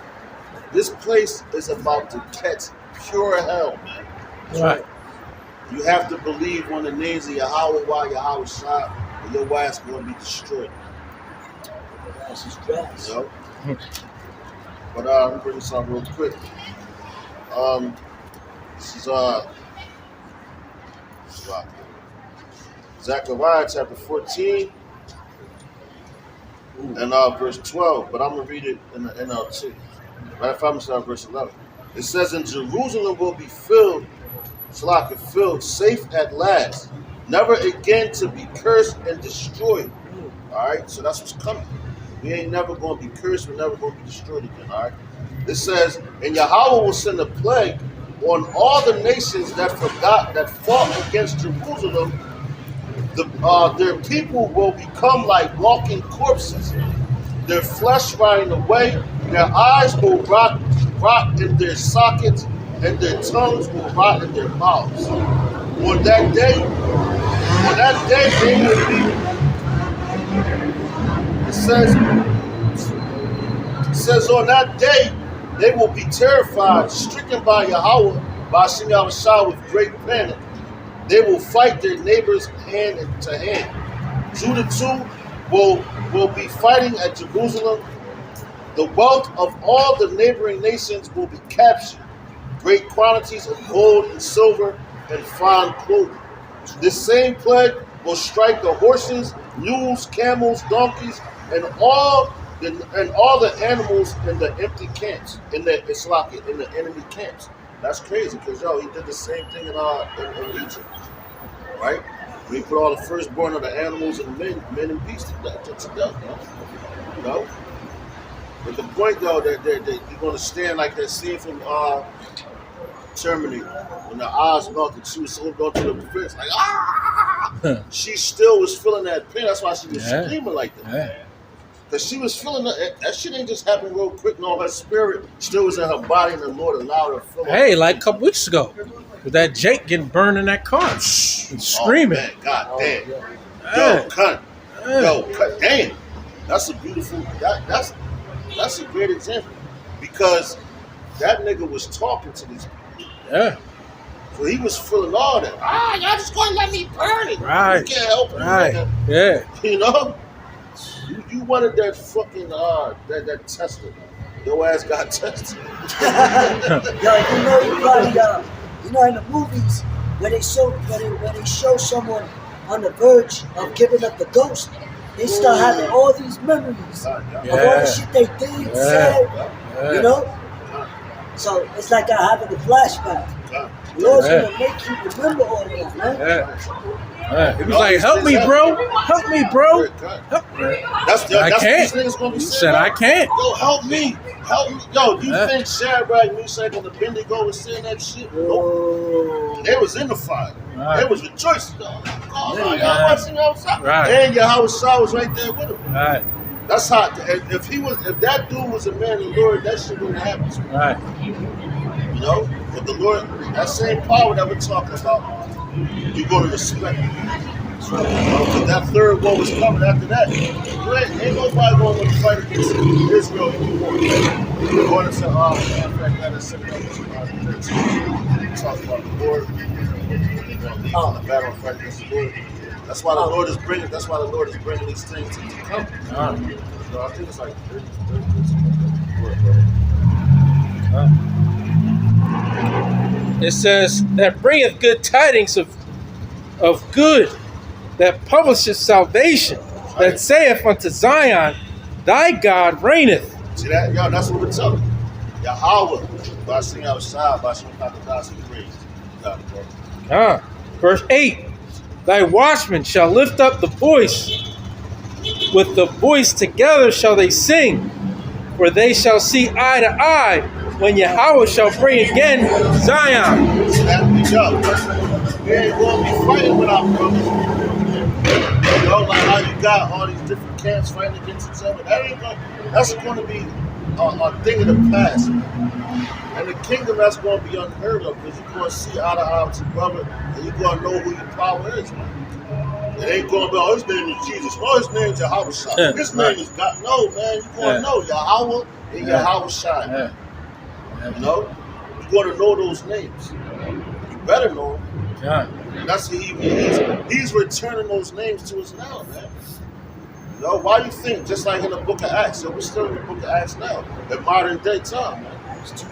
This place is about to catch pure hell, man. Right. You have to believe on the names of Yahweh while Yahweh shot, or your wife's going to be destroyed. Grass is grass. You know? But let me bring this up real quick. This is Zechariah chapter 14 and verse 12, but I'm going to read it in the NLT. Matter of fact, I'm going to start verse 11. It says, and Jerusalem will be filled, safe at last, never again to be cursed and destroyed. All right, so that's what's coming. We ain't never going to be cursed. We're never going to be destroyed again. All right. It says, and Yahweh will send a plague on all the nations that fought against Jerusalem. Their people will become like walking corpses. Their flesh rotting away. Their eyes will rot in their sockets, and their tongues will rot in their mouths. On that day, they will be. It says on that day they will be terrified, stricken by Yahweh, by Hashem Yahushua with great panic. They will fight their neighbors hand to hand. 2 to 2 will be fighting at Jerusalem. The wealth of all the neighboring nations will be captured. Great quantities of gold and silver and fine clothing. This same plague will strike the horses, mules, camels, donkeys, and all the animals in the empty camps, in the enemy camps. That's crazy because he did the same thing in Egypt, right? We put all the firstborn of the animals and men and beasts to death, you know. But the point though that you're gonna stand like that scene from Terminator when the eyes melted, she was holding on to the fence like she still was feeling that pain. That's why she was screaming like that. Yeah. Cause she was feeling that shit ain't just happened real quick. No, her spirit still was in her body, and the Lord allowed her to feel. Hey, like a couple weeks ago, with that Jake getting burned in that car and screaming. Oh, man, God damn. Yo, cunt. Yo, cut. Damn. That's a beautiful. That's a great example because that nigga was talking to these people. Yeah. So he was feeling all that. Y'all just gonna let me burn it. Right. You can't help it. Right. Yeah. You know. You wanted that fucking that Tesla. Your ass got tested. Yo, you probably in the movies where they show someone on the verge of giving up the ghost, they start having all these memories of all the shit they did, said, you know. So it's like having a flashback. The Lord's gonna make you remember all of that, man. He was like, "Help me, bro! Help me, bro! Help me!" That's I can't. What these niggas gonna be He saying, said, "I can't." Yo, help me! Yo, do you think Shadrach, Meshach, and Abednego was saying that shit? Nope. They was in the fire. They was rejoicing. Y'all watching outside. And Yahweh was right there with him. Right. That's how. If that dude was a man of the Lord, that shit wouldn't happen to him. Right. You know, but the Lord, that same power that we're talking about, you're going to respect it. Because that third war was coming after that. Ain't nobody going to fight against Israel anymore. We're going to say, in fact, that is 13. Talk about the Lord. The battle and fight against the Lord. That's why the Lord is bringing. That's why the Lord is bringing these things to come. So I think it's like 30. It says that bringeth good tidings of good, that publisheth salvation, that saith unto Zion, thy God reigneth. See that? Yo, that's what we're telling you. Yahweh, by singing outside, by singing out the gospel praise. Verse 8, thy watchmen shall lift up the voice, with the voice together shall they sing, for they shall see eye to eye, when Yahweh shall bring again Zion. We ain't going to be fighting with our brothers. You know, like how you got all these different camps fighting against each other. That's going to be a thing of the past. And the kingdom, that's going to be unheard of because you're going to see eye to eye with your brother and you're going to know who your power is, man. It ain't going to be, oh, his name is Jesus. Oh, his name is Yahweh. His name is God. No, man, you're going to know Yahweh and Yahweh. You know? You're going to know those names. You better know them. That's he's returning those names to us now, man. You know, why you think, just like in the book of Acts, we're still in the book of Acts now, in modern day time, man.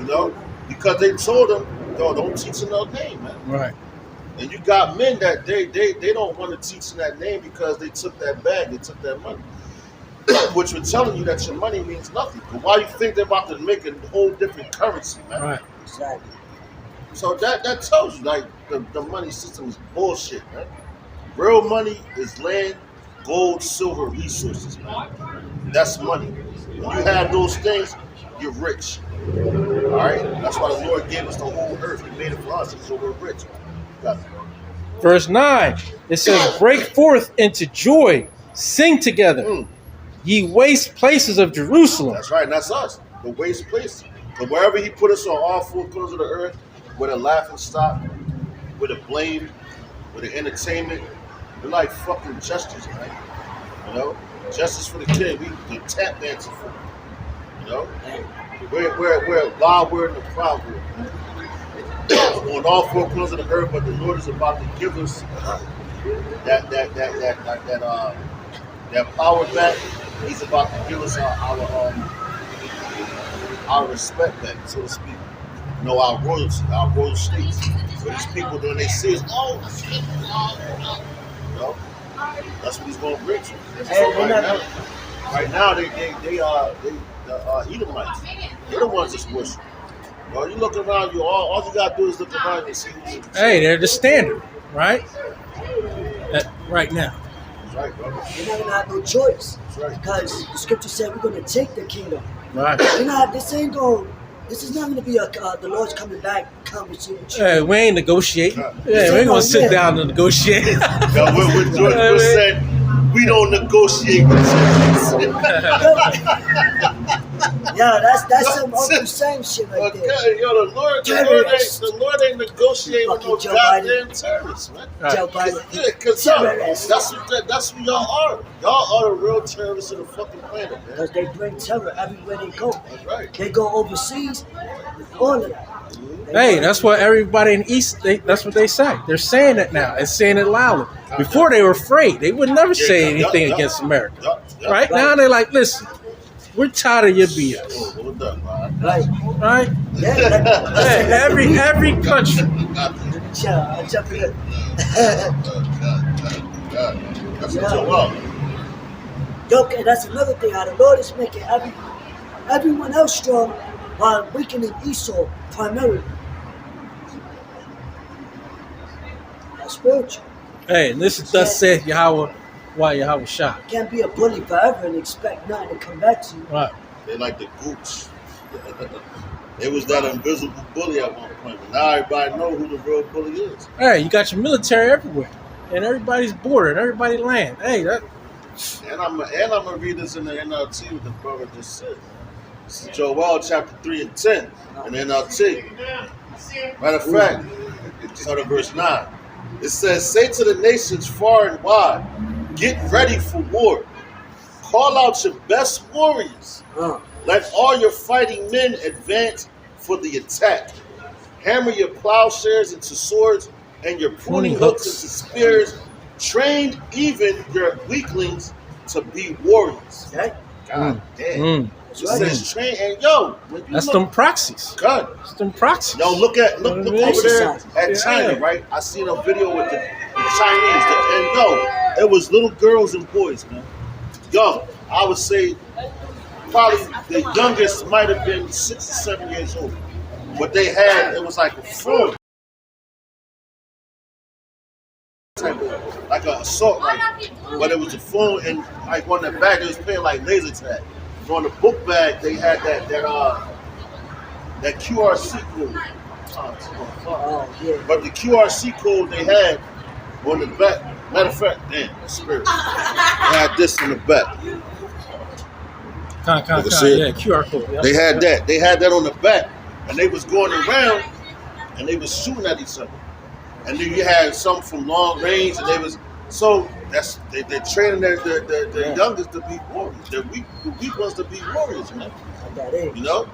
You know? Because they told them, yo, don't teach in that name, man. Right. And you got men that they don't want to teach in that name because they took that bag, they took that money. Which we're telling you that your money means nothing. But why you think they're about to make a whole different currency, man? Right. Exactly. So that tells you, like, the money system is bullshit, man. Real money is land, gold, silver, resources, man. That's money. When you have those things, you're rich. All right? That's why the Lord gave us the whole earth. He made it for us, so we're rich. Got it. Verse 9, it says, break forth into joy, sing together, ye waste places of Jerusalem. That's right, and that's us. The waste places. But wherever he put us on all four corners of the earth, with a laughing stock, with a blame, with an entertainment, we're like fucking justice, man. You know? Justice for the kid. We the tap dancing for him. You know? We're wild word and a proud word. On all four corners of the earth, but the Lord is about to give us that power back. He's about to give us our respect back, so to speak. You know, our royalty, our royal states. So these people, when they see us, shit, you know, that's what he's going to bring to us. So right now, the Edomites, they're the ones that's worshiping. You know, you look around you, all you got to do is look around and see who's Hey, they're the standard, right? Right now. That's right, brother. We're not gonna have no choice. That's right. Because the scripture said we're gonna take the kingdom. Right. This is not gonna be the Lord's coming back conversation with you. Hey, we ain't negotiating. We ain't gonna sit down and negotiate. Now, what George Bush said, we don't negotiate with Yeah, that's some Uncle Sam shit right there. Okay, yo, the Lord ain't negotiating with no goddamn terrorists, man. Joe Biden. Yeah, because that's who y'all are. Y'all are the real terrorists of the fucking planet, man. Because they bring terror everywhere they go. That's right. They go overseas, all of that. Hey, that's what everybody in the East, that's what they say. They're saying it now and saying it loudly. Before they were afraid. They would never say anything against America. Right now, they're like, listen, we're tired of your BS. Right? Yeah, every country. I'll jump in. That's well. Okay, that's another thing. How the Lord is making everyone else strong while weakening Esau primarily. That's spiritual. Hey, and this is thus saith Yahweh, why Yahweh shot. Can't be a bully forever and expect nothing to come back to you. Right. They like the gooch. It was that invisible bully at one point, but now everybody know who the real bully is. Hey, you got your military everywhere, and everybody's border, and everybody land. Hey, that. And I'm gonna read this in the NLT what the brother just said. This is Joel chapter 3 and 10 in the NLT. Matter of fact, start at verse 9. It says, "Say to the nations far and wide, get ready for war. Call out your best warriors. Let all your fighting men advance for the attack. Hammer your plowshares into swords and your pruning hooks into spears. Train even your weaklings to be warriors." Okay? God damn. It says train, and when you That's look, them proxies. God. That's them proxies. Yo, look over there at China, right? I seen a video with the Chinese, and it was little girls and boys, man. Young, I would say probably the youngest might have been 6 or 7 years old. What they had, it was like a phone, like an assault rifle, but it was a phone, and like on the back, they was playing like laser tag. On the book bag, they had that QRC code. Yeah. But the QRC code they had on the back, matter of fact, damn, that's spirit. They had this in the back. Yeah, QR code. Yep. They had that. They had that on the back, and they was going around, and they was shooting at each other. And then you had some from long range, and they're training the youngest to be warriors. The weak ones to be warriors, man. You know.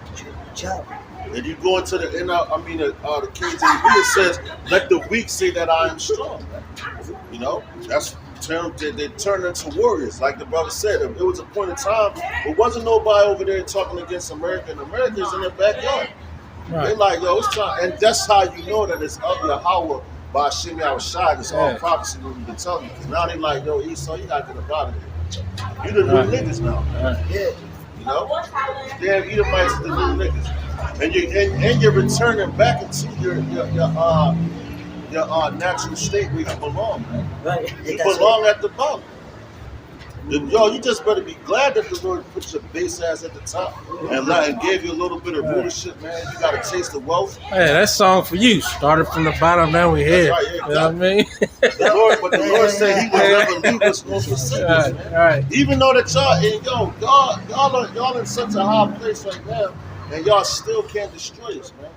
And you go into the KJV, it says, "Let the weak say that I am strong." You know, they turn into warriors, like the brother said. It was a point in time, there wasn't nobody over there talking against America, and America's in their backyard. Right. They're like, it's time, and that's how you know that it's of Yahweh. By Hashem Yahushai, it's all prophecy what we've been telling you. Because now they like, Esau, you gotta get up out of here. You the new niggas now. Yeah. You know? Damn Edomites is the new niggas. And you're returning back into your natural state where you belong, man. Right. You That's belong at the bottom. Yo, you just better be glad that the Lord put your base ass at the top and gave you a little bit of rulership, man. You got a taste of wealth. Hey, that song for you. Started from the bottom, now we here. Right, yeah, You know what I mean? But the Lord said He will never leave us nor forsake us, man. Right. Even though that y'all in such a high place right now, and y'all still can't destroy us, man.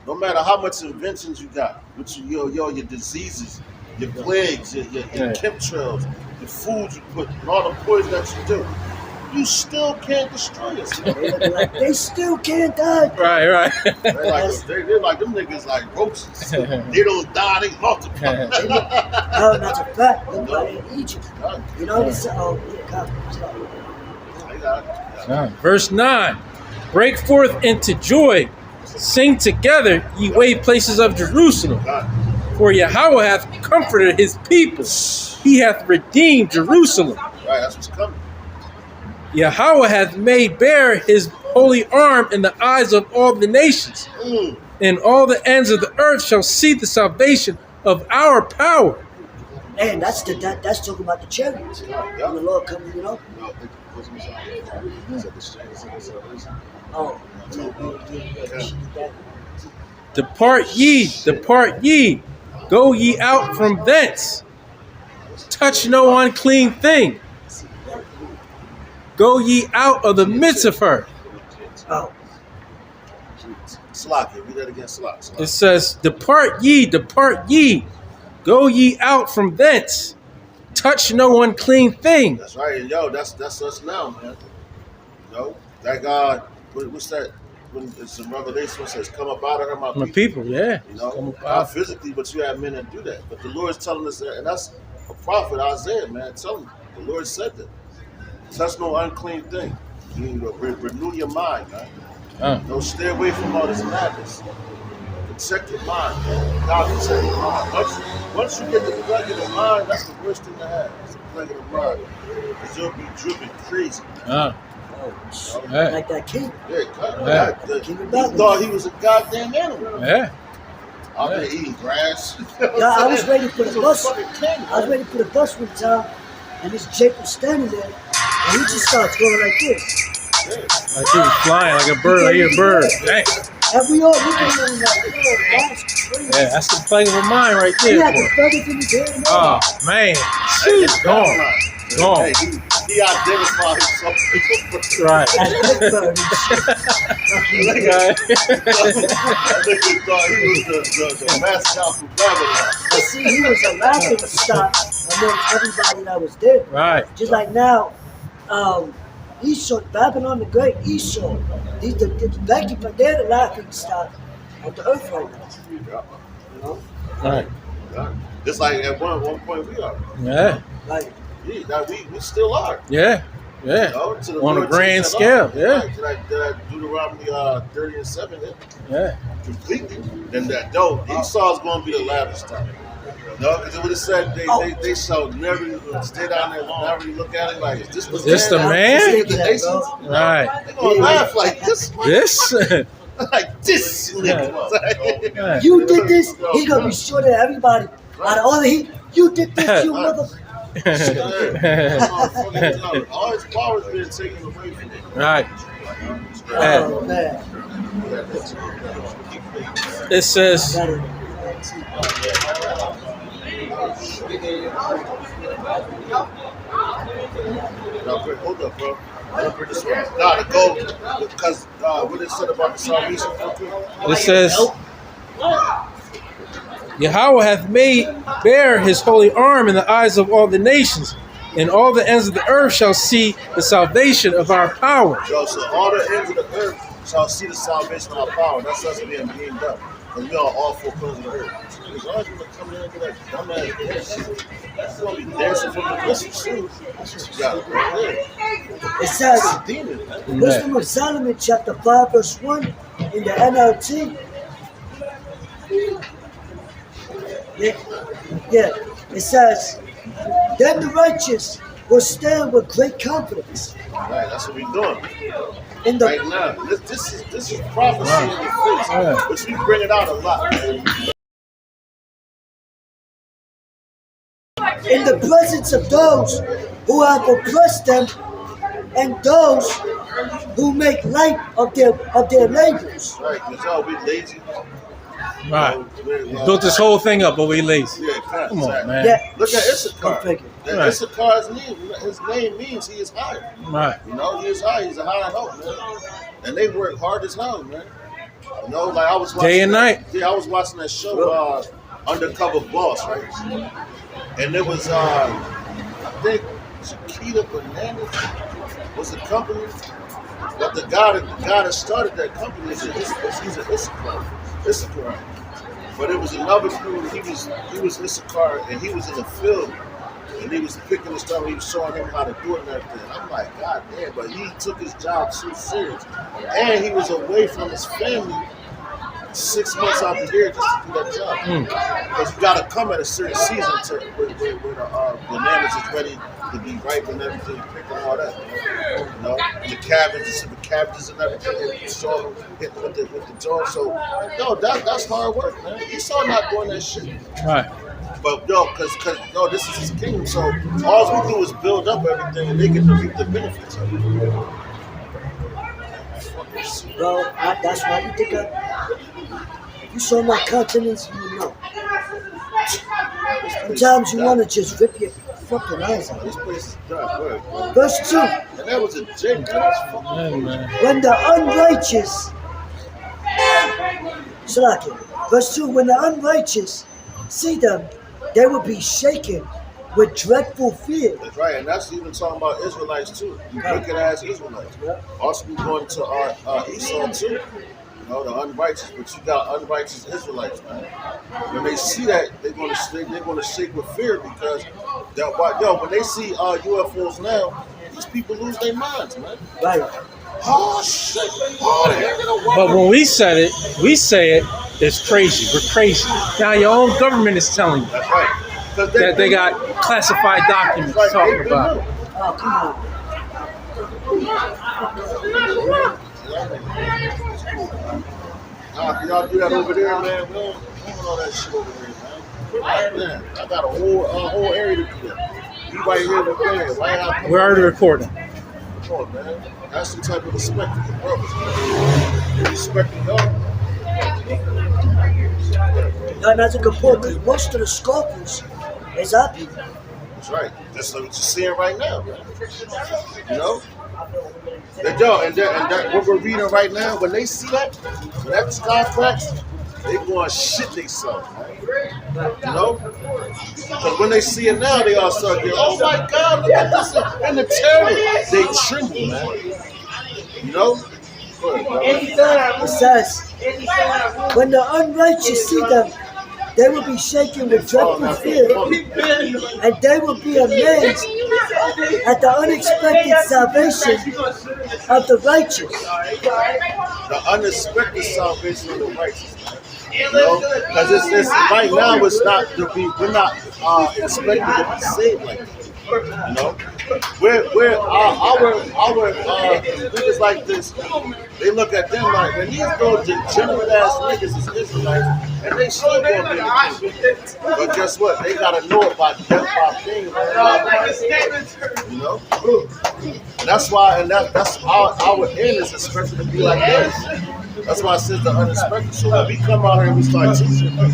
No matter how much inventions you got, your diseases, your plagues, your chemtrails, the food you put, and all the poison that you do, you still can't destroy us. Like, they still can't die. Right. They're like them niggas like roaches. They don't die, they multiply. No, that's a fact. Look what in Egypt. You know this? Oh, Yeah. Verse 9. Break forth into joy. Sing together, ye way places of Jerusalem. For Yahweh hath comforted his people. He hath redeemed Jerusalem. Right, that's what's coming. Yahweh hath made bare his holy arm in the eyes of all the nations. And all the ends of the earth shall see the salvation of our power. And that's talking about the chariots. When the Lord comes, you know. Oh. Depart ye, go ye out from thence. Touch no unclean thing. Go ye out of the midst of her. Oh. Slocky, read that again, Slocky. It says, depart ye, go ye out from thence. Touch no unclean thing. That's right, and yo, that's us now, man. You know, that God, what's that? When it's in Revelation, it says, "Come up out of her, my people." Yeah, you know, not physically, but you have men that do that. But the Lord is telling us that, and that's a prophet Isaiah, man. Tell him the Lord said that. Touch no unclean thing. You need to renew your mind, man. Don't stay away from all this madness. Protect your mind, man. God protect your mind. Once you get the plague of the mind, that's the worst thing to have. It's the plague of the mind, because you'll be driven crazy. Like that king. He thought he was a goddamn animal. Yeah. Out there eating grass. I was waiting for the bus. I was waiting for the bus one time, and this Jake was standing there, and he just starts going like this. Like he was flying like a bird. Like a bird. Dang. And we all looking at him like, that's crazy. Yeah, that's the plague of a mind right there. He had the feathers in his hair. Oh, man. She's gone. Hey, he identified himself. Right. He was the mascot from Babylon. But see, he was a laughing stock amongst everybody that was there. Right. Just like now, Esau, Babylon the Great, Esau, they're the laughing stock of the earth right now. You know? Right. Just like at one point we are. Yeah. Like, we still are. Yeah. Yeah. You know, to the on a Lord grand scale. Yeah. Did I Deuteronomy 30 and 7 Yeah. completely? Then that Esau's going to be the lavish time. No, because it would have said they shall never stay down there long, never look at it like this the man? The nations, right. They're gonna laugh like this. This? Like this. Yeah. you did this, he gonna be sure that everybody out of all the you did this, you mother. All his power's been taken away from him. Right. Oh man. It says, Hold up, bro. To go because what it said about the salvation. it says, Yahweh hath made bare his holy arm in the eyes of all the nations, and all the ends of the earth shall see the salvation of our power. Yo, so all the ends of the earth shall see the salvation of our power. That's us being beamed up. Because we are all four corners of the earth. As long as you come in and do that dumbass dance, you're going to be dancing from the bushes. That's what you got right there. It says, It's a demon, man. Wisdom of Solomon, chapter 5, verse 1, in the NLT. Yeah, it says, then the righteous will stand with great confidence. Right, that's what we're doing. Right now, this is prophecy in your face, which we bring it out a lot. in the presence of those who have oppressed them and those who make light of their labors. Right, because y'all be lazy. Right. Built this whole thing up, but we lazy. Yeah, Come on, man. Yeah. Look at Issachar. Go figure. And Right. Issachar's name, his name means he is high. Right. You know, he is high. He's a high help, man. And they work hard as hell, man. You know, like I was watching Day and night. Yeah, I was watching that show, Undercover Boss, right? And it was, I think, Chiquita Bananas was the company. But the guy that started that company he's an Issachar. But it was another dude. He was Issachar, and he was in the field, and he was picking the stuff. And he was showing him how to do it and everything. I'm like, God damn! But he took his job so serious, and he was away from his family 6 months out the year just to do that job. Because you got to come at a certain season where the bananas is ready to be ripe and everything, picking all that. You know, and the cabbages and everything. And so hit with the jaw. So, no, that's hard work, man. Esau not doing that shit. Right. But no, because this is his kingdom. So all we do is build up everything, and they get to reap the benefits of it. Bro, that's why you think if you saw my countenance, you would know. Sometimes you want to just rip your fucking eyes out. This place is done, right? Verse 2. And that was a Jake. Yeah, man. When the unrighteous, verse 2, when the unrighteous see them, they will be shaken with dreadful fear. That's right, and that's even talking about Israelites too. You wicked ass Israelites. Also, we going to our Esau too. You know, the unrighteous, but you got unrighteous Israelites, man. When they see that, they're gonna shake with fear because when they see UFOs now, these people lose their minds, man. Right. Oh shit! Oh, But when we say it, it's crazy. We're crazy. Now your own government is telling you that's right. that they got classified documents Right, talking they about it. Oh, come on. Y'all do that over there, man. We don't all that shit over there, man. I got a whole area to do that. You right here, right out. We're already recording. Come on, man. That's the type of respect to your brothers, man. Respect to y'all. No, that's a good point, because most of the scoffers is our people. That's right. That's what you're seeing right now, man. You know? And what we're reading right now, when they see that, when that sky cracks, they going shit themselves, man. You know? Because when they see it now, they all start getting, oh my God, look at this. And the terror, they tremble, man. You know? It says, when the unrighteous see them, they will be shaken with dreadful fear, and they will be amazed at the unexpected salvation of the righteous. The unexpected salvation of the righteous. You know, because it's right now. It's not to be. We're not expected to be saved like this. You know, we're our niggas like this. They look at them like, when these little degenerate ass niggas is Israelites, and they still gonna be in the kingdom. But guess what? They gotta know about death by pain. You know, and that's why, and that's our end is expected to be like this. That's why I said the unexpected. So when we come out here and we start teaching and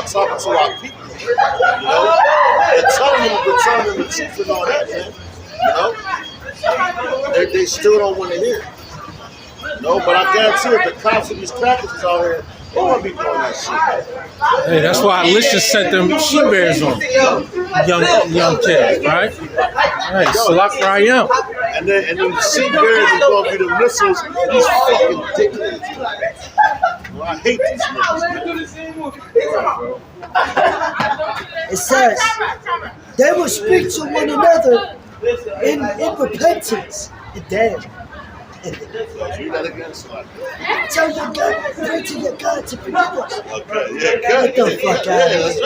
talking to our people, you know, and telling them the truth and all that, man, you know, they still don't want to hear it. No, but I guarantee if the cops and these crackers is out here, they won't be doing that shit. Hey, that's why Alicia sent them she bears on young kids, right? Hey, Salak Rayam. And then the sea bears is gonna be the missiles. These fucking dickheads. Well, I hate these niggas, man. It says, they will speak to one another in repentance. Damn. Read that again, Salak. Tell your God, pray to your God to forgive us. Okay, yeah, good. Get the fuck out of here. That's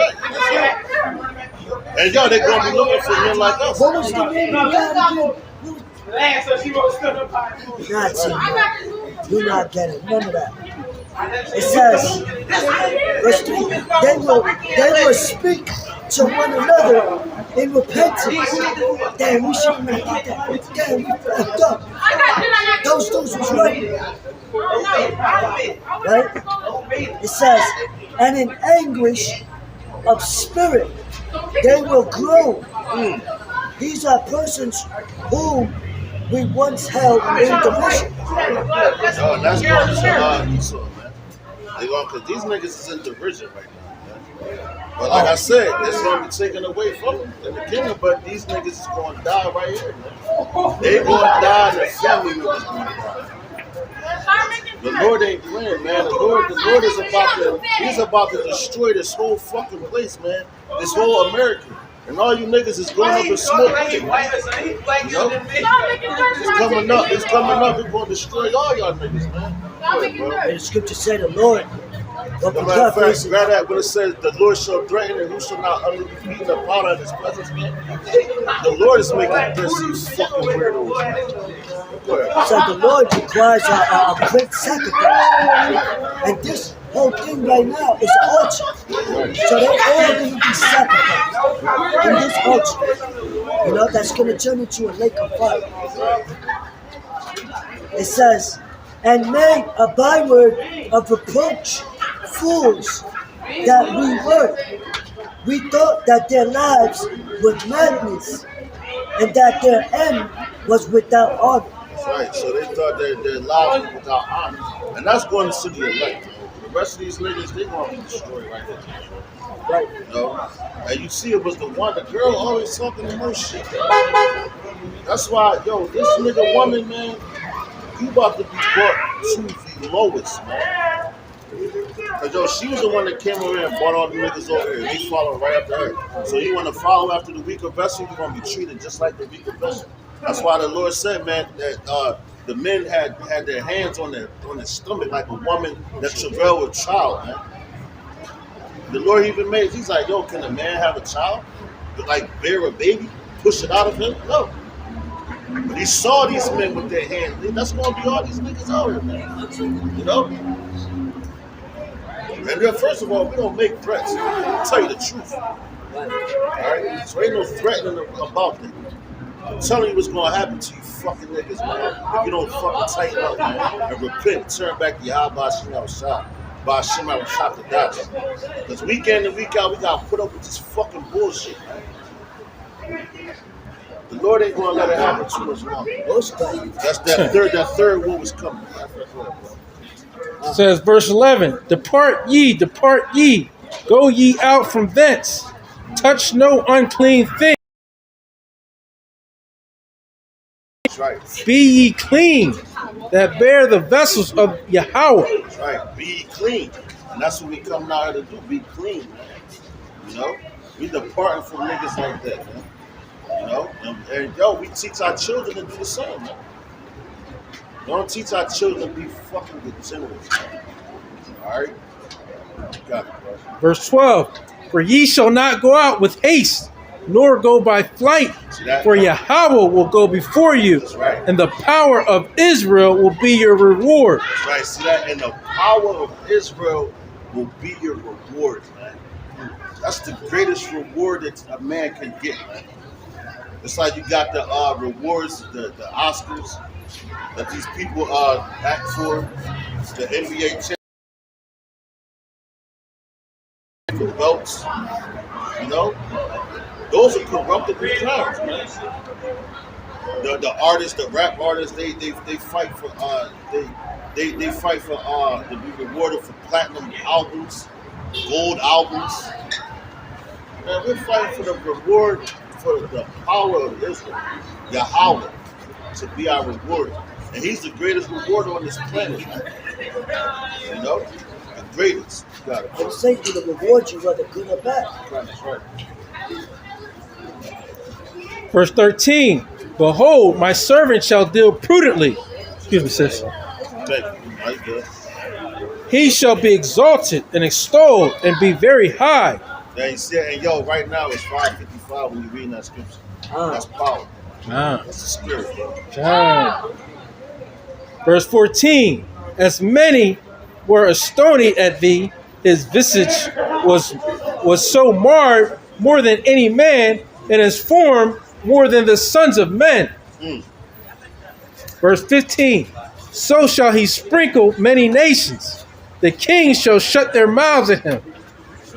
right. And yo, they're gonna be looking for men like us. What was the name of God again? Nazi. Do not get it. None of that. It says, verse 3, they will speak to one another in repentance. Damn, we shouldn't have did that. Damn, we fucked up. Those was right. Right? It says, and in anguish of spirit they will groan. These are persons whom we once held in derision. No, that's going to Esau, man. They going because these niggas is in derision right now, man. But like I said, it's going to be taken away from them in the kingdom. But these niggas is going to die right here, man. They going to die, and their family members going to die. The Lord ain't playing, man. The Lord is he's about to destroy this whole fucking place, man. This whole America. And all you niggas is going up and smoking. You know? It's coming up. It's going to destroy all y'all niggas, man. And the scripture said the Lord. As a matter of fact, grab that when it says the Lord shall threaten and who shall not utterly be beaten the powder of his presence, man. The Lord is making this, you fucking weirdos. So the Lord requires a great sacrifice. And this whole thing right now is an altar. So they all going to be sacrificed in this altar. You know, that's going to turn into a lake of fire. It says, and made a byword of reproach, fools that we were. We thought that their lives were madness, and that their end was without honor. That's right. So they thought their lives were without honor. And that's going to the elect. The rest of these niggas, they going to be destroyed right here. Right. You know? And you see it was the girl always talking the most shit. That's why, yo, this nigga woman, man, you about to be brought to the lowest, man. Cause yo, she was the one that came over here and brought all the niggas over here. They follow right after her. So you want to follow after the weaker vessel, you're gonna be treated just like the weaker vessel. That's why the Lord said, man, that the men had their hands on their stomach like a woman that travailed with child, man. The Lord even made. He's like, yo, can a man have a child? Like bear a baby, push it out of him? No. But he saw these men with their hands. That's gonna be all these niggas out here, man. You know? And then first of all, we don't make threats. I'll tell you the truth. Alright? So ain't no threatening about that. I'm telling you what's gonna happen to you fucking niggas, man. If you don't fucking tighten up, man, and repent, turn back to Yahweh Shem Shah. By Shem Shah to die. Because week in and week out, we gotta put up with this fucking bullshit, man. The Lord ain't gonna let it happen too much longer. That's that third war was coming. It says verse 11, depart ye, go ye out from thence, touch no unclean thing. That's right. Be ye clean, that bear the vessels of Yahweh. That's right. Be ye clean. And that's what we come out here to do. Be clean, man. You know? We departing from niggas like that, man. You know? And yo, we teach our children to do the same, man. Don't teach our children to be fucking degenerates, man. Alright? Got it, bro. Verse 12, for ye shall not go out with haste, nor go by flight, for Yahweh will go before you, right. And the power of Israel will be your reward. That's right, see that? And the power of Israel will be your reward, man. That's the greatest reward that a man can get, man. It's like you got the rewards, the Oscars that these people act for, the NBA championship belts, you know? Those are corruptible crowns, man. The artists, the rap artists, they fight for they fight for to be rewarded for platinum albums, gold albums. Man, we're fighting for the reward for the power of Israel, Yahweh, to be our reward. And he's the greatest rewarder on this planet, man. You know? The greatest. You got it. And Satan will reward you whether good or bad. That's right. Verse 13, behold, my servant shall deal prudently. Excuse me, sis. Thank you. He shall be exalted and extolled and be very high. Yeah, you see it, and yo, right now it's 5:55 when you're reading that scripture. That's power. That's the spirit, bro. Verse 14, as many were astonished at thee, his visage was so marred more than any man, and his form more than the sons of men. Verse 15. So shall he sprinkle many nations. The kings shall shut their mouths at him.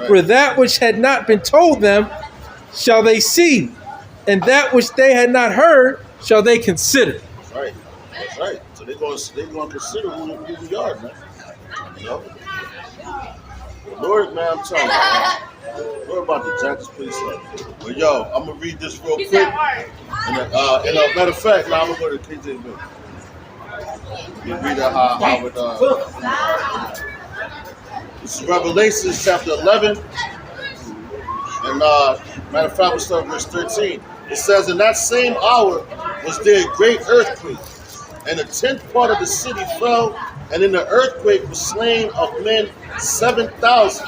For that which had not been told them shall they see, and that which they had not heard shall they consider. That's right. That's right. So they're going to consider who we are, man. You know? The Lord, man, I'm telling you, man. Lord about to jack this place up. But yo, I'm going to read this real quick. And matter of fact, now I'm going to go to KJV. You read how it, this is Revelation chapter 11. And matter of fact, we'll start verse 13. It says, in that same hour was there a great earthquake, and a 10th part of the city fell, and in the earthquake was slain of men 7,000,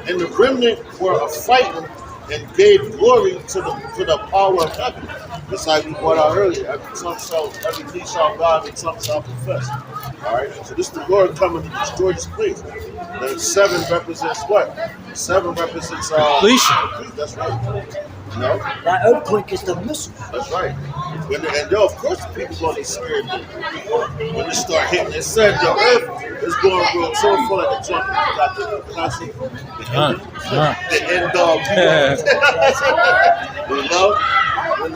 and the remnant were affrighted and gave glory to the power of heaven. That's how we brought out earlier. Every knee shall bow, every tongue shall confess. All right. So this is the Lord coming to destroy this place. The 7 represents what? 7 represents completion. That's right. You know? That earthquake is the missile. That's right. And of course, the people going to be scared when they start hitting. It said the earth is going to grow so full of the jump. Got the classic. The end dog. You know? In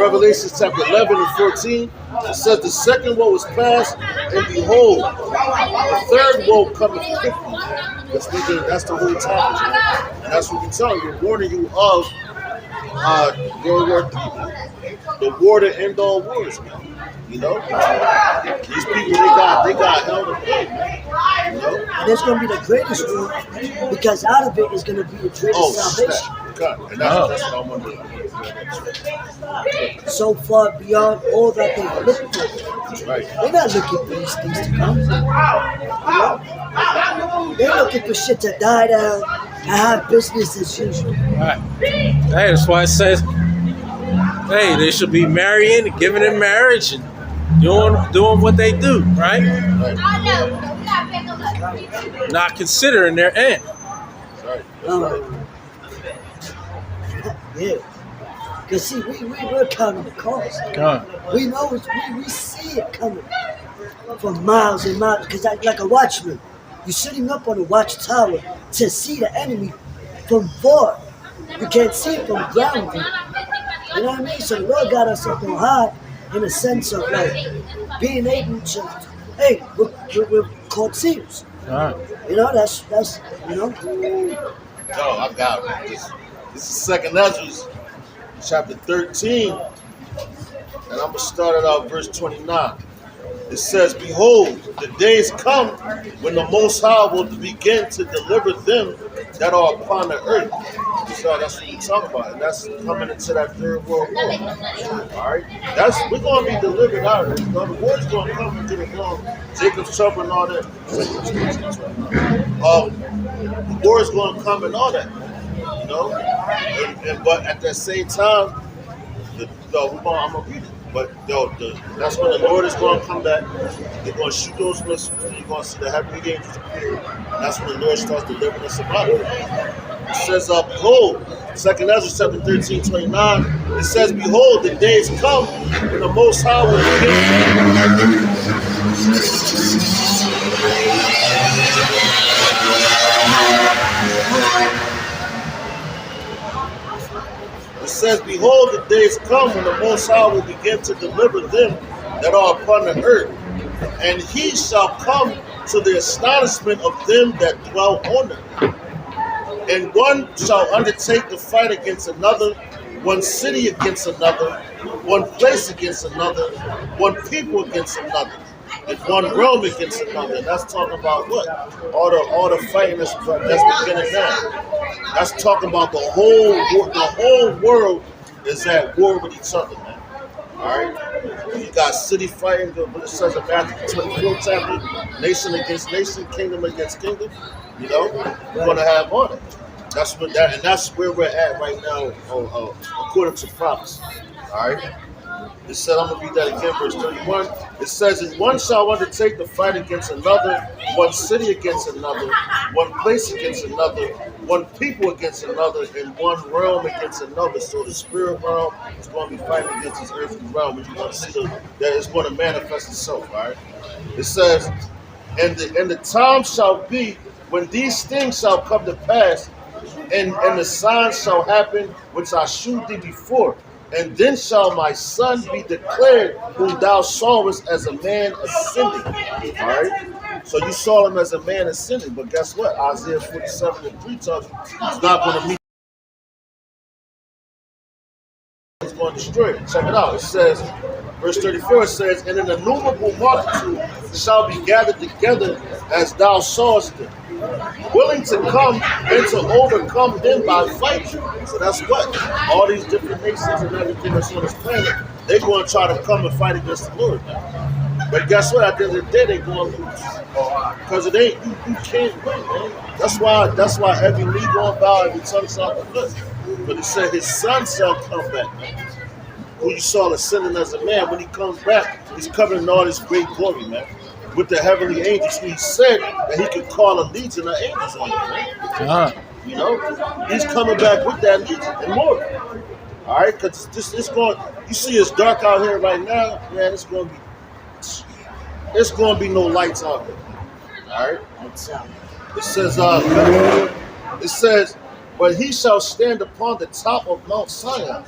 Revelation chapter 11 and 14, it says the second woe was past, and behold, the third woe cometh quickly. That's the whole time. And that's what we're telling you. We're warning you of World War III, the war to end all wars, man. You know, these people they got hell to pay, man. You know, and it's going to be the greatest war because out of it is going to be the greatest salvation. And that's what I'm wondering. So far beyond all that they were looking for. Right. They're not looking for these things to come. You know? They're looking for shit to die down and have business as usual. Right. Hey, that's why it says, hey, they should be marrying and giving in marriage and doing what they do, right? Not considering their end. Right. Yeah. Because see, we're counting the cost. We know we see it coming for miles and miles. Because like a watchman, you're sitting up on a watchtower to see the enemy from far. You can't see it from ground view. You know what I mean? So the Lord got us up on high in a sense of like being able to, hey, we're called seers. You know, that's you know. Yo, I got it. This is 2nd Ezra, chapter 13, and I'm going to start it out verse 29. It says, behold, the days come when the Most High will begin to deliver them that are upon the earth. So that's what we're talking about, and that's coming into that 3rd World War. All right? We're going to be delivered out of it. The war's going to come into the throne. Jacob's trouble and all that. The war is going to come and all that. You know, but at that same time, I'm gonna read it. But that's when the Lord is going to come back. They're going to shoot those missiles, and you're going to see the heavenly angels appear. And that's when the Lord starts delivering us about it. It says, behold, 2nd Ezra chapter 13, 29. It says, behold, the days come when the Most High will It says, behold, the days come when the Most High will begin to deliver them that are upon the earth. And he shall come to the astonishment of them that dwell on it. And one shall undertake the fight against another, one city against another, one place against another, one people against another, and one realm against another. And that's talking about what? All the fighting that's beginning now. That's talking about the whole world is at war with each other, man. All right? You got city fighting, what it says in Matthew 24 chapter, nation against nation, kingdom against kingdom. You know, we're going to have on it. That's where we're at right now, according to prophecy. All right? It said, I'm going to read that again, verse 31. It says, and one shall undertake the fight against another, one city against another, one place against another, one people against another and one realm against another. So the spirit realm is going to be fighting against this earthly realm. And you're going to see that it's going to manifest itself, all right? It says, and the time shall be when these things shall come to pass, and the signs shall happen which I shewed thee before. And then shall my son be declared, whom thou sawest as a man ascending. All right? So you saw him as a man ascending, but guess what? Isaiah 47:3 tells you he's not going to meet. He's going to destroy it. Check it out. It says, verse 34 says, and an innumerable multitude shall be gathered together as thou sawest them, willing to come and to overcome them by fighting. So that's what? All these different nations and everything that's on this planet, they're going to try to come and fight against the Lord, man. But guess what? At the end of the day, they're going to lose. Because it ain't, you can't win, man. That's why every knee going to bow, every tongue shall confess. But he said his son shall come back, man. Who you saw ascending as a man, when he comes back, he's covering in all this great glory, man. With the heavenly angels, he said that he could call a legion of angels on you, man. You know, he's coming back with that legion and more. All right, because it's going. You see, it's dark out here right now, man. It's going to be no lights out there. All right. It says, but he shall stand upon the top of Mount Zion,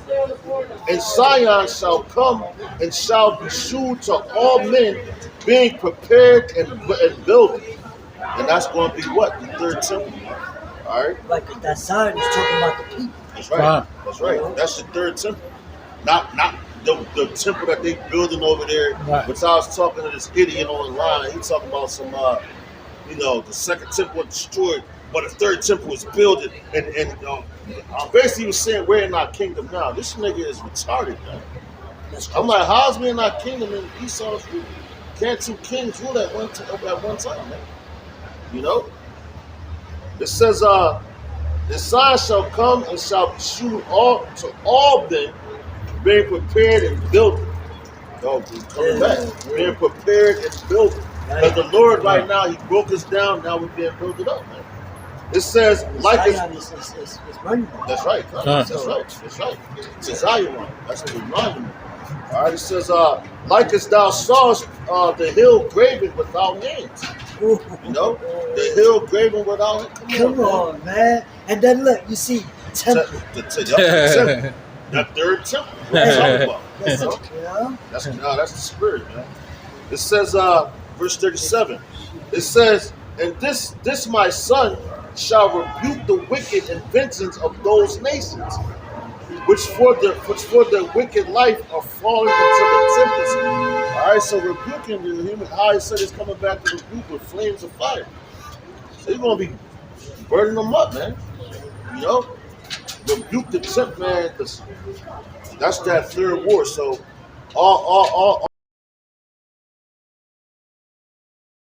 and Zion shall come and shall be shewed to all men, being prepared and building. And that's going to be what? The third temple. All right? Right, because that Zion is talking about the people. That's right. That's right. That's the third temple. Not the temple that they building over there. Right. Which I was talking to this idiot online. He talking about some, the second temple was destroyed, but the third temple was building. And basically he was saying, we're in our kingdom now. This nigga is retarded, man. I'm like, how's we in our kingdom and Esau's rule? Can't two kings rule at one time, man? You know? It says, the sign shall come and shall be shewn to all men, being prepared and building. Oh, he's coming back. Being prepared and building. Because the Lord right now, he broke us down, now we're being built up, man. It says, like it's running. That's right. That's right. It's a Zion. That's the monument. All right. It says, like as thou sawest the hill graven without hands. You know, the hill graven without hands. Come on, man. And then look, you see temple. The temple. That third temple. What are you talking about? That's the spirit, man. It says, verse 37. It says, and this my son shall rebuke the wicked inventions of those nations, which for the wicked life are falling into the tempest. All right, so rebuking the human, how he said he's coming back to rebuke with flames of fire. So he's gonna be burning them up, man. You know, rebuke the temp, man. That's that third war. So all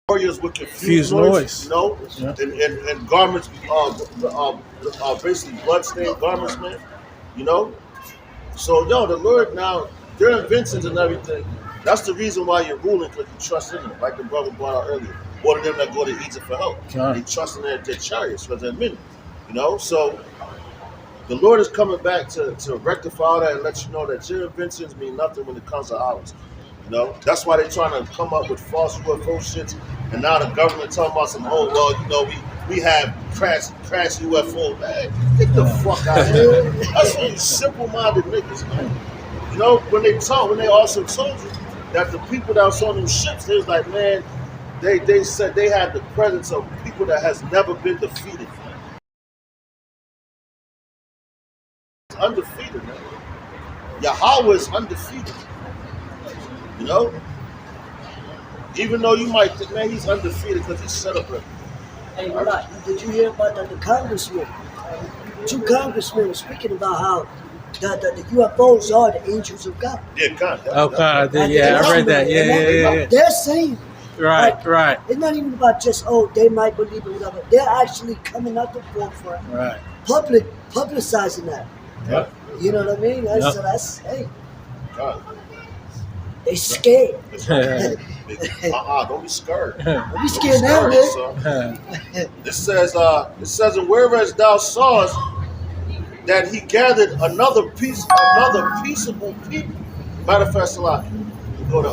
warriors with confused noise, you know, and garments, basically bloodstained garments, man, you know. So, the Lord now, their inventions and everything, that's the reason why you're ruling, because you trust in them, like the brother brought out earlier. One of them that go to Egypt for help. They trust in their chariots because they're men, you know. So, the Lord is coming back to rectify all that and let you know that your inventions mean nothing when it comes to ours. You know, that's why they're trying to come up with false UFO shit. And now the government talking about some, we have crash UFO, man. Get the fuck out of here. That's some simple-minded niggas, man. You know, when they also told you that the people that was on them ships, they was like, man, they said they had the presence of people that has never been defeated. It's undefeated, man. Yahweh is undefeated. You know? Even though you might think, man, he's undefeated because he set up a... Hey, did you hear about the congressman? Two congressmen were speaking about how the UFOs are the angels of God. Yeah, God. I read that. Yeah. They're saying... Right. It's not even about just, they might believe it, whatever. They're actually coming out the forefront. Right. Publicizing that. Yep. You know what I mean? So that's, hey. God. They scared. That's right. Don't be scared. Don't be scared now, man. It says, and whereas thou sawest that he gathered another peaceable people. Matter of fact, Salaki, you go to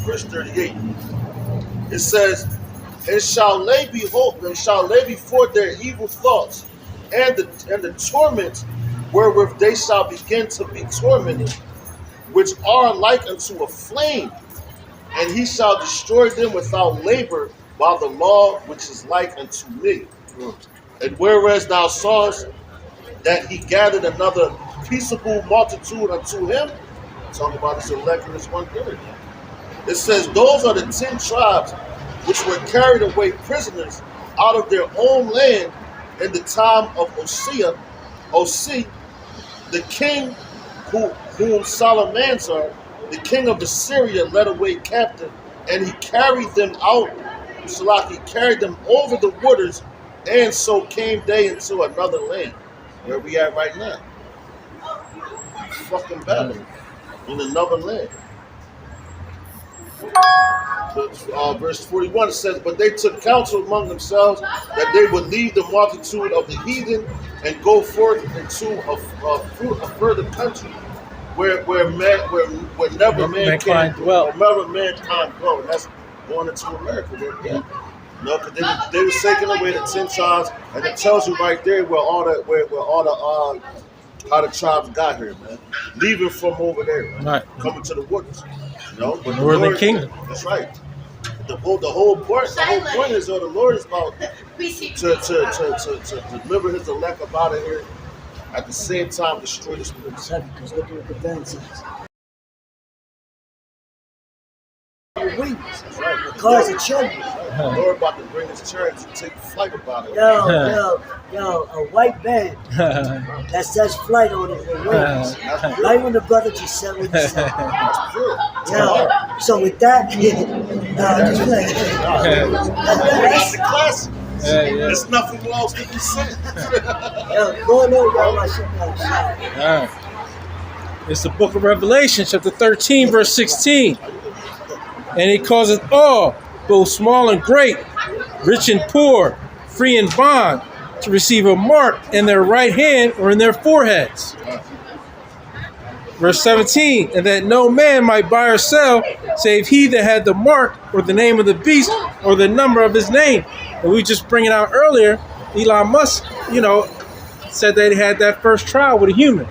verse 38. It says, and shall lay before their evil thoughts, and the torment wherewith they shall begin to be tormented, which are like unto a flame, and he shall destroy them without labor, by the law which is like unto me. And whereas thou sawest that he gathered another peaceable multitude unto him, talk about this elect in this 1/3. It says, those are the 10 tribes which were carried away prisoners out of their own land in the time of Osea, the king whom Salmanasar, the king of Assyria, led away captive, and he carried them out. Salaki carried them over the waters, and so came they into another land, where we at right now. Fucking Babylon, in another land. Verse 41 says, but they took counsel among themselves that they would leave the multitude of the heathen and go forth into a further country where never mankind dwell. And that's going into America. Because they were taking away the 10 tribes, and it tells you right there where all the how the tribes got here, man. Leaving from over there, right? Coming to the waters. But the Northern Kingdom. That's right. The whole point is, the Lord is about to deliver his elect up out of here, at the same time destroy the spirits. Because look at the advances. Wings. That's right. The cars are children. The Lord about to bring his chariots and take flight about it. Yo, a white van that says flight on it with wings. Right when the brother just said what he said. That's true. Yo, so with that, just playing. That's the classic. There's nothing else to be said. Going on, y'all, my shit outside. It's the book of Revelation, chapter 13, verse 16. And he causeth all, both small and great, rich and poor, free and bond, to receive a mark in their right hand or in their foreheads. Verse 17, and that no man might buy or sell, save he that had the mark or the name of the beast or the number of his name. And we just bring it out earlier, Elon Musk, said they had that first trial with a human.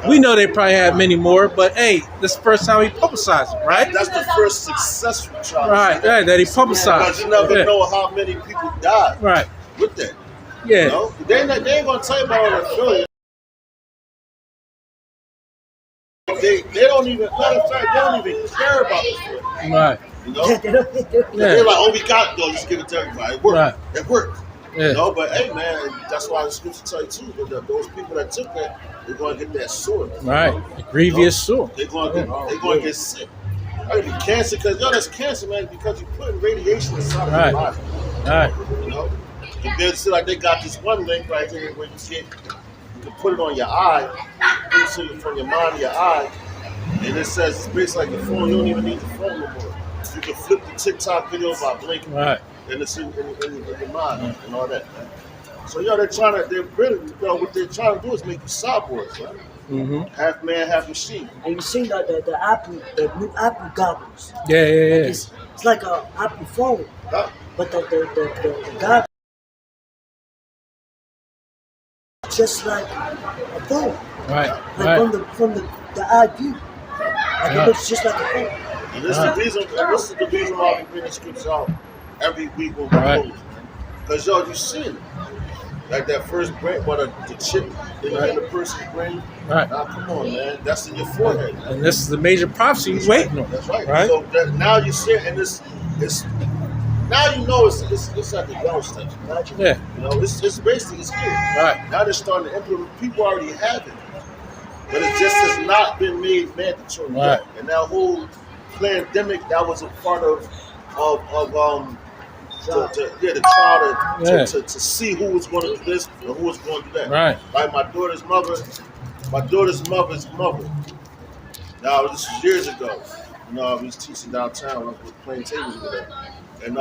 We know they probably had many more, but hey, this is the first time he publicized it, right? That's the first successful trial. Right, that he publicized. Because you never know how many people died with that. Yeah. They ain't going to tell you about all the failure. They don't even, matter of fact, they don't even care about the failure. Right. They're like, we got it, though. Just give it to everybody. It worked. Right. It worked. Yeah. But hey, man, that's why the scripture tell you too. That those people that took that, they're going to get that sword. Right. The grievous sword. They're going to get sick. That'd be cancer, because that's cancer, man, because you're putting radiation inside of your body. Right. Compared to like they got this one link right here where you can put it on your eye, put it from your mind to your eye, and it says it's basically like the phone. You don't even need the phone no more. You can flip the TikTok videos by blinking, and it's in your mind and all that, man. So they're really, what they're trying to do is make you cyborgs, right? Mm-hmm. Half man, half machine. And you see the new Apple goggles. Yeah. It's like an Apple phone, but the goggles just like a phone. Right. From the eye view. Like it looks just like a phone. And this is the reason why we bring the scripts out every week when we close. Because you see it. Like that first brain, the chip in the person's brain. Right. Now, come on, man. That's in your forehead. Man. And this is the major prophecy he's waiting on. That's right. So now you see it, and it's now you know it's at the yellow stage. Yeah. It's basically it's here. Right. Now they're starting to implement. People already have it, but it just has not been made mandatory yet. And that whole pandemic, that was a part of the trial to see who was going to do this and who was going to do that. Right. Like my daughter's mother's mother. Now this was years ago. we was teaching downtown. I was playing tables with her. And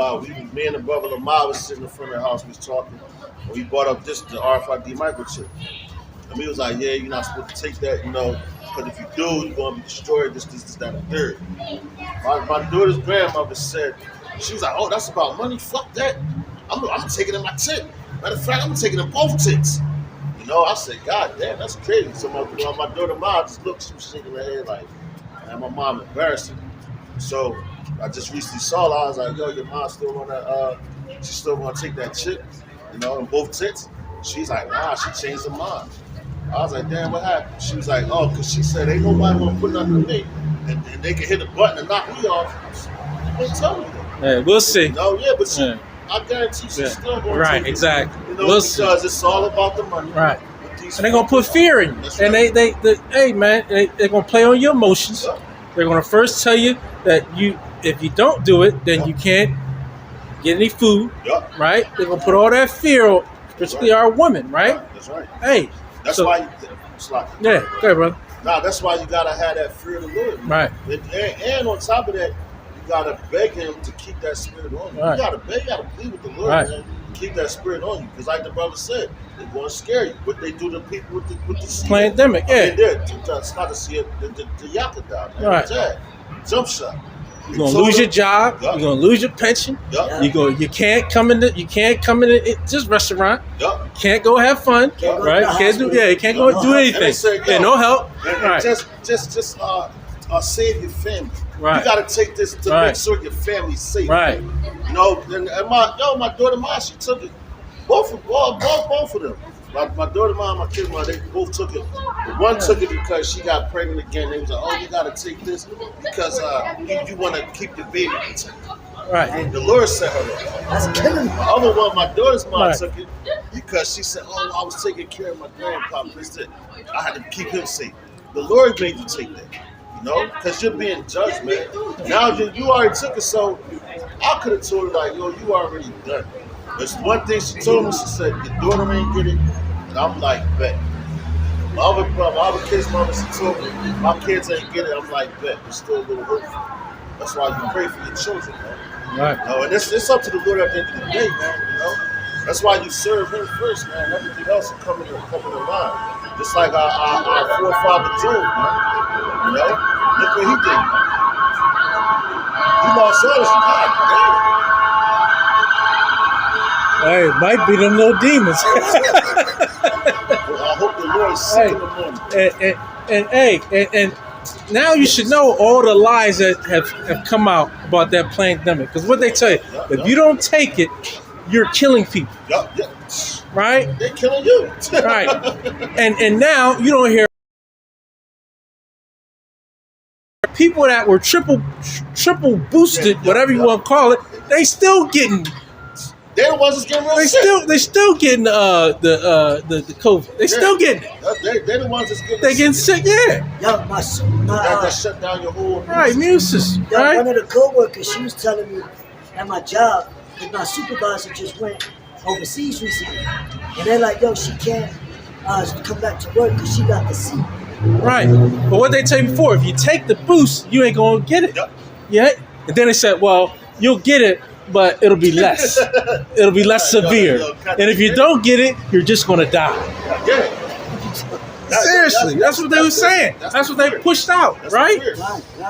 me and the brother Lamar was sitting in front of the house. We was talking. And we brought up the RFID microchip. And he was like, yeah, you're not supposed to take that, because if you do, you're going to be destroyed, this, that, and third. My daughter's grandmother said, she was like, oh, that's about money? Fuck that. I'm taking it in my tit. Matter of fact, I'm taking it in both tits. I said, God damn, that's crazy. So my daughter mom just looked, she was shaking her head like, man, my mom embarrassed me. So I just recently saw her. I was like, yo, your mom still wanna take that chip, in both tits? She's like, nah, she changed her mind. I was like, damn, what happened? She was like, oh, because she said, ain't nobody gonna put nothing in me, and they can hit a button and knock me off. I didn't tell me that. Yeah, we'll see. But I guarantee she's still going to take it. Exactly. Because it's all about the money. Right. And they're gonna put fear in you. That's and right. Hey man, they're gonna play on your emotions. Yep. They're gonna first tell you that if you don't do it, then you can't get any food. Yep. Right? They're gonna put all that fear, particularly our women, right? Yeah, that's right. Hey. That's why yeah, okay, brother. Nah, that's why you gotta have that fear of the Lord. Right. And on top of that, you gotta beg him to keep that spirit on you. Right. You gotta plead with the Lord, man. Keep that spirit on you. Because like the brother said, they're gonna scare you. What they do to people with the pandemic, yeah. It's not to see it, the Yakada, man. Right. Jump shot. You're gonna lose your job. Yep. You're gonna lose your pension. Yep. You can't come in this restaurant. Yep. You can't go have fun. Yep. Right? You can't go do anything. Say, no help. Right. Just save your family. Right. You gotta take this to make sure your family's safe. Right. And my daughter mom, she took it. Both of them. My daughter mom, my kid mom, they both took it. But one took it because she got pregnant again. They was like, oh, you gotta take this because you wanna keep the baby protected. Right. And the Lord set her up. That's killing me. The other one, my daughter's mom took it because she said, oh, I was taking care of my grandpa. I had to keep him safe. The Lord made you take that. Because you're being judged, man. Now you already took it, so I could have told her, like, yo, you already done. There's one thing she told me, she said, your daughter ain't get it. And I'm like, bet. My other kids' mama, she told me, my kids ain't get it. I'm like, bet. There's still a little hope. That's why you pray for your children, man. Right. And it's up to the Lord at the end of the day, man, That's why you serve him first, man. Everything else will come in line. Just like our forefather Job, man. Look what he did. He lost all his God. Hey, it might be them little demons. Well, I hope the Lord is sick in the morning. And now you should know all the lies that have come out about that pandemic. Because what they tell you, if you don't take it, you're killing people. Right? They're killing you. Right. And now you don't hear people that were triple boosted, whatever you want to call it, they still getting. They're the ones that's getting real sick. They still getting the COVID. They still getting it. They're the ones that's getting. They getting sick. Yeah. Yo, that shut down your whole immune system. Yo, right. One of the coworkers, she was telling me at my job that my supervisor just went overseas recently, and they're like, yo, she can't come back to work because she got the C. Right. But what they tell you before, if you take the boost, you ain't gonna get it. Yep. Yeah. And then they said, well, you'll get it, but it'll be less. It'll be less severe. And if you don't get it, you're just gonna die. Seriously, that's what they were saying. That's what they pushed out, right?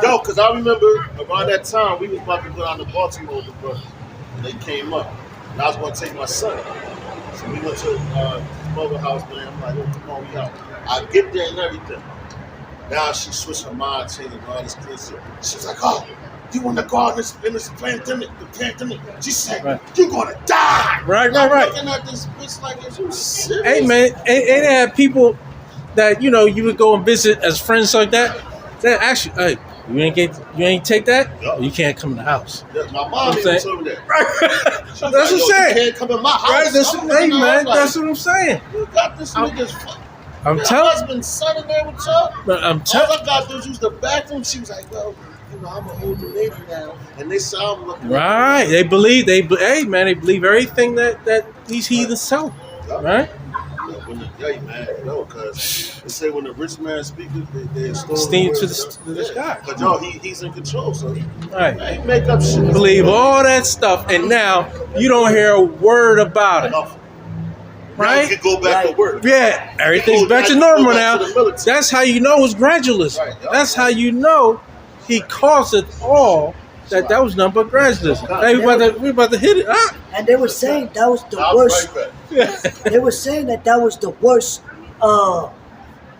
Yo, because I remember around that time we was about to go down to Baltimore with the brother. And they came up, and I was going to take my son. So we went to the mother house, man. I'm like, oh, come on, we out. I get there and everything. Now she switched her mind, changing all this crazy. She's like, oh, you want to go out in this pandemic, the pandemic? She said, you're going to die. Right. I'm looking at this bitch like, is you serious? Hey, man, and they had people that, you would go and visit as friends like that. That actually, hey, you ain't take that? Yep. You can't come in the house. Yeah, my mom even told me that. Right. That's like, what I'm saying. You can't come in my house. Right. That's what I'm saying. You got this nigga's I'm telling husband, son in there with y'all. I'm telling. All I got to do is use the bathroom. She was like, well, I'm an older lady now. And they saw I'm looking. Right. They believe, they believe everything that these heathens tell. Yep. Right. Yeah, man. No, because they say when the rich man speaks, they Steam to the sky. But he's in control, so he make up shit. Believe all that stuff, and now you don't hear a word about it. Nothing. Right? Now you can go back to work. Yeah, everything's back to normal now. That's how you know it's gradualism. Right, That's how you know he caused it all. That was nothing but gradualism. Hey, we about to hit it. And they were saying that was the worst. They were saying that was the worst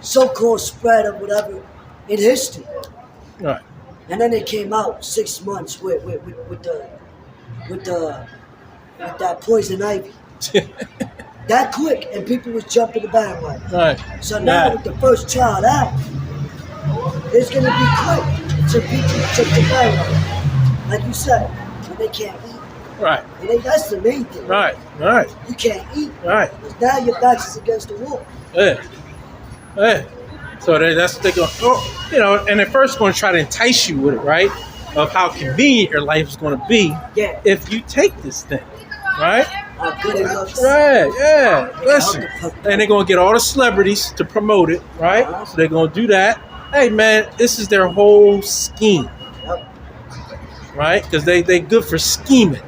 so-called spread or whatever in history. Right. And then they came out 6 months with that poison ivy. That quick, and people was jumping the bandwagon. Right. So now with the first child out, it's gonna be quick to people jump the bandwagon. Like you said, when they can't eat. Right. And that's the main thing. Right. You can't eat. Right. Because now your back is against the wall. Yeah. So that's what they're going. And they're first going to try to entice you with it, right? Of how convenient your life is going to be if you take this thing, right? How good it looks. Right. Yeah. Listen, and they're going to get all the celebrities to promote it, right? So they're going to do that. Hey, man, this is their whole scheme, right? Because they good for scheming,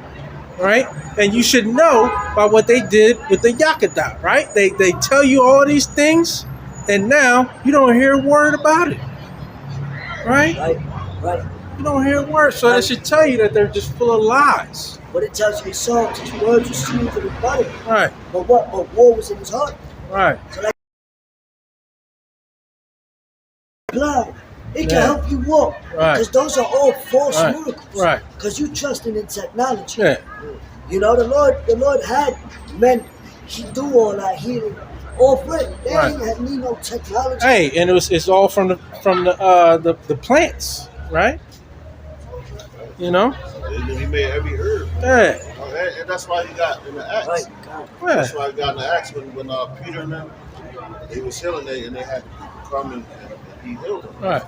right? And you should know by what they did with the Yakada, right? They tell you all these things, and now you don't hear a word about it, right? Right. You don't hear a word, so that should tell you that they're just full of lies. But it tells you in Psalms, his words were smoother than butter. Right. But war was in his heart. Right. So like blind, it can help you walk. Right. Because those are all false miracles. Right. Because you're trusting in technology. Yeah. You know, the Lord had men, he do all that healing. All free. They ain't need no technology. Hey, and it's all from the plants, right? You know? He made every herb. Yeah. And that's why he got in the Acts. Right. That's why he got in the Acts when Peter and them, they was healing and they had people come and he healed them. Right.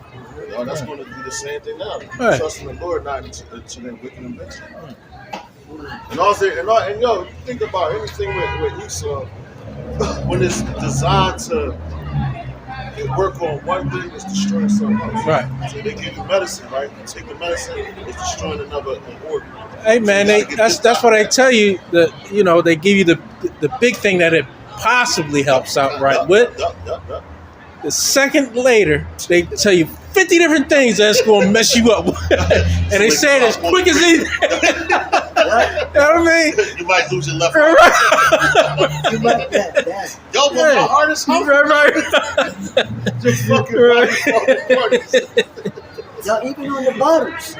That's going to do the same thing now. Right. Trust in the Lord, not into their wicked invention. And also, you think about anything with Esau, when it's designed to work on one thing, it's destroying something else. Right. So they give you medicine, right? You take the medicine, it's destroying another organ. Hey man, that's what I tell you. They give you the big thing that it possibly helps out with. The second later, they tell you 50 different things that's going to mess you up. And they say it as quick as anything. You know what I mean? You might lose your left arm. You might Yo, but my heart is hungry. Right. Just fucking Yo, even on the bottles.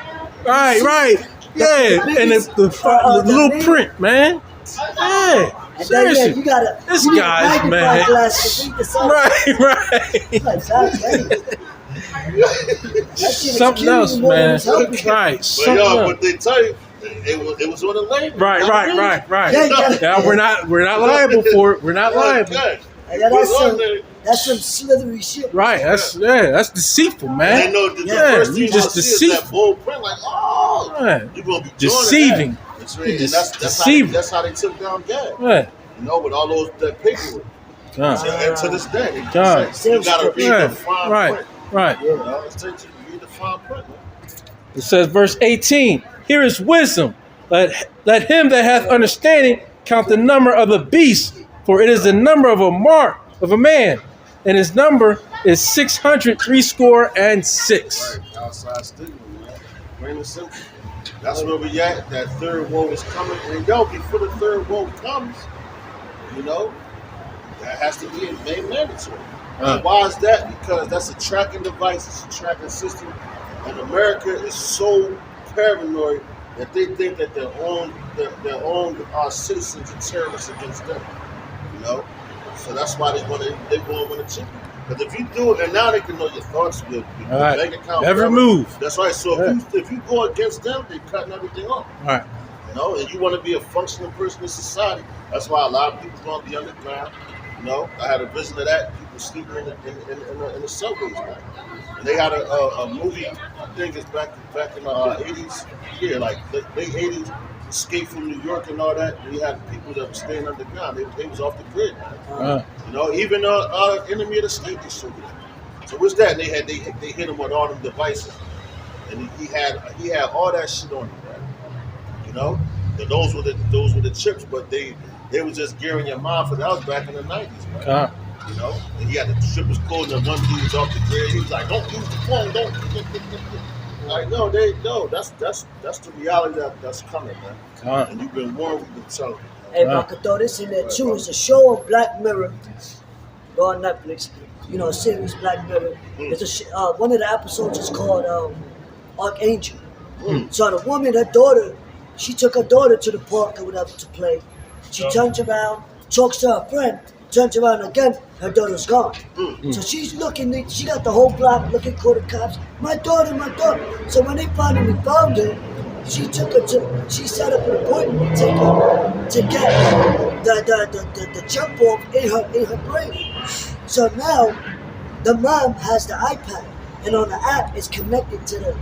Right. Yeah, and the little print, man. Yeah. And seriously. then, you gotta. This you guy's, man. Right. Something else, man. Right. But they tell you, it was on the label. Right. Yeah, we're not liable for it. We're not liable. That's some slithery shit. Right. That's deceitful, man. They know the first thing you just deceiving. That bold print, like, you're gonna be deceiving. That's how they took down Gad. Right. With all that paperwork. And to this day, you gotta read the fine print. Right. You read the fine print. It says, verse 18. Here is wisdom. Let him that hath understanding count the number of the beast, for it is the number of a mark of a man, and his number is 666. Right, outside stigma, man. Plain and simple. That's where we at. That third woe is coming, and before the third woe comes, that has to be made mandatory. And why is that? Because that's a tracking device, it's a tracking system, and America is so paranoid that they think that their own citizens are terrorists against them. So that's why they want to cheat. Because if you do it, and now they can know your thoughts, your bank account, every move. That's right. So if you go against them, they're cutting everything off. Right. And you want to be a functional person in society. That's why a lot of people want to be underground. I had a vision of that. People sleeping in the subways, man. And they had a movie, I think it's back in the 80s. Yeah, like late 80s. escaped from New York and all that. We had people that were staying underground. They was off the grid, man. You know, even our enemy of the state, they still did. So what's that? They hit him with all them devices, and he had all that shit on him, right? You know, and those were the chips, but they was just gearing your mind for that. Was back in the 90s, man. You know, and he had the strip was cold, and one dude was off the grid. He was like, "Don't use the phone, don't." Like, no, that's the reality that's coming, man. And you've been warned, we've been telling you. Hey, if I could throw this in there too, it's a show of Black Mirror. Go on Netflix. You know, a series Black Mirror. It's one of the episodes is called Archangel. So the woman, her daughter, she took her daughter to the park or whatever to play. She turns around, talks to her friend, turns around again, her daughter's gone. So she's looking, she got the whole block looking for the cops. My daughter, my daughter. So when they finally found her, she set up an appointment to take her to get the jump off in her brain. So now the mom has the iPad, and on the app it's connected to the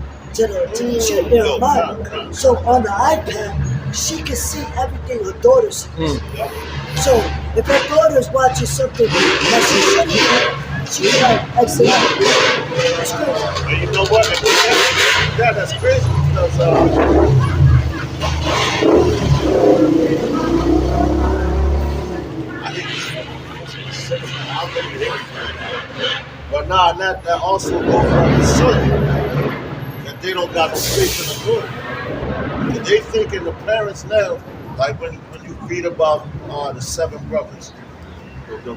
chip in her mind. So on the iPad, she can see everything her daughter sees. So if her daughter's watching something that she shouldn't, she can like exit out. That's crazy. And you know what? That's crazy because I think but nah, that also goes on to show you that they don't got the faith in the Lord. And they thinking the parents now, like when you read about the 7 brothers, the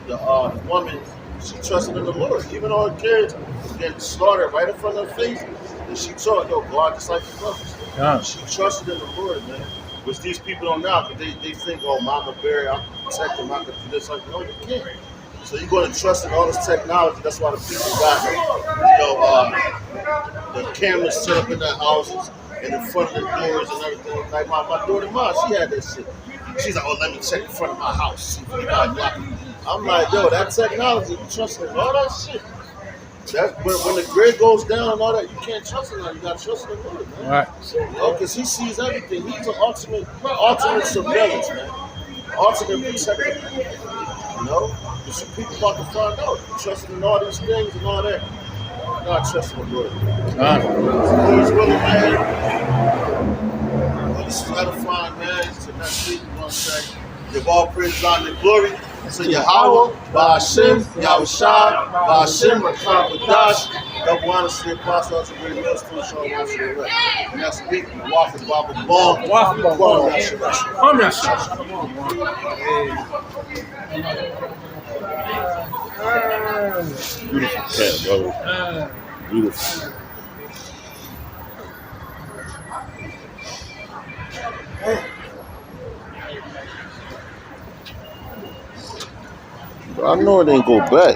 woman, she trusted in the Lord. Even though her kids get slaughtered right in front of her face, and she taught, yo, God just like the brothers. She trusted in the Lord, man. Which these people don't know, because they think, oh, Mama Barry, I can protect them, I can do this. Like, no, you can't. So you're going to trust in all this technology. That's why the people got, the cameras set up in their houses and in front of the doors and everything. Like my daughter, Mom, she had that shit. She's like, oh, let me check in front of my house. See if anybody blocking. I'm like, yo, that technology, you trust in all that shit. When the grid goes down and all that, you can't trust in that. You got to trust in the Lord, man. Right. Because he sees everything. He's an ultimate surveillance, man. Ultimate protector, man. You know? There's some people about to find out. You trusting in all these things and all that. You're not trusting the Lord. The Lord's willing, man. Well, this is edifying, man. It's the next week, you know what I'm saying? Give all praise, honor, and glory to Yahweh, Ba'ashem, Yahushua, Ba'ashem, Rakam, Badash, double honor to the apostle, to bring meals to the show, and next week, Waffle Bible Ball, Waffle Ball. Beautiful cat, brother. Beautiful. I know it ain't go back.